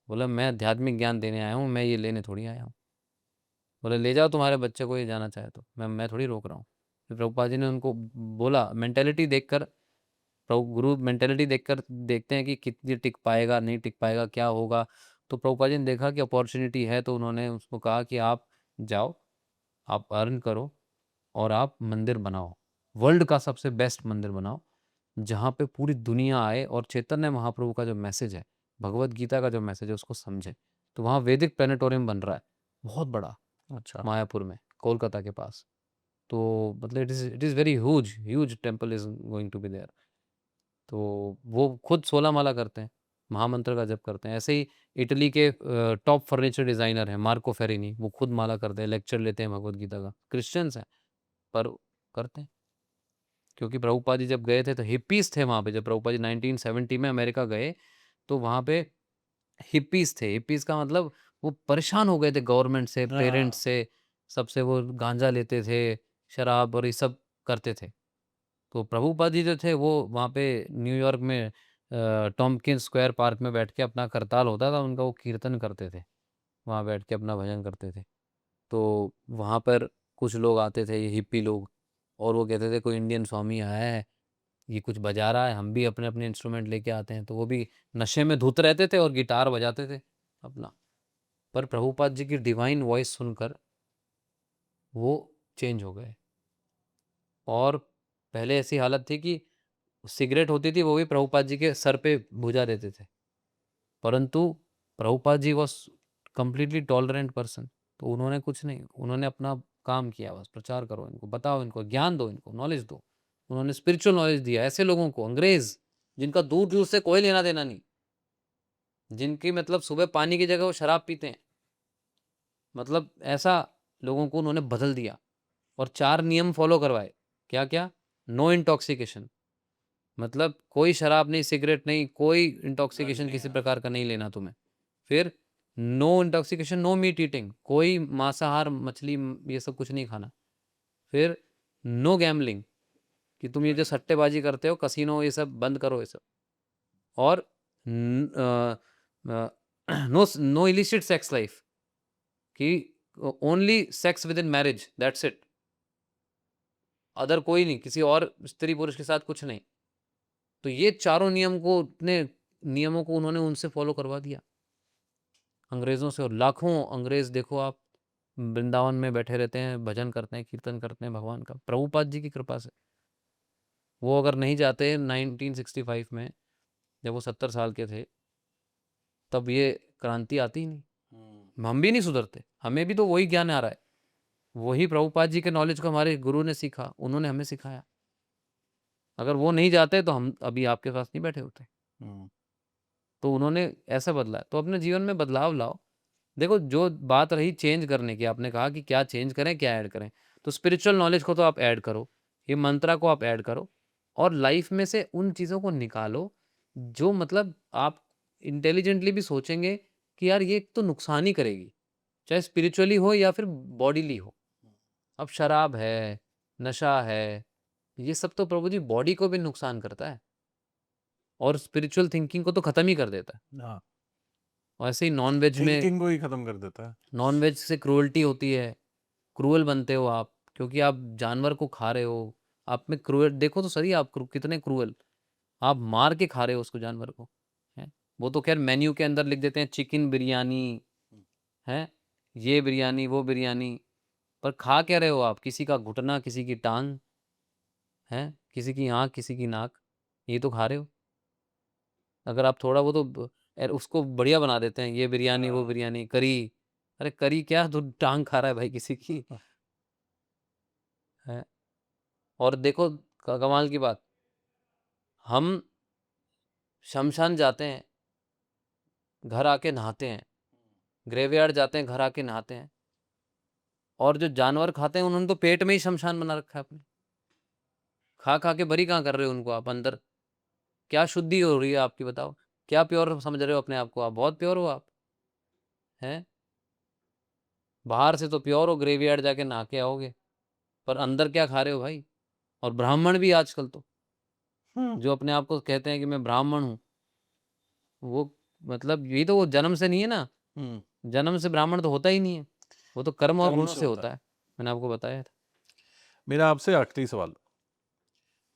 बोला मैं आध्यात्मिक ज्ञान देने आया हूँ, मैं ये लेने थोड़ी आया हूँ। बोले ले जाओ तुम्हारे बच्चे को, ये जाना चाहे तो, मैं थोड़ी रोक रहा हूँ। फिर प्रभुपाद जी ने उनको बोला, मेंटेलिटी देखकर, प्रभु गुरु मेंटेलिटी देखकर देखते हैं कि कितनी टिक पाएगा, नहीं टिक पाएगा, क्या होगा। तो प्रभुपाद जी ने देखा कि अपॉर्चुनिटी है, तो उन्होंने उसको कहा कि आप जाओ, आप अर्न करो, और आप मंदिर बनाओ, वर्ल्ड का सबसे बेस्ट मंदिर बनाओ, जहाँ पे पूरी दुनिया आए और चैतन्य महाप्रभु का जो मैसेज है, भगवत गीता का जो मैसेज है, उसको समझे। तो वहाँ वैदिक प्लेनेटोरियम बन रहा है, बहुत बड़ा, अच्छा। मायापुर में, कोलकाता के पास। तो मतलब it is very huge, huge temple is going to be there. तो वो खुद 16 माला करते हैं, महामंत्र का जप करते हैं। ऐसे ही इटली के टॉप फर्नीचर डिज़ाइनर हैं मार्को फेरिनी, वो खुद माला करते हैं, लेक्चर लेते हैं भगवत गीता का, क्रिश्चियंस हैं पर करते हैं। क्योंकि प्रभुपाद जी जब गए थे तो हिप्पीज़ थे वहाँ पे, जब प्रभुपाद जी 1970 में अमेरिका गए, तो वहाँ पे हिप्पीज़ थे। हिप्पीज़ का मतलब वो परेशान हो गए थे गवर्नमेंट से, पेरेंट्स हाँ। से, सबसे। वो गांजा लेते थे, शराब और ये सब करते थे। तो प्रभुपाद जी जो थे वो वहाँ पे न्यूयॉर्क में टॉम्किंस स्क्वायर पार्क में बैठ के, अपना करताल होता था उनका, वो कीर्तन करते थे, वहाँ बैठ के अपना भजन करते थे। तो वहाँ पर कुछ लोग आते थे, ये हिप्पी लोग, और वो कहते थे कोई इंडियन स्वामी आया है, ये कुछ बजा रहा है, हम भी अपने अपने इंस्ट्रूमेंट लेके आते हैं। तो वो भी नशे में धुत रहते थे और गिटार बजाते थे अपना। पर प्रभुपाद जी की डिवाइन वॉइस सुनकर वो चेंज हो गए। और पहले ऐसी हालत थी कि सिगरेट होती थी वो भी प्रभुपाद जी के सर पे भुजा देते थे, परंतु Prabhupada ji was completely tolerant person. तो उन्होंने कुछ नहीं, उन्होंने अपना काम किया, बस प्रचार करो इनको, बताओ इनको, ज्ञान दो इनको, नॉलेज दो। उन्होंने स्पिरिचुअल नॉलेज दिया ऐसे लोगों को, अंग्रेज जिनका दूर दूर से कोई लेना देना नहीं, जिनकी मतलब सुबह पानी की जगह वो शराब पीते हैं, मतलब ऐसा लोगों को उन्होंने बदल दिया। और 4 नियम फॉलो करवाए। क्या क्या? नो इंटॉक्सिकेशन, मतलब कोई शराब नहीं, सिगरेट नहीं, कोई इंटॉक्सिकेशन किसी प्रकार का नहीं लेना तुम्हें। फिर no intoxication, no meat eating, कोई मांसाहार, मछली ये सब कुछ नहीं खाना। फिर नो गैम्बलिंग, कि तुम ये जो सट्टेबाजी करते हो, कसिनो, ये सब बंद करो ये सब। और no no illicit sex life, कि only sex within marriage, that's it, other कोई नहीं, किसी और स्त्री पुरुष के साथ कुछ नहीं। तो ये चारों नियमों को उन्होंने उनसे फॉलो करवा दिया, अंग्रेजों से। और लाखों अंग्रेज देखो आप, वृंदावन में बैठे रहते हैं, भजन करते हैं, कीर्तन करते हैं भगवान का, प्रभुपाद जी की कृपा से। वो अगर नहीं जाते 1965 में, जब वो 70 साल के थे, तब ये क्रांति आती ही नहीं, हम भी नहीं सुधरते, हमें भी तो वही ज्ञान आ रहा है, वही प्रभुपाद जी के नॉलेज को हमारे गुरु ने सीखा, उन्होंने हमें सिखाया। अगर वो नहीं जाते तो हम अभी आपके पास नहीं बैठे होते। तो उन्होंने ऐसा बदला है। तो अपने जीवन में बदलाव लाओ। देखो, जो बात रही चेंज करने की, आपने कहा कि क्या चेंज करें, क्या ऐड करें, तो स्पिरिचुअल नॉलेज को तो आप ऐड करो, ये मंत्रा को आप ऐड करो, और लाइफ में से उन चीज़ों को निकालो जो मतलब आप इंटेलिजेंटली भी सोचेंगे कि यार ये तो नुकसान ही करेगी, चाहे स्पिरिचुअली हो या फिर बॉडीली हो। अब शराब है, नशा है, ये सब तो प्रभु जी बॉडी को भी नुकसान करता है और स्पिरिचुअल थिंकिंग को तो खत्म ही कर देता है। हाँ, और ऐसे ही नॉन-वेज में, थिंकिंग को ही खत्म कर देता है। नॉन-वेज से क्रूरल्टी होती है, क्रूअल बनते हो आप, क्योंकि आप जानवर को खा रहे हो। आप में क्रूअल देखो तो सही, आप कितने क्रूअल, आप मार के खा रहे हो उसको, जानवर को, हैं। वो तो खैर मेन्यू के अंदर लिख देते हैं चिकन बिरयानी, हैं, ये बिरयानी, वो बिरयानी, पर खा क्या रहे हो आप? किसी का घुटना, किसी की टाँग, हैं, किसी की आँख, किसी की नाक, ये तो खा रहे हो। अगर आप थोड़ा वो तो उसको बढ़िया बना देते हैं, ये बिरयानी, वो बिरयानी, करी। अरे करी क्या, तू टाँग खा रहा है भाई किसी की, हैं। और देखो कमाल की बात, हम शमशान जाते हैं, घर आके नहाते हैं, ग्रेवयार्ड जाते हैं, घर आके नहाते हैं, और जो जानवर खाते हैं उन्होंने तो पेट में ही शमशान बना रखा है अपने। खा खा के बरी कहाँ कर रहे हो उनको आप अंदर? क्या शुद्धि हो रही है आपकी, बताओ? क्या प्योर समझ रहे हो अपने आप को आप? बहुत प्योर हो आप, हैं। बाहर से तो प्योर हो, ग्रेवयार्ड जाके नहा के आओगे, पर अंदर क्या खा रहे हो भाई? और ब्राह्मण भी आजकल तो, जो अपने आप को कहते हैं कि मैं ब्राह्मण हूँ, वो मतलब यही तो, वो जन्म से नहीं है ना, जन्म से ब्राह्मण तो होता ही नहीं है, वो तो कर्म और कर्म गुण से से होता होता है, मैंने आपको बताया था। मेरा आपसे आखिरी सवाल,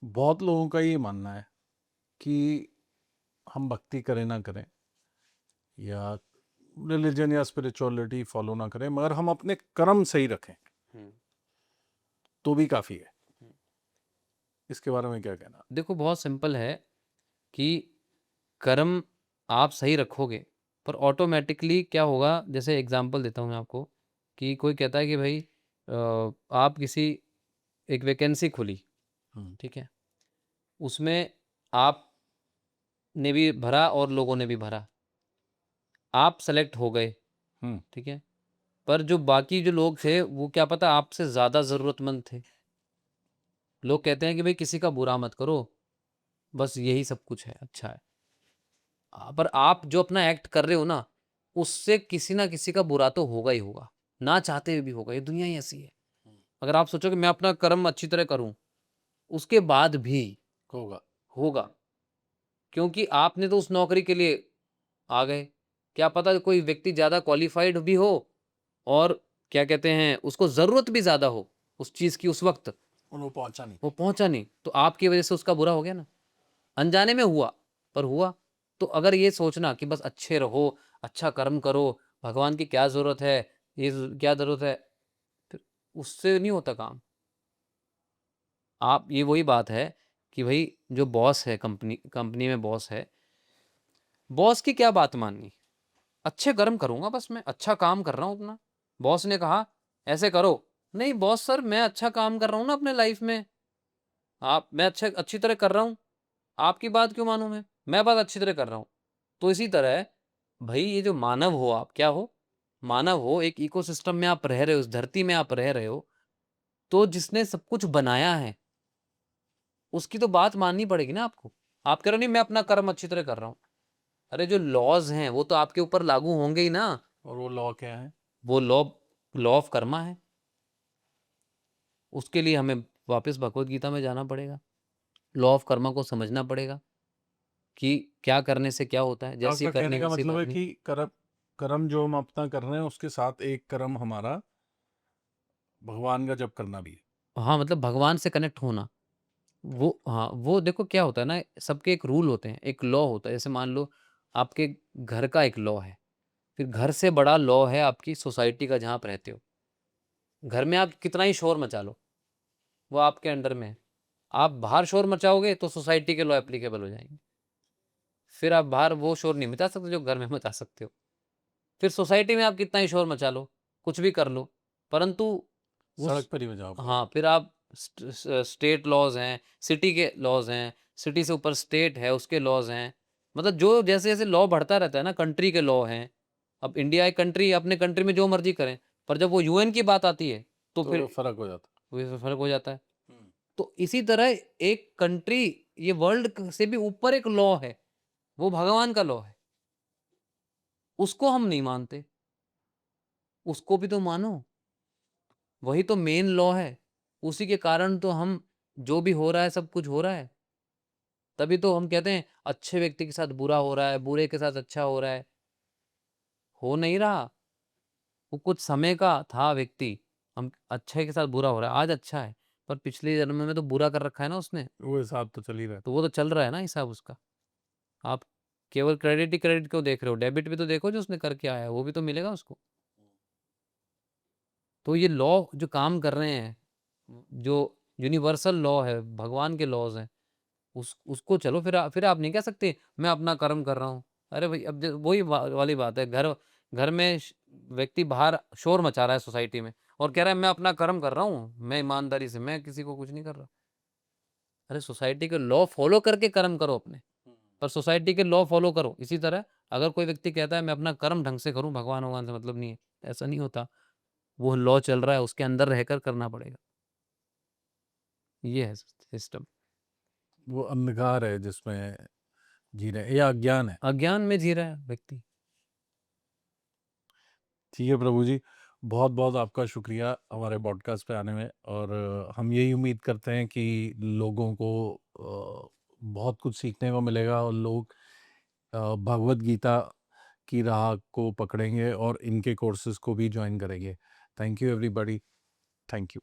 बहुत लोगों का ये मानना है कि हम भक्ति करें ना करें, या रिलीजन या स्पिरिचुअलिटी फॉलो ना करें, मगर हम अपने कर्म सही रखें तो भी काफ़ी है। इसके बारे में क्या कहना? देखो बहुत सिंपल है कि कर्म आप सही रखोगे, पर ऑटोमेटिकली क्या होगा, जैसे एग्जांपल देता हूँ मैं आपको, कि कोई कहता है कि भाई आप किसी, एक वैकेंसी खुली, ठीक है, उसमें आपने भी भरा और लोगों ने भी भरा, आप सेलेक्ट हो गए, हम्म ठीक है, पर जो बाकी जो लोग थे वो क्या पता आपसे ज़्यादा ज़रूरतमंद थे। लोग कहते हैं कि भाई किसी का बुरा मत करो, बस यही सब कुछ है, अच्छा है। पर आप जो अपना एक्ट कर रहे हो ना, उससे किसी ना किसी का बुरा तो होगा ही होगा, ना चाहते हुए भी होगा, ये दुनिया ही ऐसी है। अगर आप सोचो कि मैं अपना कर्म अच्छी तरह करूं, उसके बाद भी होगा। होगा, क्योंकि आपने तो उस नौकरी के लिए आ गए। क्या पता कोई व्यक्ति ज़्यादा क्वालिफाइड भी हो, और क्या कहते हैं, उसको ज़रूरत भी ज़्यादा हो उस चीज़ की उस वक्त, वो पहुंचा नहीं। वो पहुंचा नहीं, तो आपकी वजह से उसका बुरा हो गया ना। अनजाने में हुआ, पर हुआ। तो अगर ये सोचना कि बस अच्छे रहो, अच्छा कर्म करो, भगवान की क्या ज़रूरत है, ये क्या ज़रूरत है, फिर उससे नहीं होता काम। आप, ये वही बात है कि भाई जो बॉस है, कंपनी में बॉस है, बॉस की क्या बात माननी? अच्छे कर्म करूँगा बस मैं, अच्छा काम कर रहा हूँ अपना। बॉस ने कहा ऐसे करो, नहीं बॉस सर मैं अच्छा काम कर रहा हूँ ना अपने लाइफ में, मैं अच्छी तरह कर रहा हूँ, आपकी बात क्यों मानूँ मैं? मैं बात अच्छी तरह कर रहा हूँ। तो इसी तरह भई ये जो मानव हो आप, क्या हो? मानव हो, एक इकोसिस्टम में आप रह रहे हो, इस धरती में आप रह रहे हो, तो जिसने सब कुछ बनाया है, उसकी तो बात माननी पड़ेगी ना आपको। आप कह रहे हो नहीं मैं अपना कर्म अच्छी तरह कर रहा हूँ। अरे जो लॉज़ हैं, वो तो आपके ऊपर लागू होंगे ही ना। और वो लॉ क्या है? वो लॉ ऑफ कर्मा है। उसके लिए हमें वापस भगवत गीता में जाना पड़ेगा। लॉ ऑफ कर्मा को समझना पड़ेगा कि क्या करने से क्या होता है, जैसी आपका कहने करनी का वैसी मतलब है भरनी। कि कर्म कर्म जो हम अपना कर रहे हैं उसके साथ एक कर्म हमारा भगवान का जप करना भी है। हाँ, मतलब भगवान से कनेक्ट होना। वो हाँ, वो देखो क्या होता है ना, सबके एक रूल होते हैं, एक लॉ होता है। जैसे मान लो आपके घर का एक लॉ है, फिर घर से बड़ा लॉ है आपकी सोसाइटी का जहाँ आप रहते हो। घर में आप कितना ही शोर मचा लो, वो आपके अंडर में है। आप बाहर शोर मचाओगे तो सोसाइटी के लॉ एप्लीकेबल हो जाएँगे। फिर आप बाहर वो शोर नहीं मचा सकते जो घर में मचा सकते हो। फिर सोसाइटी में आप कितना ही शोर मचा लो, कुछ भी कर लो, परंतु सड़क उस पर ही बजाओ पड़ेगा। हाँ, फिर आप स्टेट लॉज़ हैं, सिटी के लॉज़ हैं, सिटी से ऊपर स्टेट है, उसके लॉज़ हैं। मतलब जो जैसे-जैसे लॉ बढ़ता रहता है ना, कंट्री के लॉ हैं। अब इंडिया एक कंट्री है, अपने कंट्री में जो मर्ज़ी करें, पर जब वो यूएन की बात आती है, तो तो फिर फर्क हो जाता वही फ़र्क हो जाता है। है। तो इसी तरह एक कंट्री, ये वर्ल्ड क से भी ऊपर एक लॉ है, वो भगवान का लॉ है। उसको हम नहीं मानते, उसको भी तो मानो। वही तो मेन लॉ है। उसी के कारण तो हम जो भी हो रहा है, सब कुछ हो रहा है। तभी तो हम कहते हैं अच्छे व्यक्ति के साथ बुरा हो रहा है, बुरे के साथ अच्छा हो रहा है। हो नहीं रहा। वो कुछ समय का था व्यक्ति, हम अच्छे के साथ बुरा हो रहा है, आज अच्छा है, पर पिछले जन्म में तो बुरा कर रखा है ना उसने, वो हिसाब तो चल ही रहता तो वो तो चल रहा है ना हिसाब उसका। आप केवल क्रेडिट ही क्रेडिट क्यों देख रहे हो? डेबिट भी तो देखो जो उसने करके आया है, वो भी तो मिलेगा उसको। तो ये लॉ जो काम कर रहे हैं, जो यूनिवर्सल लॉ है, भगवान के लॉज़ हैं, उसको चलो। फिर आप नहीं कह सकते मैं अपना कर्म कर रहा हूँ। अरे भई अब ज वही वाली बात है, घर घर में व्यक्ति बाहर शोर मचा रहा है सोसाइटी में और कह रहा है मैं अपना कर्म कर रहा हूँ, मैं ईमानदारी से, मैं किसी को कुछ नहीं कर रहा। अरे सोसाइटी के लॉ फॉलो करके कर्म करो अपने, पर सोसाइटी के लॉ फॉलो करो। इसी तरह अगर कोई व्यक्ति कहता है मैं अपना कर्म ढंग से करूँ, भगवान-वगवान से मतलब नहीं है, ऐसा नहीं होता। वो लॉ चल रहा है, उसके अंदर रहकर करना पड़ेगा। ये है सिस्टम। वो अंधकार है जिसमें जी रहे हैं, या अज्ञान है। अज्ञान में जी रहा है व्यक्ति। ठीक है प्रभु जी, बहुत बहुत आपका शुक्रिया हमारे पॉडकास्ट पे आने में, और हम यही उम्मीद करते हैं कि लोगों को बहुत कुछ सीखने को मिलेगा और लोग भगवत गीता की राह को पकड़ेंगे और इनके कोर्सेज को भी ज्वाइन करेंगे। Thank you everybody. Thank you.